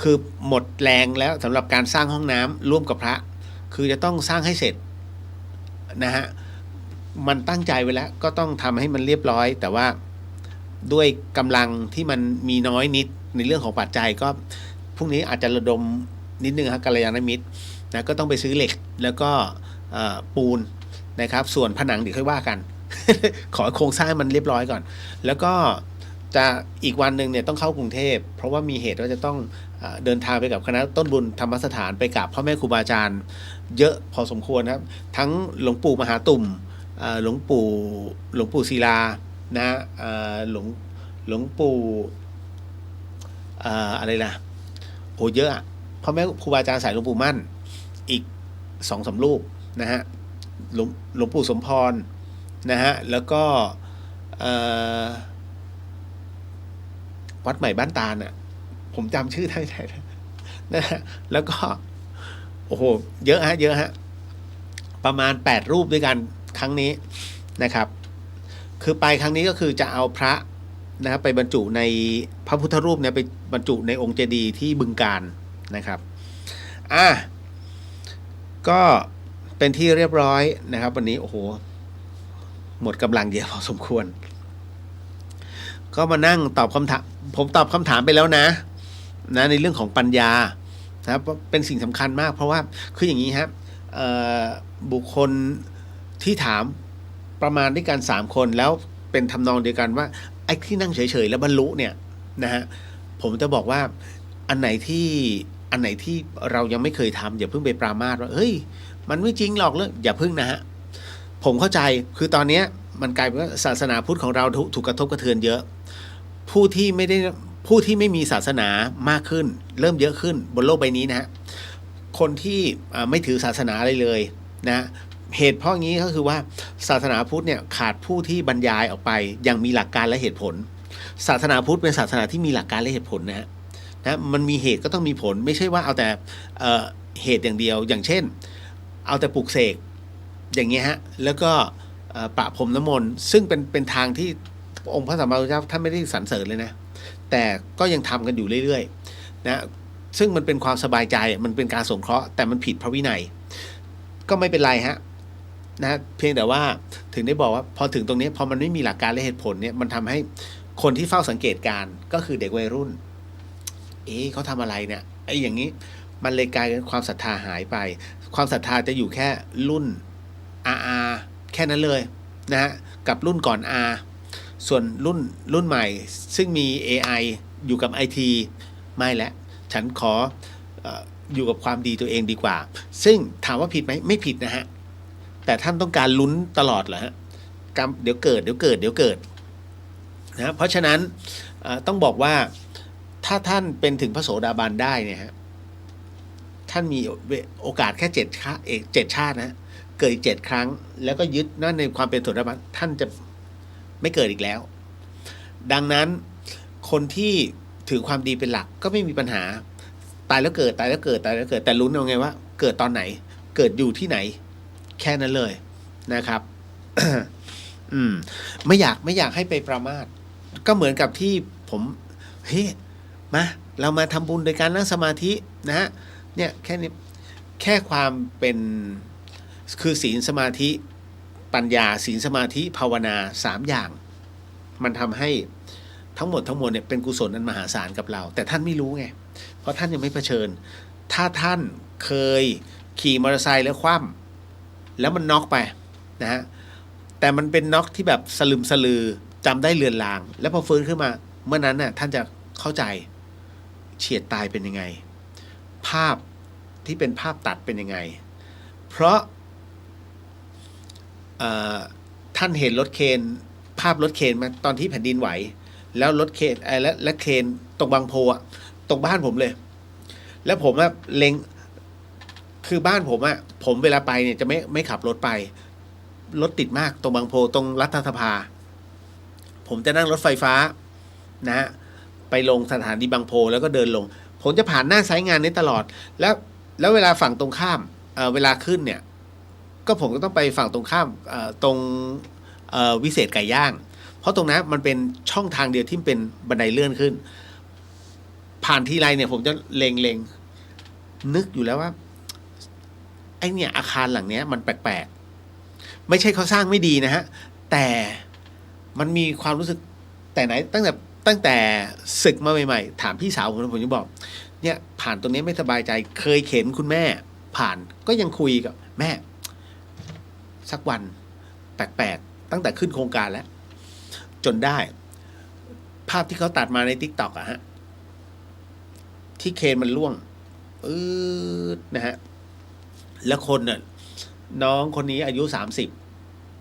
คือหมดแรงแล้วสำหรับการสร้างห้องน้ำร่วมกับพระคือจะต้องสร้างให้เสร็จนะฮะมันตั้งใจไว้แล้วก็ต้องทำให้มันเรียบร้อยแต่ว่าด้วยกำลังที่มันมีน้อยนิดในเรื่องของปัจจัยก็พรุ่งนี้อาจจะระดมนิดนึงครับกัลยาณมิตรนะก็ต้องไปซื้อเหล็กแล้วก็ปูนนะครับส่วนผนังเดี๋ยวค่อยว่ากัน ขอโครงสร้างมันเรียบร้อยก่อนแล้วก็จะอีกวันหนึ่งเนี่ยต้องเข้ากรุงเทพเพราะว่ามีเหตุว่าจะต้องเดินทางไปกับคณะต้นบุญธรรมสถานไปกับพ่อแม่ครูบาอาจารย์เยอะพอสมควรครับทั้งหลวงปู่มหาตุ่มหลวงปู่ศิลานะหลวงปู่อะไรนะโอ้เยอะพ่อแม่ครูบาอาจารย์สายหลวงปู่มั่นอีก2-3 รูปนะฮะหลวงปู่สมพรนะฮะแล้วก็วัดใหม่บ้านตาลผมจำชื่อได้นะฮะแล้วก็โอ้โหเยอะฮะประมาณ8 รูปด้วยกันครั้งนี้นะครับคือไปครั้งนี้ก็คือจะเอาพระนะครับไปบรรจุในพระพุทธรูปเนี่ยไปบรรจุในองค์เจดีย์ที่บึงกาฬนะครับก็เป็นที่เรียบร้อยนะครับวันนี้โอ้โหหมดกำลังเยอะพอสมควรก็มานั่งตอบคำถามผมตอบคำถามไปแล้วนะในเรื่องของปัญญานะครับเป็นสิ่งสำคัญมากเพราะว่าคืออย่างนี้ครับบุคคลที่ถามประมาณด้วยกัน3 คนแล้วเป็นทำนองเดียวกันว่าไอ้ที่นั่งเฉยๆแล้วบรรลุเนี่ยนะฮะผมจะบอกว่าอันไหนที่เรายังไม่เคยทำอย่าเพิ่งไปปรามาสว่าเฮ้ยมันไม่จริงหรอกเลยอย่าเพิ่งนะฮะผมเข้าใจคือตอนนี้มันกลายเป็นว่าศาสนาพุทธของเราถูกกระทบกระเทือนเยอะผู้ที่ไม่ได้ ผู้ที่ไม่มีศาสนามากขึ้น เริ่มเยอะขึ้นบนโลกใบนี้นะฮะคนที่ไม่ถือศาสนาอะไรเลยนะเหตุเพราะงี้ก็คือว่าศาสนาพุทธเนี่ยขาดผู้ที่บรรยายออกไปอย่างมีหลักการและเหตุผลศาสนาพุทธเป็นศาสนาที่มีหลักการและเหตุผลนะมันมีเหตุก็ต้องมีผลไม่ใช่ว่าเอาแต่เหตุอย่างเดียวอย่างเช่นเอาแต่ปลุกเสกอย่างเงี้ยฮะแล้วก็ประพรมน้ำมนต์ซึ่งเป็นทางที่องค์พระสัมมาสัมพุทธเจ้าท่านไม่ได้สรรเสริญเลยนะแต่ก็ยังทำกันอยู่เรื่อยๆนะซึ่งมันเป็นความสบายใจมันเป็นการสงเคราะห์แต่มันผิดพระวินัยก็ไม่เป็นไรฮะนะเพียงแต่ว่าถึงได้บอกว่าพอถึงตรงนี้พอมันไม่มีหลักการและเหตุผลเนี่ยมันทำให้คนที่เฝ้าสังเกตการก็คือเด็กวัยรุ่นเขาทำอะไรเนี่ยไอ้อย่างนี้มันเลยกลายเป็นความศรัทธาหายไปความศรัทธาจะอยู่แค่รุ่น RR แค่นั้นเลยนะฮะกับรุ่นก่อน R ส่วนรุ่นใหม่ซึ่งมี AI อยู่กับ IT ไม่แล้วฉันขออยู่กับความดีตัวเองดีกว่าซึ่งถามว่าผิดไหมไม่ผิดนะฮะแต่ท่านต้องการลุ้นตลอดเหรอฮะเดี๋ยวเกิดนะเพราะฉะนั้นต้องบอกว่าถ้าท่านเป็นถึงพระโสดาบันได้เนี่ยฮะท่านมีโอกาสแค่7 ชาตินะเกิดอีก7 ครั้งแล้วก็ยึดนั่นในความเป็นโสดาบันท่านจะไม่เกิดอีกแล้วดังนั้นคนที่ถือความดีเป็นหลักก็ไม่มีปัญหาตายแล้วเกิดแต่ลุ้นเอาไงว่าเกิดตอนไหนเกิดอยู่ที่ไหนแค่นั้นเลยนะครับ ไม่อยากให้ไปประมาทก็เหมือนกับที่ผมมาเรามาทำบุญโดยการนั่งสมาธินะฮะเนี่ยแค่นี้แค่ความเป็นคือศีลสมาธิปัญญาศีลสมาธิภาวนา3 อย่างมันทำให้ทั้งหมดเนี่ยเป็นกุศลอันมหาศาลกับเราแต่ท่านไม่รู้ไงเพราะท่านยังไม่เผชิญถ้าท่านเคยขี่มอเตอร์ไซค์แล้วคว่ำแล้วมันน็อกไปนะฮะแต่มันเป็นน็อกที่แบบสลึมสลือจำได้เลือนลางแล้วพอฟื้นขึ้นมาเมื่อนั้นน่ะท่านจะเข้าใจเฉียดตายเป็นยังไงภาพที่เป็นภาพตัดเป็นยังไงเพราะท่านเห็นรถเคนภาพรถเคนมาตอนที่แผ่นดินไหวแล้วรถเคนและเคนตรงบางโพตรงบ้านผมเลยแล้วผมเล็งคือบ้านผมเวลาไปเนี่ยจะไม่ขับรถไปรถติดมากตรงบางโพตรงรัฐสภาผมจะนั่งรถไฟฟ้านะไปลงสถานีบางโพแล้วก็เดินลงผมจะผ่านหน้าไซต์งานนี้ตลอดแล้วเวลาฝั่งตรงข้ามเวลาขึ้นเนี่ยก็ผมก็ต้องไปฝั่งตรงข้ามตรงวิเศษไก่ย่างเพราะตรงนั้นมันเป็นช่องทางเดียวที่เป็นบันไดเลื่อนขึ้นผ่านทีไรเนี่ยผมจะเล็งนึกอยู่แล้วว่าไอ้เนี่ยอาคารหลังเนี้ยมันแปลกๆไม่ใช่เขาสร้างไม่ดีนะฮะแต่มันมีความรู้สึกแต่ไหนตั้งแต่ศึกมาใหม่ๆถามพี่สาวผมจะบอกเนี่ยผ่านตรงนี้ไม่สบายใจเคยเข็นคุณแม่ผ่านก็ยังคุยกับแม่สักวันแปลกๆตั้งแต่ขึ้นโครงการแล้วจนได้ภาพที่เขาตัดมาใน TikTok อะฮะที่เคนมันล่วงนะฮะแล้วคนน่ะน้องคนนี้อายุ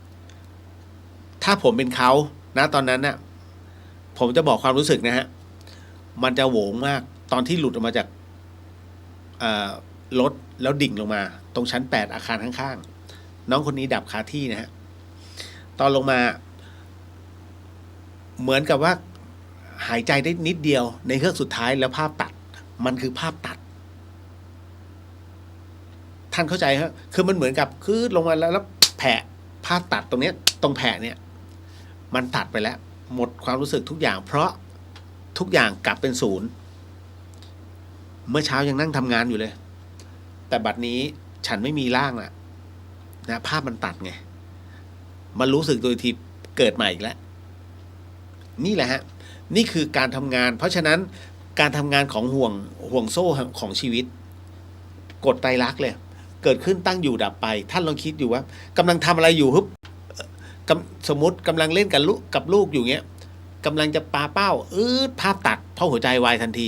30ถ้าผมเป็นเขานะตอนนั้นน่ะผมจะบอกความรู้สึกนะฮะมันจะโหวงมากตอนที่หลุดออกมาจากรถแล้วดิ่งลงมาตรงชั้น8อาคารข้างๆน้องคนนี้ดับคาที่นะฮะตอนลงมาเหมือนกับว่าหายใจได้นิดเดียวในเครื่องสุดท้ายแล้วภาพตัดมันคือภาพตัดท่านเข้าใจฮะคือมันเหมือนกับคือลงมาแล้วแผะภาพตัดตรงเนี้ยตรงแผะเนี่ยมันตัดไปแล้วหมดความรู้สึกทุกอย่างเพราะทุกอย่างกลับเป็นศูนย์เมื่อเช้ายังนั่งทำงานอยู่เลยแต่บัดนี้ฉันไม่มีร่างละนะภาพมันตัดไงมันรู้สึกโดยทีเกิดใหม่อีกแล้วนี่แหละฮะนี่คือการทำงานเพราะฉะนั้นการทำงานของห่วงโซ่ของชีวิตกฎไตรลักษณ์เลยเกิดขึ้นตั้งอยู่ดับไปท่านลองคิดอยู่ว่ากำลังทำอะไรอยู่สมมติกำลังเล่นกับลูกอยู่เงี้ยกำลังจะปาเป้าภาพตัดเพราะหัวใจวายทันที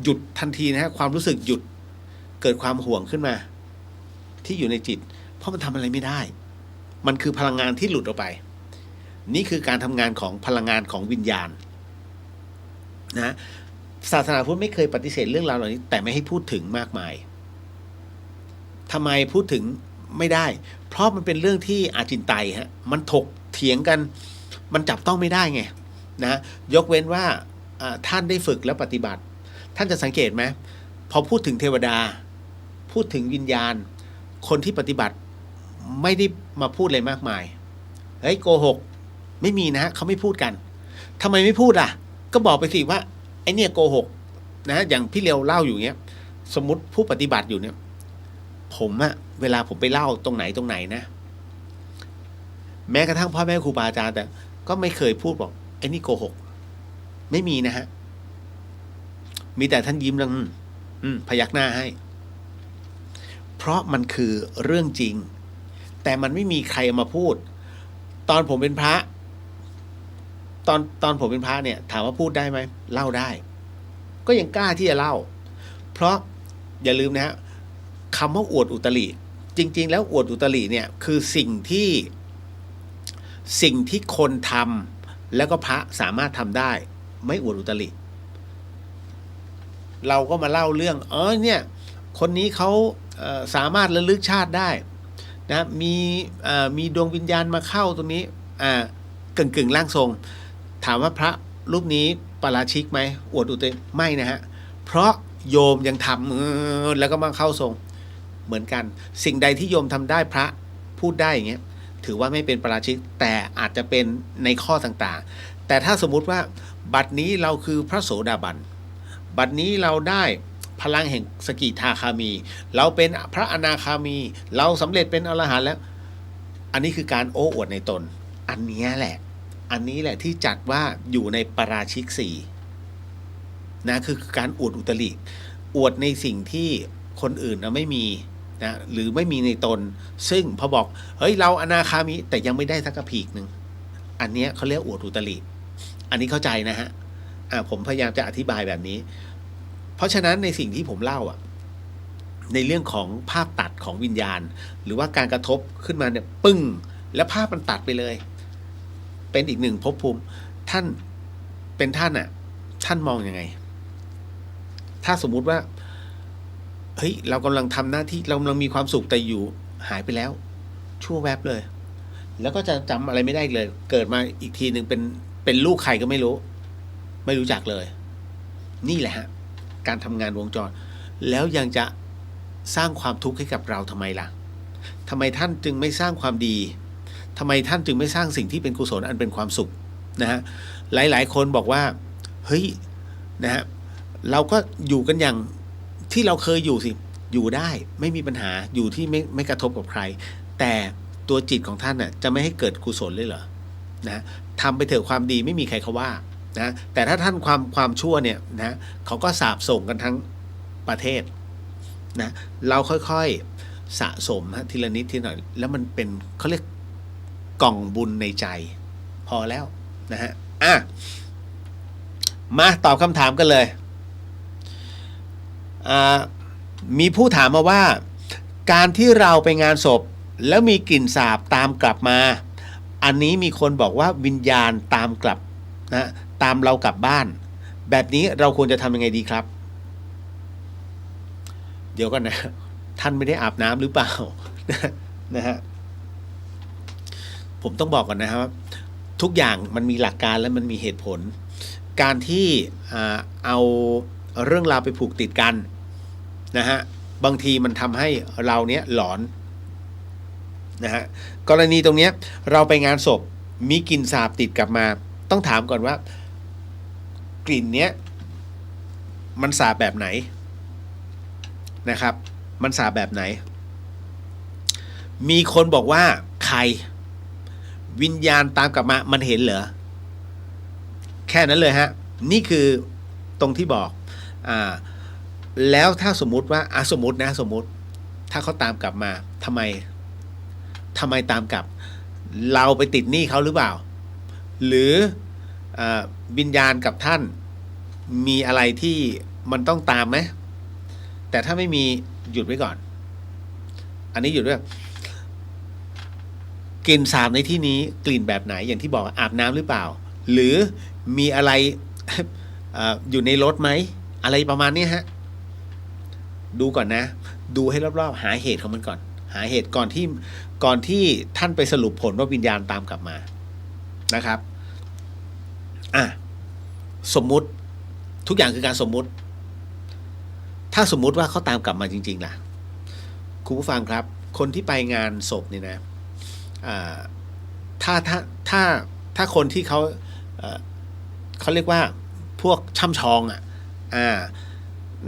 หยุดทันทีนะฮะความรู้สึกหยุดเกิดความห่วงขึ้นมาที่อยู่ในจิตเพราะมันทำอะไรไม่ได้มันคือพลังงานที่หลุดออกไปนี่คือการทำงานของพลังงานของวิญญาณ นะศาสนาพุทธไม่เคยปฏิเสธเรื่องราวเหล่านี้แต่ไม่ให้พูดถึงมากมายทำไมพูดถึงไม่ได้เพราะมันเป็นเรื่องที่อาจินไตยฮะมันถกเถียงกันมันจับต้องไม่ได้ไงนะยกเว้นว่าท่านได้ฝึกและปฏิบัติท่านจะสังเกตไหมพอพูดถึงเทวดาพูดถึงวิญญาณคนที่ปฏิบัติไม่ได้มาพูดอะไรมากมายเฮ้ยโกหกไม่มีนะเขาไม่พูดกันทำไมไม่พูดล่ะก็บอกไปสิว่าไอเนี่ยโกหกนะอย่างพี่เลียวเล่าอยู่เนี้ยสมมติผู้ปฏิบัติอยู่เนี่ยผมอะเวลาผมไปเล่าตรงไหนนะแม้กระทั่งพ่อแม่ครูบาอาจารย์แต่ก็ไม่เคยพูดบอกไอ้นี่โกหกไม่มีนะฮะมีแต่ท่านยิ้มแล้วพยักหน้าให้เพราะมันคือเรื่องจริงแต่มันไม่มีใครมาพูดตอนผมเป็นพระตอนผมเป็นพระเนี่ยถามว่าพูดได้ไหมเล่าได้ก็ยังกล้าที่จะเล่าเพราะอย่าลืมนะฮะคำว่าอวดอุตริจริงๆแล้วอวดอุตริเนี่ยคือสิ่งที่คนทำแล้วก็พระสามารถทำได้ไม่อวดอุตริเราก็มาเล่าเรื่องเนี่ยคนนี้เขาสามารถระลึกชาติได้นะมีดวงวิญญาณมาเข้าตรงนี้กึ่งร่างทรงถามว่าพระรูปนี้ปาราชิกไหมอวดอุตริไม่นะฮะเพราะโยมยังทำแล้วก็มาเข้าทรงเหมือนกันสิ่งใดที่โยมทำได้พระพูดได้อย่างเงี้ยถือว่าไม่เป็นปาราชิกแต่อาจจะเป็นในข้อต่างๆแต่ถ้าสมมุติว่าบัดนี้เราคือพระโสดาบันบัดนี้เราได้พลังแห่งสกิทาคามีเราเป็นพระอนาคามีเราสำเร็จเป็นอรหันต์แล้วอันนี้คือการโอ้อวดในตนอันนี้แหละที่จัดว่าอยู่ในปาราชิกสี่นะคือการอวดอุตริอวดในสิ่งที่คนอื่นไม่มีนะหรือไม่มีในตนซึ่งพอบอกเฮ้ยเราอนาคามีแต่ยังไม่ได้สักกระพีกหนึ่งอันนี้เขาเรียกอวดอุตริอันนี้เข้าใจนะฮะผมพยายามจะอธิบายแบบนี้เพราะฉะนั้นในสิ่งที่ผมเล่าในเรื่องของภาพตัดของวิญญาณหรือว่าการกระทบขึ้นมาเนี่ยปึ้งแล้วภาพมันตัดไปเลยเป็นอีกหนึ่งภพภูมิท่านเป็นท่านมองยังไงถ้าสมมุติว่าเฮ้ยเรากำลังทำหน้าที่เรากำลังมีความสุขแต่อยู่หายไปแล้วชั่วแวบเลยแล้วก็จะจำอะไรไม่ได้เลยเกิดมาอีกทีหนึ่งเป็นลูกใครก็ไม่รู้จักเลยนี่แหละฮะการทำงานวงจรแล้วยังจะสร้างความทุกข์ให้กับเราทำไมล่ะทำไมท่านจึงไม่สร้างความดีทำไมท่านจึงไม่สร้างสิ่งที่เป็นกุศลอันเป็นความสุขนะฮะหลายๆคนบอกว่าเฮ้ยนะฮะเราก็อยู่กันอย่างที่เราเคยอยู่สิอยู่ได้ไม่มีปัญหาอยู่ที่ไม่กระทบกับใครแต่ตัวจิตของท่านน่ะจะไม่ให้เกิดกุศลเลยเหรอนะทำไปเถอะความดีไม่มีใครเขาว่านะแต่ถ้าท่านความชั่วเนี่ยนะเขาก็สาบส่งกันทั้งประเทศนะเราค่อยๆสะสมทีละนิดทีหน่อยแล้วมันเป็นเขาเรียกกล่องบุญในใจพอแล้วนะฮะมาตอบคำถามกันเลยมีผู้ถามมาว่าการที่เราไปงานศพแล้วมีกลิ่นสาบตามกลับมาอันนี้มีคนบอกว่าวิญญาณตามกลับนะตามเรากลับบ้านแบบนี้เราควรจะทำยังไงดีครับเดี๋ยวก่อนนะท่านไม่ได้อาบน้ำหรือเปล่านะฮะผมต้องบอกก่อนนะครับทุกอย่างมันมีหลักการและมันมีเหตุผลการที่เอาเรื่องราวไปผูกติดกันนะฮะบางทีมันทำให้เราเนี้ยหลอนนะฮะกรณีตรงเนี้ยเราไปงานศพมีกลิ่นสาบติดกลับมาต้องถามก่อนว่ากลิ่นเนี้ยมันสาบแบบไหนนะครับมันสาบแบบไหนมีคนบอกว่าใครวิญญาณตามกลับมามันเห็นเหรอแค่นั้นเลยฮะนี่คือตรงที่บอกแล้วถ้าสมมุติว่าสมมุติถ้าเขาตามกลับมาทำไมตามกลับเราไปติดหนี้เขาหรือเปล่าหรือวิญญาณกับท่านมีอะไรที่มันต้องตามไหมแต่ถ้าไม่มีหยุดไว้ก่อนอันนี้หยุดไว้กลิ่นสาบในที่นี้กลิ่นแบบไหนอย่างที่บอกอาบน้ำหรือเปล่าหรือมีอะไร อยู่ในรถไหมอะไรประมาณนี้ฮะดูก่อนนะดูให้รอบๆหาเหตุของมันก่อนหาเหตุก่อนที่ท่านไปสรุปผลว่าวิญญาณตามกลับมานะครับสมมุติทุกอย่างคือการสมมุติถ้าสมมุติว่าเขาตามกลับมาจริงๆล่ะคุณผู้ฟังครับคนที่ไปงานศพเนี่ยนะถ้าคนที่เขาเรียกว่าพวกช่ำชอง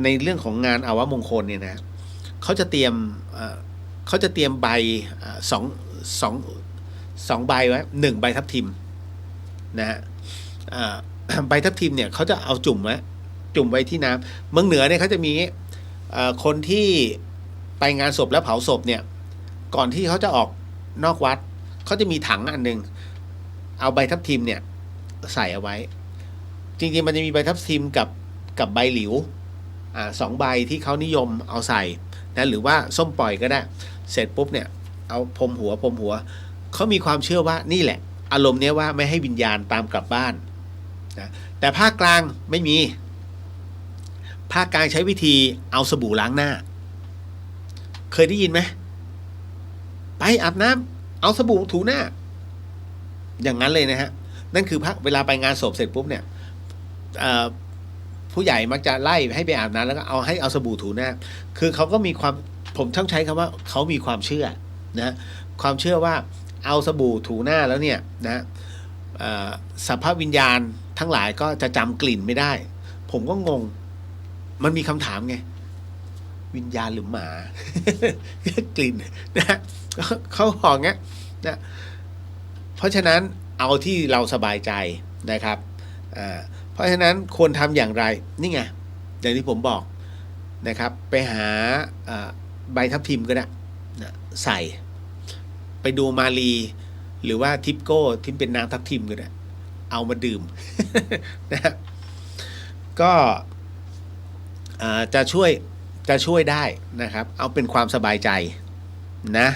ในเรื่องของงานอาวมงคลเนี่ยนะเขาจะเตรียมใบสองใบไว้1 ใบทับทิมนะฮะใบทับทิมเนี่ยเขาจะเอาจุ่มไว้ที่น้ำเมืองเหนือเนี่ยเขาจะมีคนที่ไปงานศพแล้วเผาศพเนี่ยก่อนที่เขาจะออกนอกวัดเขาจะมีถังอันนึงเอาใบทับทิมเนี่ยใส่เอาไว้จริงๆมันจะมีใบทับทิมกับใบหลิว2 ใบที่เขานิยมเอาใส่นะหรือว่าส้มปล่อยก็ได้เสร็จปุ๊บเนี่ยเอาพรมหัวเขามีความเชื่อว่านี่แหละอารมณ์เนี้ยว่าไม่ให้วิญญาณตามกลับบ้านนะแต่ภาคกลางไม่มีภาคกลางใช้วิธีเอาสบู่ล้างหน้าเคยได้ยินไหมไปอาบน้ำเอาสบู่ถูหน้าอย่างนั้นเลยนะฮะนั่นคือเวลาไปงานศพเสร็จปุ๊บเนี่ยผู้ใหญ่มักจะไล่ให้ไปอาบน้ำแล้วก็เอาสบู่ถูหน้าคือเขาก็มีความผมต้องใช้คำว่าเขามีความเชื่อนะความเชื่อว่าเอาสบู่ถูหน้าแล้วเนี่ยนะสัพพวิญญาณทั้งหลายก็จะจำกลิ่นไม่ได้ผมก็งงมันมีคำถามไงวิญญาณหรือหมา กลิ่นนะเขาบอกงี้นะเพราะฉะนั้นเอาที่เราสบายใจนะครับเพราะฉะนั้นควรทำอย่างไรนี่ไงอย่างที่ผมบอกนะครับไปหาใบทับทิมก็ได้นะใส่ไปดูมาลีหรือว่าทิปโก้ที่เป็นนางทับทิมก็ได้เอามาดื่ม นะก็จะช่วยได้นะครับเอาเป็นความสบายใจนะ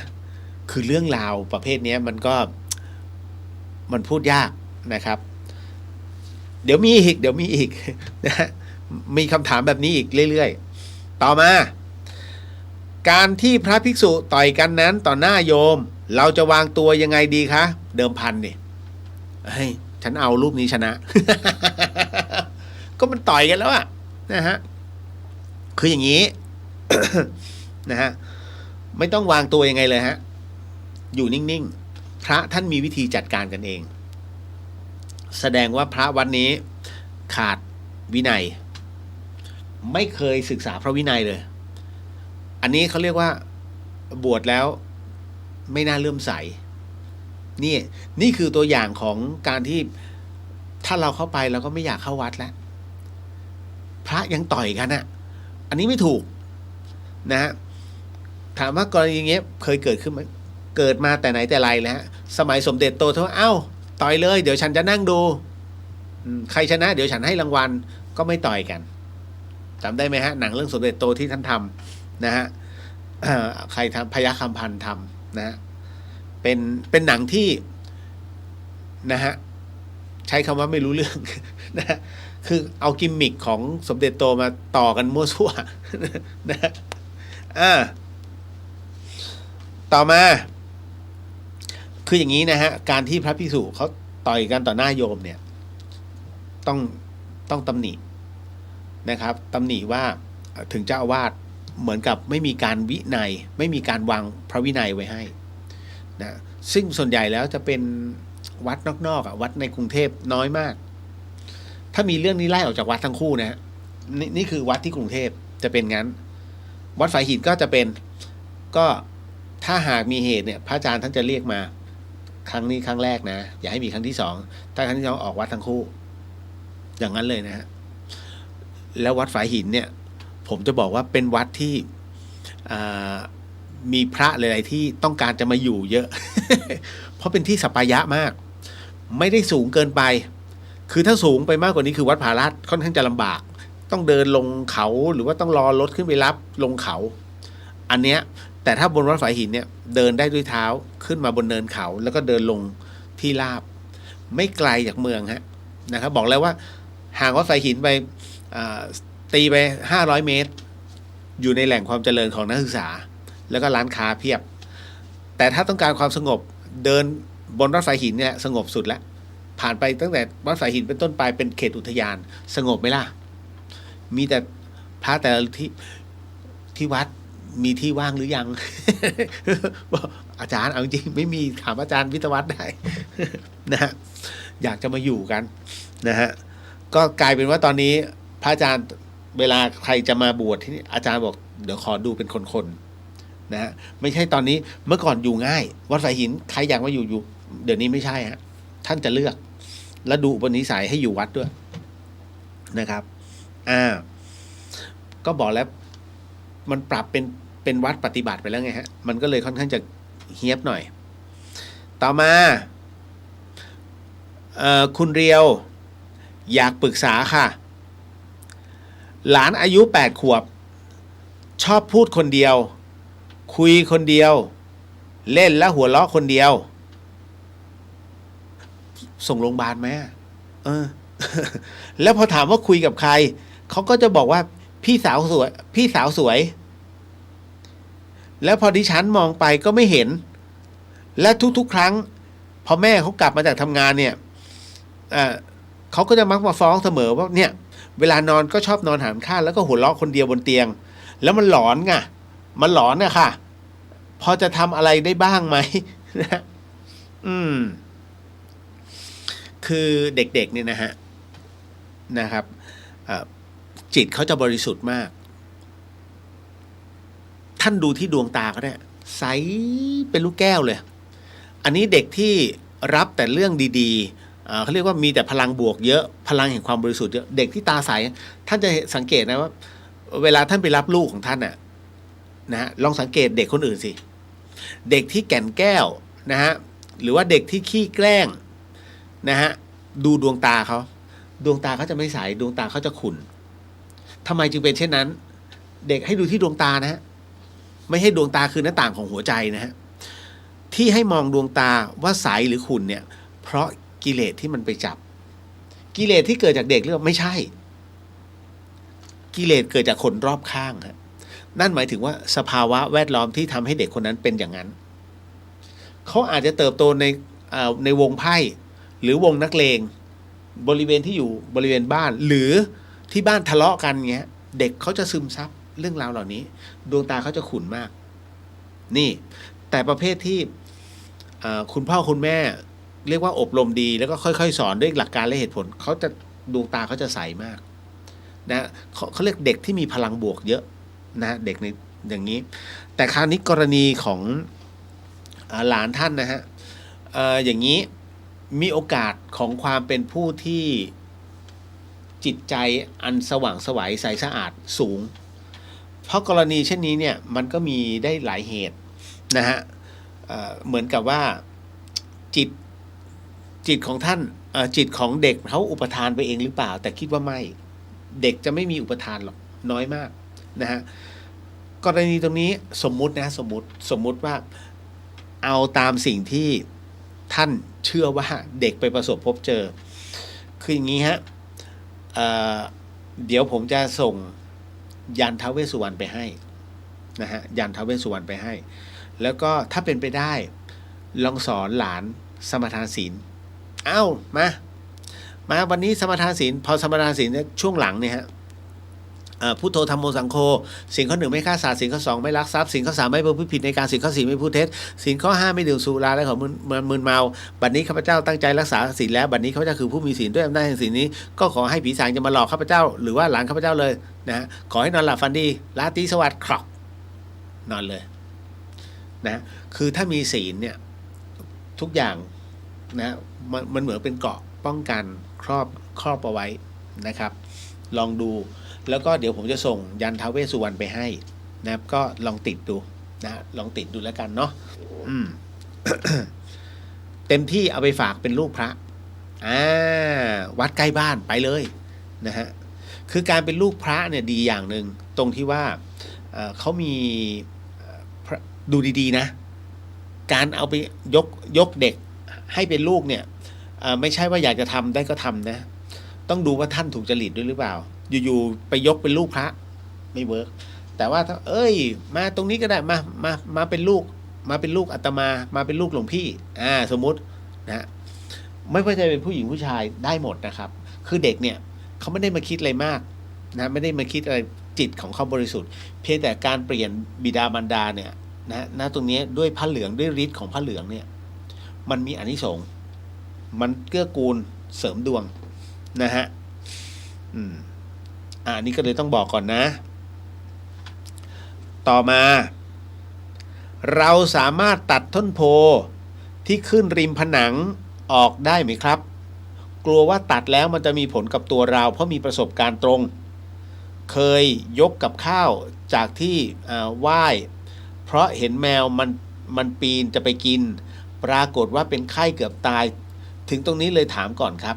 คือเรื่องราวประเภทนี้มันพูดยากนะครับเดี๋ยวมีอีกนะมีคำถามแบบนี้อีกเรื่อยๆต่อมาการที่พระภิกษุต่อยกันนั้นต่อหน้าโยมเราจะวางตัวยังไงดีคะเดิมพันนี่เฮ้ยฉันเอารูปนี้ชนะ ก็มันต่อยกันแล้วอะนะฮะคืออย่างนี้ นะฮะไม่ต้องวางตัวยังไงเลยฮะอยู่นิ่งๆพระท่านมีวิธีจัดการกันเองแสดงว่าพระวัดนี้ขาดวินัยไม่เคยศึกษาพระวินัยเลยอันนี้เขาเรียกว่าบวชแล้วไม่น่าเลื่อมใสนี่คือตัวอย่างของการที่ถ้าเราเข้าไปเราก็ไม่อยากเข้าวัดแล้วพระยังต่อยกันอ่ะอันนี้ไม่ถูกนะฮะถามว่ากรณีอย่างเงี้ยเคยเกิดขึ้นไหมเกิดมาแต่ไหนแต่ไรแล้วสมัยสมเด็จโตเท่าเอ้าต่อยเลยเดี๋ยวฉันจะนั่งดูใครชนะเดี๋ยวฉันให้รางวัลก็ไม่ต่อยกันจำได้ไหมฮะหนังเรื่องสมเด็จโตที่ท่านทำนะฮะใครทำพยัคฆ์คำพันธ์ทำนะฮะเป็นหนังที่นะฮะใช้คำว่าไม่รู้เรื่องนะฮะคือเอากิมมิคของสมเด็จโตมาต่อกันมั่วซั่วนะฮะต่อมาคืออย่างนี้นะฮะการที่พระภิกษุเขาต่อยกันต่อหน้าโยมเนี่ยต้องตำหนินะครับตำหนิว่าถึงเจ้าอาวาสเหมือนกับไม่มีการวินัยไม่มีการวางพระวินัยไว้ให้นะซึ่งส่วนใหญ่แล้วจะเป็นวัดนอกๆวัดในกรุงเทพน้อยมากถ้ามีเรื่องนี้ไล่ออกจากวัดทั้งคู่นะฮะนี่คือวัดที่กรุงเทพจะเป็นงั้นวัดฝายหินก็จะเป็นก็ถ้าหากมีเหตุเนี่ยพระอาจารย์ท่านจะเรียกมาครั้งนี้ครั้งแรกนะอย่าให้มีครั้งที่2ถ้าครั้งที่2ออกวัดทั้งคู่อย่างนั้นเลยนะฮะแล้ววัดฝายหินเนี่ยผมจะบอกว่าเป็นวัดที่มีพระหลายๆที่ต้องการจะมาอยู่เยอะ เพราะเป็นที่สัปปายะมากไม่ได้สูงเกินไปคือถ้าสูงไปมากกว่านี้คือวัดผาลาดค่อนข้างจะลำบากต้องเดินลงเขาหรือว่าต้องรอรถขึ้นไปรับลงเขาอันเนี้ยแต่ถ้าบนวัดฝายหินเนี่ยเดินได้ด้วยเท้าขึ้นมาบนเนินเขาแล้วก็เดินลงที่ราบไม่ไกลจากเมืองฮะนะครับบอกแล้วว่า ห่างวัดสายหินไปตีไป500 เมตรอยู่ในแหล่งความเจริญของนักศึกษาแล้วก็ร้านค้าเพียบแต่ถ้าต้องการความสงบเดินบนวัดสายหินเนี่ยสงบสุดแล้วผ่านไปตั้งแต่วัดสายหินเป็นต้นไปเป็นเขตอุทยานสงบไหมล่ะมีแต่พระแต่ละที่วัดมีที่ว่างหรือยัง บอกอาจารย์เอาจริงไม่มีถามอาจารย์วิทยาวัฒน์ได้ นะฮะอยากจะมาอยู่กันนะฮะก็กลายเป็นว่าตอนนี้พระอาจารย์เวลาใครจะมาบวชที่นี่อาจารย์บอกเดี๋ยวขอดูเป็นคนๆนะฮะไม่ใช่ตอนนี้เมื่อก่อนอยู่ง่ายวัดสายหินใครอยากมาอยู่เดี๋ยวนี้ไม่ใช่ฮะท่านจะเลือกและดูอุปนิสัยให้อยู่วัดด้วยนะครับก็บอกแล้วมันปรับเป็นวัดปฏิบัติไปแล้วไงฮะมันก็เลยค่อนข้างจะเฮี้ยบหน่อยต่อมาคุณเรียวอยากปรึกษาค่ะหลานอายุ8 ขวบชอบพูดคนเดียวคุยคนเดียวเล่นและหัวเราะคนเดียวส่งโรงพยาบาลไหมแล้วพอถามว่าคุยกับใครเขาก็จะบอกว่าพี่สาวสวยแล้วพอดิฉันมองไปก็ไม่เห็นและทุกๆครั้งพอแม่เขากลับมาจากทำงานเนี่ยเขาก็จะมักมาฟ้องเสมอว่าเนี่ยเวลานอนก็ชอบนอนหันข้างแล้วก็หัวเราะคนเดียวบนเตียงแล้วมันหลอนไงมันหลอนนะค่ะพอจะทำอะไรได้บ้างไหม นะคือเด็กๆเนี่ยนะครับจิตเขาจะบริสุทธิ์มากท่านดูที่ดวงตาก็ได้ใสเป็นลูกแก้วเลยอันนี้เด็กที่รับแต่เรื่องดีๆเขาเรียกว่ามีแต่พลังบวกเยอะพลังแห่งความบริสุทธิ์เยอะเด็กที่ตาใสท่านจะสังเกตนะว่าเวลาท่านไปรับลูกของท่านน่ะนะฮะลองสังเกตเด็กคนอื่นสิเด็กที่แก่นแก้วนะฮะหรือว่าเด็กที่ขี้แกล้งนะฮะดูดวงตาเขาจะไม่ใสดวงตาเขาจะขุ่นทำไมจึงเป็นเช่นนั้นเด็กให้ดูที่ดวงตานะฮะไม่ให้ดวงตาคือหน้าต่างของหัวใจนะฮะที่ให้มองดวงตาว่าใสหรือขุ่นเนี่ยเพราะกิเลสที่มันไปจับกิเลสที่เกิดจากเด็กหรือไม่ใช่กิเลสเกิดจากคนรอบข้างครับนั่นหมายถึงว่าสภาวะแวดล้อมที่ทำให้เด็กคนนั้นเป็นอย่างนั้นเขาอาจจะเติบโตในวงไพ่หรือวงนักเลงบริเวณที่อยู่บริเวณบ้านหรือที่บ้านทะเลาะกันเงี้ยเด็กเขาจะซึมซับเรื่องราวเหล่านี้ดวงตาเขาจะขุ่นมากนี่แต่ประเภทที่คุณพ่อคุณแม่เรียกว่าอบรมดีแล้วก็ค่อยๆสอนด้วยหลักการและเหตุผลเขาจะดวงตาเขาจะใสมากนะเขาเรียกเด็กที่มีพลังบวกเยอะนะเด็กในอย่างนี้แต่คราวนี้กรณีของหลานท่านนะฮะอย่างนี้มีโอกาสของความเป็นผู้ที่จิตใจอันสว่างไสวใสสะอาดสูงเพราะกรณีเช่นนี้เนี่ยมันก็มีได้หลายเหตุนะฮะเหมือนกับว่าจิตของท่านจิตของเด็กเขาอุปทานไปเองหรือเปล่าแต่คิดว่าไม่เด็กจะไม่มีอุปทานหรอกน้อยมากนะฮะกรณีตรงนี้สมมุติว่าเอาตามสิ่งที่ท่านเชื่อว่าเด็กไปประสบพบเจอคืออย่างนี้ฮะเดี๋ยวผมจะส่งยันท้าวเวสสุวรรณไปให้นะฮะยันท้าวเวสสุวรรณไปให้แล้วก็ถ้าเป็นไปได้ลองสอนหลานสมทานศีลมาวันนี้สมทานศีลพอสมทานศีลเนี่ยช่วงหลังเนี่ยฮะพุทโธธัมโมสังโฆศีลข้อ 1ไม่ฆ่าสัตว์ศีลข้อ 2ไม่ลักทรัพย์ศีลข้อ 3ไม่ประพฤติผิดในการศีลข้อ 4ไม่พูดเท็จศีลข้อ 5ไม่ดื่มสุราและของมึนเมาบัดนี้ข้าพเจ้าตั้งใจรักษาศีลแล้วบัดนี้ข้าพเจ้าคือผู้มีศีลด้วยอำนาจแห่งศีลนี้ก็ขอให้ผีสางจะมาหลอกข้าพเจ้าหรือว่าหลานข้าพเจ้าเลยนะฮะขอให้นอนหลับฝันดีราตรีสวัสดิ์ครับนอนเลยนะคือถ้ามีศีลเนี่ยทุกอย่างนะมันเหมือนเป็นเกราะป้องกันครอบเอาไว้นะครับลองดูแล้วก็เดี๋ยวผมจะส่งยันท้าวเวสสุวรรณไปให้นะครับก็ลองติดดูนะลองติดดูแล้วกันเนาะ เต็มที่เอาไปฝากเป็นลูกพระวัดใกล้บ้านไปเลยนะฮะคือการเป็นลูกพระเนี่ยดีอย่างหนึ่งตรงที่ว่าเขามีดูดีๆนะการเอาไปยกเด็กให้เป็นลูกเนี่ยไม่ใช่ว่าอยากจะทำได้ก็ทำนะ ต้องดูว่าท่านถูกจริตด้วยหรือเปล่า อยู่ๆไปยกเป็นลูกพระไม่เวิร์กแต่ว่าถ้ามาตรงนี้ก็ได้มาเป็นลูกอาตมาเป็นลูกหลวงพี่สมมุตินะไม่ว่าจะเป็นผู้หญิงผู้ชายได้หมดนะครับ คือเด็กเนี่ยเขาไม่ได้มาคิดอะไรมากนะไม่ได้มาคิดอะไรจิตของเขาบริสุทธิ์เพียงแต่การเปลี่ยนบิดามารดาเนี่ยนะตรงนี้ด้วยผ้าเหลืองด้วยฤทธิ์ของผ้าเหลืองเนี่ยมันมีอานิสงส์มันเกื้อกูลเสริมดวงนะฮะอันนี้ก็เลยต้องบอกก่อนนะต่อมาเราสามารถตัดต้นโพที่ขึ้นริมผนังออกได้ไหมครับกลัวว่าตัดแล้วมันจะมีผลกับตัวเราเพราะมีประสบการณ์ตรงเคยยกกับข้าวจากที่ไหว้เพราะเห็นแมวมันปีนจะไปกินปรากฏว่าเป็นไข้เกือบตายถึงตรงนี้เลยถามก่อนครับ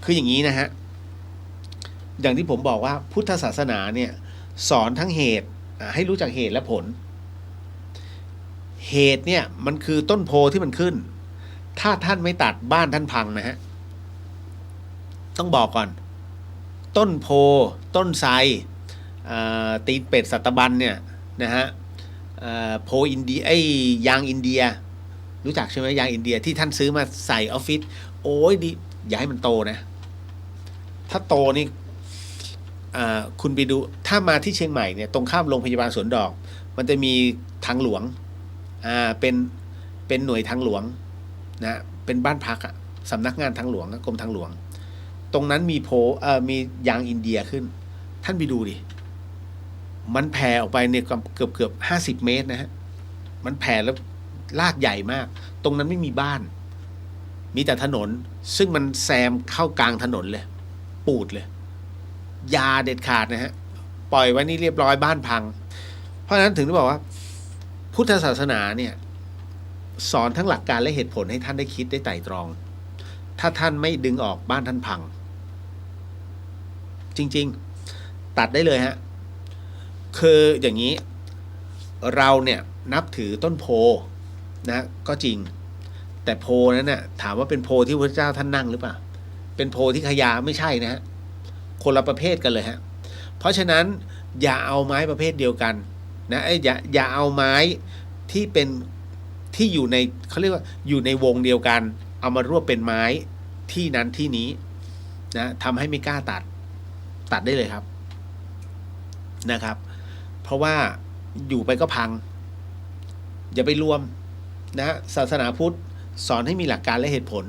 คืออย่างนี้นะฮะอย่างที่ผมบอกว่าพุทธศาสนาเนี่ยสอนทั้งเหตุให้รู้จักเหตุและผลเหตุเนี่ยมันคือต้นโพที่มันขึ้นถ้าท่านไม่ตัดบ้านท่านพังนะฮะต้องบอกก่อนต้นโพต้นไทรตีนเป็ดสัตบันเนี่ยนะฮะโพอินเดียยางอินเดียรู้จักใช่ไหมยางอินเดียที่ท่านซื้อมาใส่ออฟฟิศโอ้ยดีอย่าให้มันโตนะถ้าโตนี่คุณไปดูถ้ามาที่เชียงใหม่เนี่ยตรงข้ามโรงพยาบาลสวนดอกมันจะมีทางหลวงเป็นหน่วยทางหลวงนะเป็นบ้านพักสำนักงานทางหลวงกรมทางหลวงตรงนั้นมีมียางอินเดียขึ้นท่านไปดูดิมันแผ่ออกไปเนี่ยเกือบ50 เมตรนะฮะมันแผ่แล้วลากใหญ่มากตรงนั้นไม่มีบ้านมีแต่ถนนซึ่งมันแซมเข้ากลางถนนเลยปูดเลยยาเด็ดขาดนะฮะปล่อยไว้นี่เรียบร้อยบ้านพังเพราะฉะนั้นถึงได้บอกว่าพุทธศาสนาเนี่ยสอนทั้งหลักการและเหตุผลให้ท่านได้คิดได้ไตร่ตรองถ้าท่านไม่ดึงออกบ้านท่านพังจริงๆตัดได้เลยฮะคืออย่างนี้เราเนี่ยนับถือต้นโพนะก็จริงแต่โพนั้นน่ะถามว่าเป็นโพที่พระเจ้าท่านนั่งหรือเปล่าเป็นโพที่ขยาไม่ใช่นะฮะคนละประเภทกันเลยฮะเพราะฉะนั้นอย่าเอาไม้ประเภทเดียวกันนะอย่าเอาไม้ที่เป็นที่อยู่ในเขาเรียกว่าอยู่ในวงเดียวกันเอามารวบเป็นไม้ที่นั้นที่นี้นะทำให้ไม่กล้าตัดได้เลยครับนะครับเพราะว่าอยู่ไปก็พังอย่าไปรวมนะศาสนาพุทธสอนให้มีหลักการและเหตุผล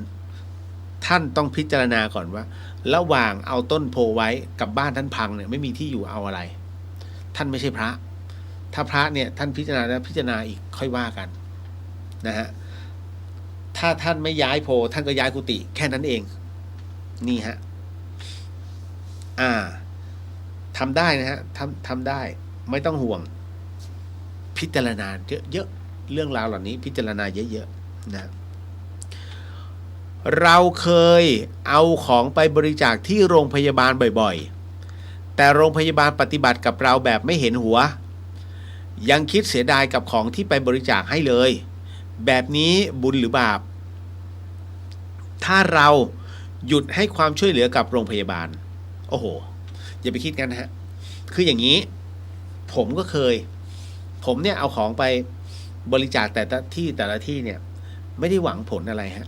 ท่านต้องพิจารณาก่อนว่าระหว่างเอาต้นโพไว้กับบ้านท่านพังเนี่ยไม่มีที่อยู่เอาอะไรท่านไม่ใช่พระถ้าพระเนี่ยท่านพิจารณาแล้วพิจารณาอีกค่อยว่ากันนะฮะถ้าท่านไม่ย้ายโพท่านก็ย้ายกุฏิแค่นั้นเองนี่ฮะทำได้นะฮะทำได้ไม่ต้องห่วงพิจารณาเยอะๆเรื่องราวเหล่านี้พิจารณาเยอะๆนะเราเคยเอาของไปบริจาคที่โรงพยาบาลบ่อยๆแต่โรงพยาบาลปฏิบัติกับเราแบบไม่เห็นหัวยังคิดเสียดายกับของที่ไปบริจาคให้เลยแบบนี้บุญหรือบาปถ้าเราหยุดให้ความช่วยเหลือกับโรงพยาบาลโอ้โหอย่าไปคิดกันนะฮะคืออย่างนี้ผมก็เคยผมเนี่ยเอาของไปบริจาคแต่ละที่เนี่ยไม่ได้หวังผลอะไรฮะ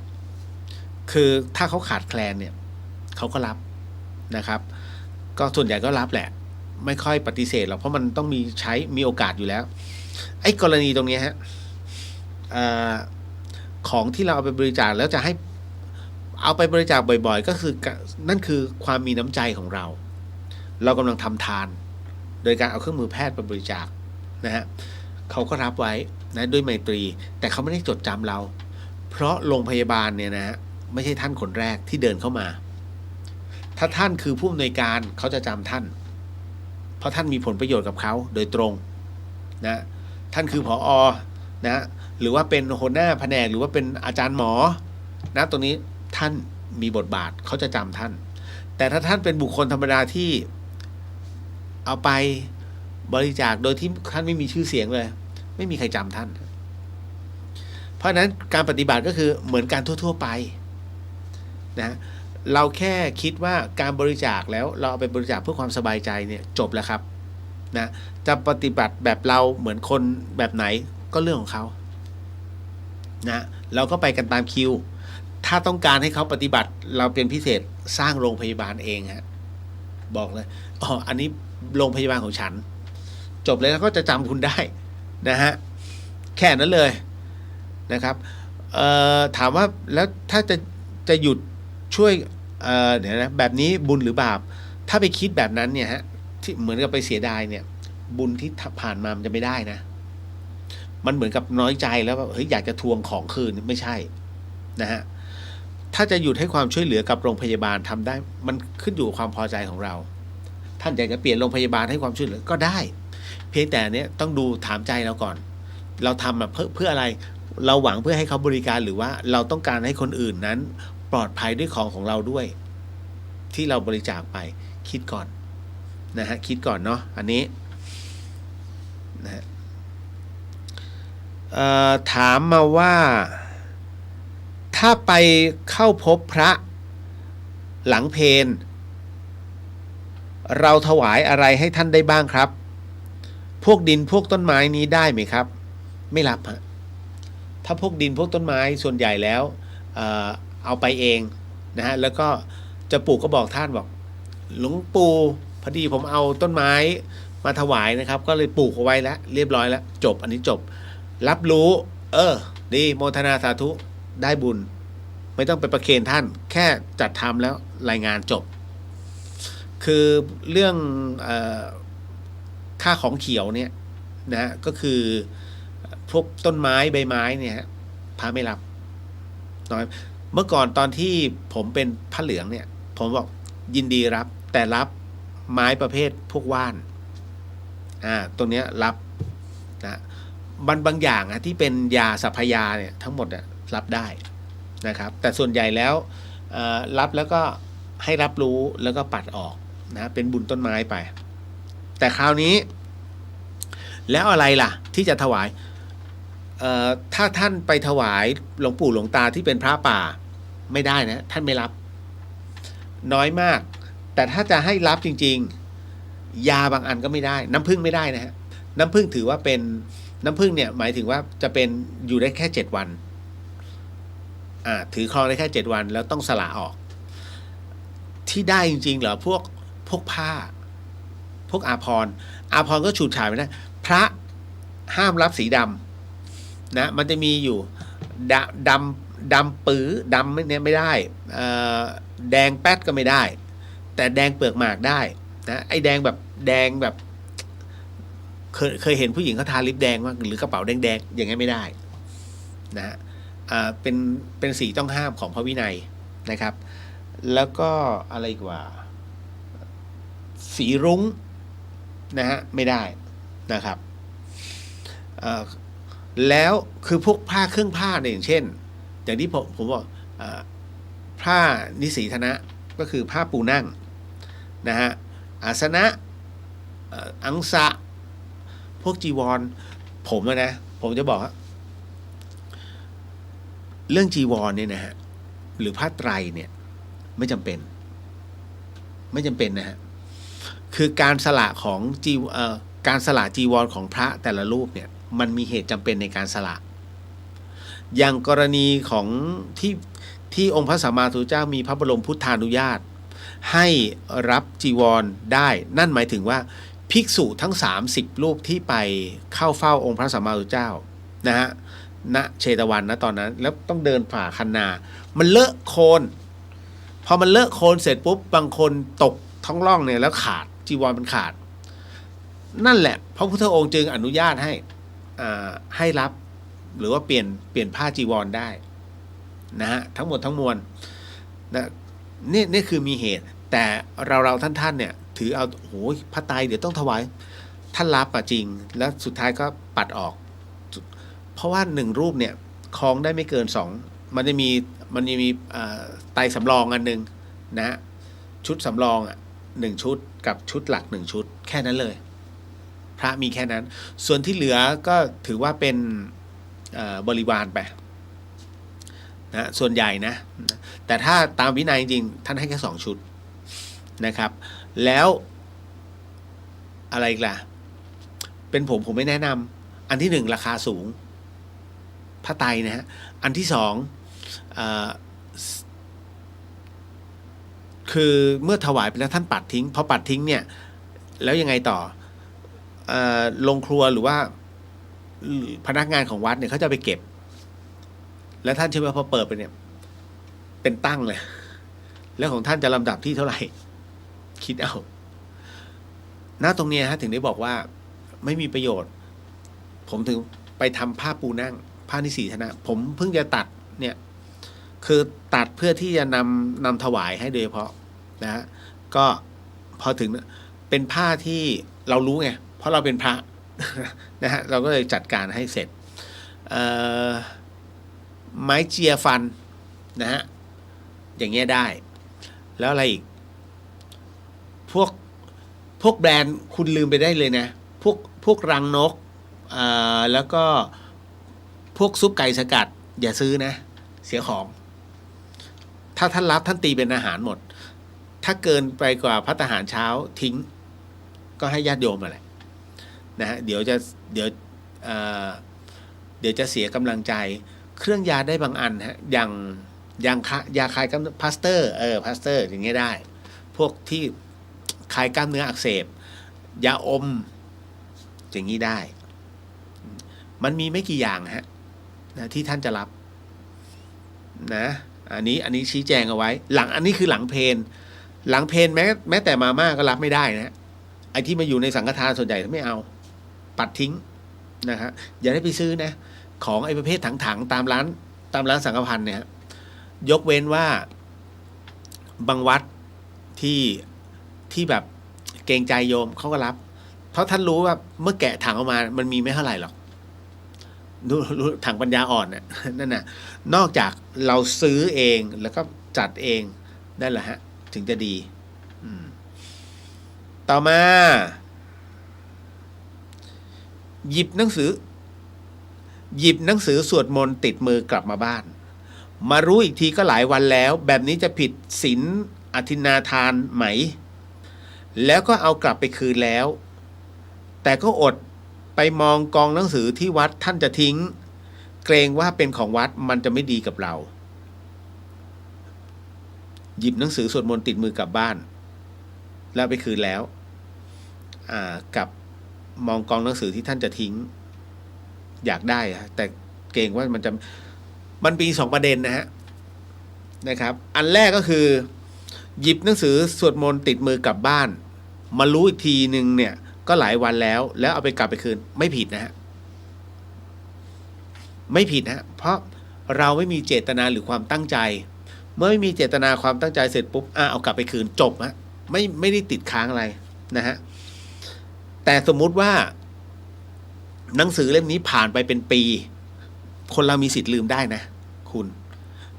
คือถ้าเขาขาดแคลนเนี่ยเขาก็รับนะครับก็ส่วนใหญ่ก็รับแหละไม่ค่อยปฏิเสธหรอกเพราะมันต้องมีโอกาสอยู่แล้วไอ้กรณีตรงนี้ฮะของที่เราเอาไปบริจาคแล้วจะให้เอาไปบริจาคบ่อยๆก็คือนั่นคือความมีน้ำใจของเรากำลังทำทานโดยการเอาเครื่องมือแพทย์ไปบริจาคนะฮะเขาก็รับไว้นะด้วยไมตรีแต่เขาไม่ได้จดจำเราเพราะโรงพยาบาลเนี่ยนะฮะไม่ใช่ท่านคนแรกที่เดินเข้ามาถ้าท่านคือผู้อำนวยการเขาจะจำท่านเพราะท่านมีผลประโยชน์กับเขาโดยตรงนะท่านคือผอ.นะหรือว่าเป็นหัวหน้าแผนกหรือว่าเป็นอาจารย์หมอนะตรงนี้ท่านมีบทบาทเขาจะจำท่านแต่ถ้าท่านเป็นบุคคลธรรมดาที่เอาไปบริจาคโดยที่ท่านไม่มีชื่อเสียงเลยไม่มีใครจำท่านเพราะฉะนั้นการปฏิบัติก็คือเหมือนการทั่วๆไปนะ เราแค่คิดว่าการบริจาคแล้วเราเอาไปบริจาคเพื่อความสบายใจเนี่ยจบแล้วครับนะจะปฏิบัติแบบเราเหมือนคนแบบไหนก็เรื่องของเขานะเราก็ไปกันตามคิวถ้าต้องการให้เขาปฏิบัติเราเป็นพิเศษสร้างโรงพยาบาลเองฮะบอกเลยอ๋ออันนี้โรงพยาบาลของฉันจบเลยแล้วก็จะจำคุณได้นะฮะแค่นั้นเลยนะครับถามว่าแล้วถ้าจะหยุดช่วยเดี๋ยวนะแบบนี้บุญหรือบาปถ้าไปคิดแบบนั้นเนี่ยฮะที่เหมือนกับไปเสียดายเนี่ยบุญที่ผ่านมามันจะไม่ได้นะมันเหมือนกับน้อยใจแล้วแบบเฮ้ยอยากจะทวงของคืนไม่ใช่นะฮะถ้าจะหยุดให้ความช่วยเหลือกับโรงพยาบาลทำได้มันขึ้นอยู่กับความพอใจของเราท่านอยากจะเปลี่ยนโรงพยาบาลให้ความช่วยเหลือก็ได้เพียงแต่เนี้ยต้องดูถามใจเราก่อนเราทำเพื่ออะไรเราหวังเพื่อให้เขาบริการหรือว่าเราต้องการให้คนอื่นนั้นปลอดภัยด้วยของเราด้วยที่เราบริจาคไปคิดก่อนนะฮะคิดก่อนเนาะอันนี้นะฮะถามมาว่าถ้าไปเข้าพบพระหลังเพลเราถวายอะไรให้ท่านได้บ้างครับพวกดินพวกต้นไม้นี้ได้ไหมครับไม่รับฮะถ้าพวกดินพวกต้นไม้ส่วนใหญ่แล้วเอาไปเองนะฮะแล้วก็จะปลูกก็บอกท่านบอกหลวงปู่พอดีผมเอาต้นไม้มาถวายนะครับก็เลยปลูกเอาไว้แล้วเรียบร้อยแล้วจบอันนี้จบรับรู้ดีโมทนาสาธุได้บุญไม่ต้องไปประเคนท่านแค่จัดทำแล้วรายงานจบคือเรื่องค่าของเขียวเนี่ยนะก็คือพวกต้นไม้ใบไม้เนี่ยพระไม่รับน้อยเมื่อก่อนตอนที่ผมเป็นพระเหลืองเนี่ยผมบอกยินดีรับแต่รับไม้ประเภทพวกว่านตรงเนี้ยรับนะบางอย่างที่เป็นยาสัพพยาเนี่ยทั้งหมดรับได้นะครับแต่ส่วนใหญ่แล้วรับแล้วก็ให้รับรู้แล้วก็ปัดออกนะเป็นบุญต้นไม้ไปแต่คราวนี้แล้วอะไรล่ะที่จะถวายถ้าท่านไปถวายหลวงปู่หลวงตาที่เป็นพระป่าไม่ได้นะท่านไม่รับน้อยมากแต่ถ้าจะให้รับจริงๆยาบางอันก็ไม่ได้น้ำผึ้งไม่ได้นะฮะน้ำผึ้งถือว่าเป็นน้ำผึ้งเนี่ยหมายถึงว่าจะเป็นอยู่ได้แค่7 วันถือครองได้แค่7 วันแล้วต้องสละออกที่ได้จริงๆเหรอพวกผ้าพวกอาภรณ์ก็ฉูดฉาดไม่ได้พระห้ามรับสีดำนะมันจะมีอยู่ดำปื้อดำเนี่ยไม่ได้แดงแป๊ดก็ไม่ได้แต่แดงเปลือกหมากได้นะไอ้แดงแบบเคยเห็นผู้หญิงเขาทาลิปแดงมั้ยหรือกระเป๋าแดงๆอย่างงี้ไม่ได้นะฮะเป็นสีต้องห้ามของพระวินัยนะครับแล้วก็อะไรกว่าสีรุ้งนะฮะไม่ได้นะครับแล้วคือพวกผ้าเครื่องผ้าเนี่ยอย่างเช่นอย่างที่ผมบอกผ้านิสีธนะก็คือผ้าปูนั่งนะฮะอาสนะอังสะพวกจีวรผมจะบอกเรื่องจีวรเนี่ยนะฮะหรือผ้าไตรเนี่ยไม่จำเป็นนะฮะคือการสละของการสละจีวรของพระแต่ละรูปเนี่ยมันมีเหตุจำเป็นในการสละอย่างกรณีของที่องค์พระสัมมาสัมพุทธเจ้ามีพระบรมพุทธานุญาตให้รับจีวรได้นั่นหมายถึงว่าภิกษุทั้ง30 รูปที่ไปเข้าเฝ้าองค์พระสัมมาสัมพุทธเจ้านะฮะณเชตวันนะตอนนั้นแล้วต้องเดินฝ่าคันนามันเลอะโคลนพอมันเลอะโคลนเสร็จปุ๊บบางคนตกท้องร่องเนี่ยแล้วขาดจีวรมันขาดนั่นแหละพระพุทธองค์จึงอนุญาตให้รับหรือว่าเปลี่ยนผ้าจีวรได้นะฮะทั้งหมดทั้งมวลนะนี่คือมีเหตุแต่เราท่านเนี่ยถือเอาโอ้ยพระไตรเดี๋ยวต้องถวายท่านรับจริงแล้วสุดท้ายก็ปัดออกเพราะว่า1 รูปเนี่ยคล้องได้ไม่เกิน2มันจะมีไตรสำรองอันนึงนะชุดสำรอง1 ชุดกับชุดหลัก1 ชุดแค่นั้นเลยพระมีแค่นั้นส่วนที่เหลือก็ถือว่าเป็นบริวารไป นะส่วนใหญ่นะแต่ถ้าตามวินัยจริงๆท่านให้แค่2 ชุดนะครับแล้วอะไรอีกล่ะเป็นผมไม่แนะนำอันที่ 1ราคาสูงผ้าไตรนะฮะอันที่ 2คือเมื่อถวายไปแล้วท่านปัดทิ้งพอปัดทิ้งเนี่ยแล้วยังไงต่อลงครัวหรือว่าพนักงานของวัดเนี่ยเขาจะไปเก็บแล้วท่านเชื่อไหมพอเปิดไปเนี่ยเป็นตั้งเลยแล้วของท่านจะลำดับที่เท่าไหร่คิดเอาหน้าตรงเนี้ยฮะถึงได้บอกว่าไม่มีประโยชน์ผมถึงไปทำผ้าปูนั่งผ้านิสีธนะผมเพิ่งจะตัดเนี่ยคือตัดเพื่อที่จะนำถวายให้โดยเฉพาะนะฮะก็พอถึงเป็นผ้าที่เรารู้ไงเพราะเราเป็นพระ นะฮะเราก็เลยจัดการให้เสร็จไม้เจียฟันนะฮะอย่างเงี้ยได้แล้วอะไรอีกพวกแบรนด์คุณลืมไปได้เลยนะพวกรังนกแล้วก็พวกซุปไก่สกัดอย่าซื้อนะเสียของถ้าท่านรับท่านตีเป็นอาหารหมดถ้าเกินไปกว่าภัตตาหารเช้าทิ้งก็ให้ญาติโยมมาแหละนะฮะเดี๋ยวจะเสียกำลังใจเครื่องยาได้บางอันฮะอย่างยาคลายกล้ามเนื้อพลาสเตอร์พลาสเตอร์อย่างเงี้ยได้พวกที่คลายกล้ามเนื้ออักเสบยาอมอย่างนี้ได้มันมีไม่กี่อย่างฮะนะที่ท่านจะรับนะอันนี้ชี้แจงเอาไว้อันนี้คือหลังเพลแม้แต่มาม่าก็รับไม่ได้นะไอ้ที่มาอยู่ในสังฆทานส่วนใหญ่ไม่เอาปัดทิ้งนะครับอย่าได้ไปซื้อนะของไอ้ประเภทถังๆตามร้านสังฆพันธ์เนี่ยยกเว้นว่าบางวัดที่แบบเกรงใจโยมเขาก็รับเพราะท่านรู้ว่าเมื่อแกะถังออกมามันมีไม่เท่าไหร่หรอกรู้ถังปัญญาอ่อนน่ะนั่นน่ะนอกจากเราซื้อเองแล้วก็จัดเองนั่นแหละฮะถึงจะดีต่อมาหยิบหนังสือสวดมนต์ติดมือกลับมาบ้านมารู้อีกทีก็หลายวันแล้วแบบนี้จะผิดศีลอทินนาทานไหมแล้วก็เอากลับไปคืนแล้วแต่ก็อดไปมองกองหนังสือที่วัดท่านจะทิ้งเกรงว่าเป็นของวัดมันจะไม่ดีกับเราหยิบหนังสือสวดมนต์ติดมือกลับบ้านแล้วไปคืนแล้วกับมองกองหนังสือที่ท่านจะทิ้งอยากได้แต่เกรงว่ามันมี2ประเด็นนะครับอันแรกก็คือหยิบหนังสือสวดมนต์ติดมือกลับบ้านมารู้อีกทีนึงเนี่ยก็หลายวันแล้วเอาไปกลับไปคืนไม่ผิดนะฮะไม่ผิดนะเพราะเราไม่มีเจตนาหรือความตั้งใจเมื่อไม่มีเจตนาความตั้งใจเสร็จปุ๊บเอากลับไปคืนจบฮะไม่ได้ติดค้างอะไรนะฮะแต่สมมุติว่าหนังสือเล่มนี้ผ่านไปเป็นปีคนเรามีสิทธิ์ลืมได้นะคุณ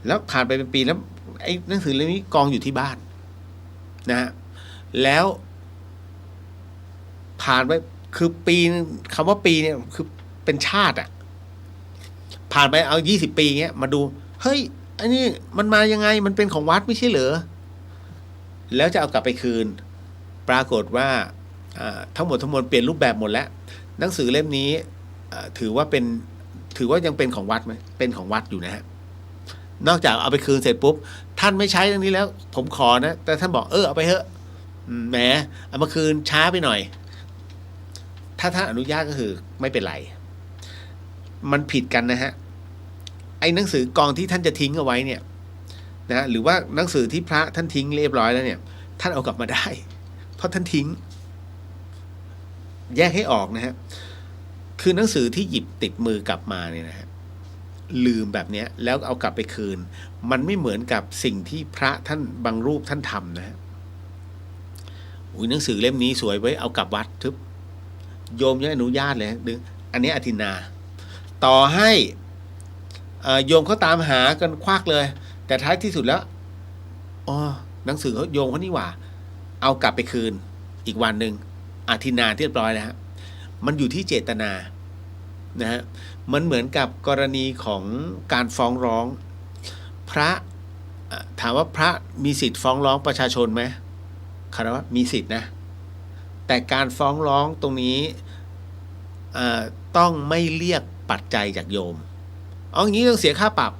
แล้วผ่านไปเป็นปีแล้วไอ้หนังสือเล่มนี้กองอยู่ที่บ้านนะฮะแล้วผ่านไปคือปีคำว่าปีเนี่ยคือเป็นชาติผ่านไปเอา20 ปีเงี้ยมาดูเฮ้ยอันนี้มันมายังไงมันเป็นของวัดไม่ใช่เหรอแล้วจะเอากลับไปคืนปรากฏว่าทั้งหมดเปลี่ยนรูปแบบหมดแล้วหนังสือเล่มนี้ถือว่ายังเป็นของวัดไหมเป็นของวัดอยู่นะฮะนอกจากเอาไปคืนเสร็จปุ๊บท่านไม่ใช้เรื่องนี้แล้วผมขอนะแต่ท่านบอกเอาไปเถอะแหมเอามาคืนช้าไปหน่อยถ้าท่านอนุญาตก็คือไม่เป็นไรมันผิดกันนะฮะไอ้หนังสือกองที่ท่านจะทิ้งเอาไว้เนี่ยนะหรือว่าหนังสือที่พระท่านทิ้งเรียบร้อยแล้วเนี่ยท่านเอากลับมาได้เพราะท่านทิ้งแยกให้ออกนะฮะคือหนังสือที่หยิบติดมือกลับมาเนี่ยนะฮะลืมแบบนี้แล้วเอากลับไปคืนมันไม่เหมือนกับสิ่งที่พระท่านบางรูปท่านทำนะฮะหนังสือเล่มนี้สวยไว้เอากลับวัดทึบโยมยังอนุญาตเลยดึงอันนี้อธินาต่อให้โยมเขาตามหากันควักเลยแต่ท้ายที่สุดแล้วหนังสือเขาโยมเขานี่หว่าเอากลับไปคืนอีกวันหนึ่งอธินาเรียบร้อยแล้วฮะมันอยู่ที่เจตนานะฮะมันเหมือนกับกรณีของการฟ้องร้อง พระถามว่าพระมีสิทธิ์ฟ้องร้องประชาชนไหมคารวะมีสิทธิ์นะแต่การฟ้องร้องตรงนี้ต้องไม่เรียกปัจจัยจากโยมเอาอย่างนี้ต้องเสียค่าปรับ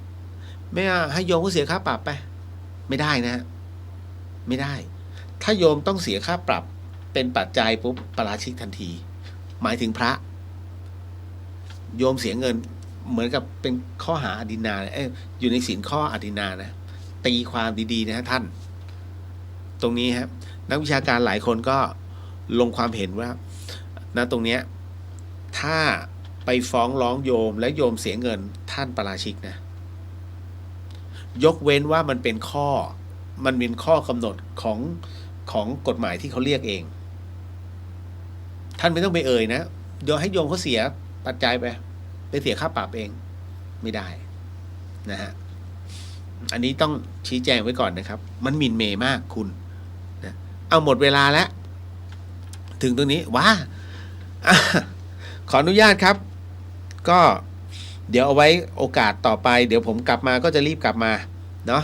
ไม่ให้โยมก็เสียค่าปรับไปไม่ได้นะ ไม่ได้ถ้าโยมต้องเสียค่าปรับเป็นปัจจัยปุ๊บปาราชิกทันทีหมายถึงพระโยมเสียเงินเหมือนกับเป็นข้อหาอดินาอยู่ในศีลข้ออดินานะตีความดีๆนะท่านตรงนี้ครับนักวิชาการหลายคนก็ลงความเห็นว่านะตรงเนี้ยถ้าไปฟ้องร้องโยมและโยมเสียเงินท่านปาราชิกนะยกเว้นว่ามันเป็นข้อกำหนดของกฎหมายที่เขาเรียกเองท่านไม่ต้องไปเอ่ยนะเดี๋ยวให้โยมเขาเสียปัจจัยไปเสียค่าปรับเองไม่ได้นะฮะอันนี้ต้องชี้แจงไว้ก่อนนะครับมันหมิ่นเหม่มากคุณนะเอาหมดเวลาแล้วถึงตรงนี้ว้าขออนุญาตครับก็เดี๋ยวเอาไว้โอกาสต่อไปเดี๋ยวผมกลับมาก็จะรีบกลับมาเนาะ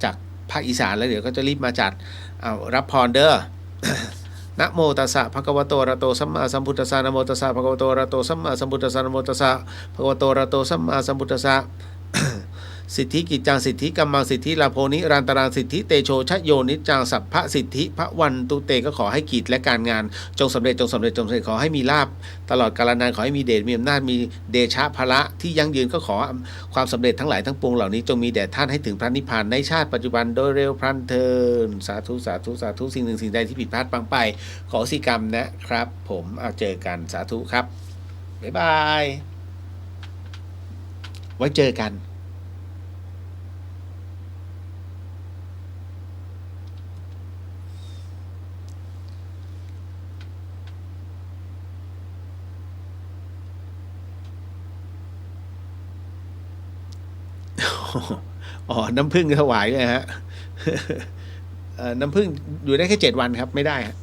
จากภาคอีสานแล้วเดี๋ยวก็จะรีบมาจัดรับพรเด้อ นะโมตัสสะภะคะวะโตอะระหะโตสัมมาสัมพุทธัสสะนะโมตัสสะภะคะวะโตอะระหะโตสัมมาสัมพุทธัสสะนะโมตัสสะภะคะวะโตอะระหะโตสัมมาสัมพุทธัสสะ สิทธิกิจจังสิทธิกัมมังสิทธิลาโภนิรันตรังสิทธิเตโชชโยนิจจังสัพพะสิทธิพระวันตุเตก็ขอให้กิจและการงานจงสำเร็จขอให้มีลาภตลอดกาลนานขอให้มีเดชมีอำนาจมีเดชะพละที่ยั่งยืนก็ขอความสำเร็จทั้งหลายทั้งปวงเหล่านี้จงมีแด่ท่านให้ถึงพระนิพพานในชาติปัจจุบันโดยเร็วพลันเทินสาธุสาธุสาธุสิ่งหนึ่งสิ่งใดที่ผิดพลาดปังไปขอสิกรรมนะครับผมเอาเจอกันสาธุครับบ๊ายบายไว้เจอกันอ๋อน้ำผึ้งถวายเลยฮะน้ำผึ้งอยู่ได้แค่7 วันครับไม่ได้ฮะ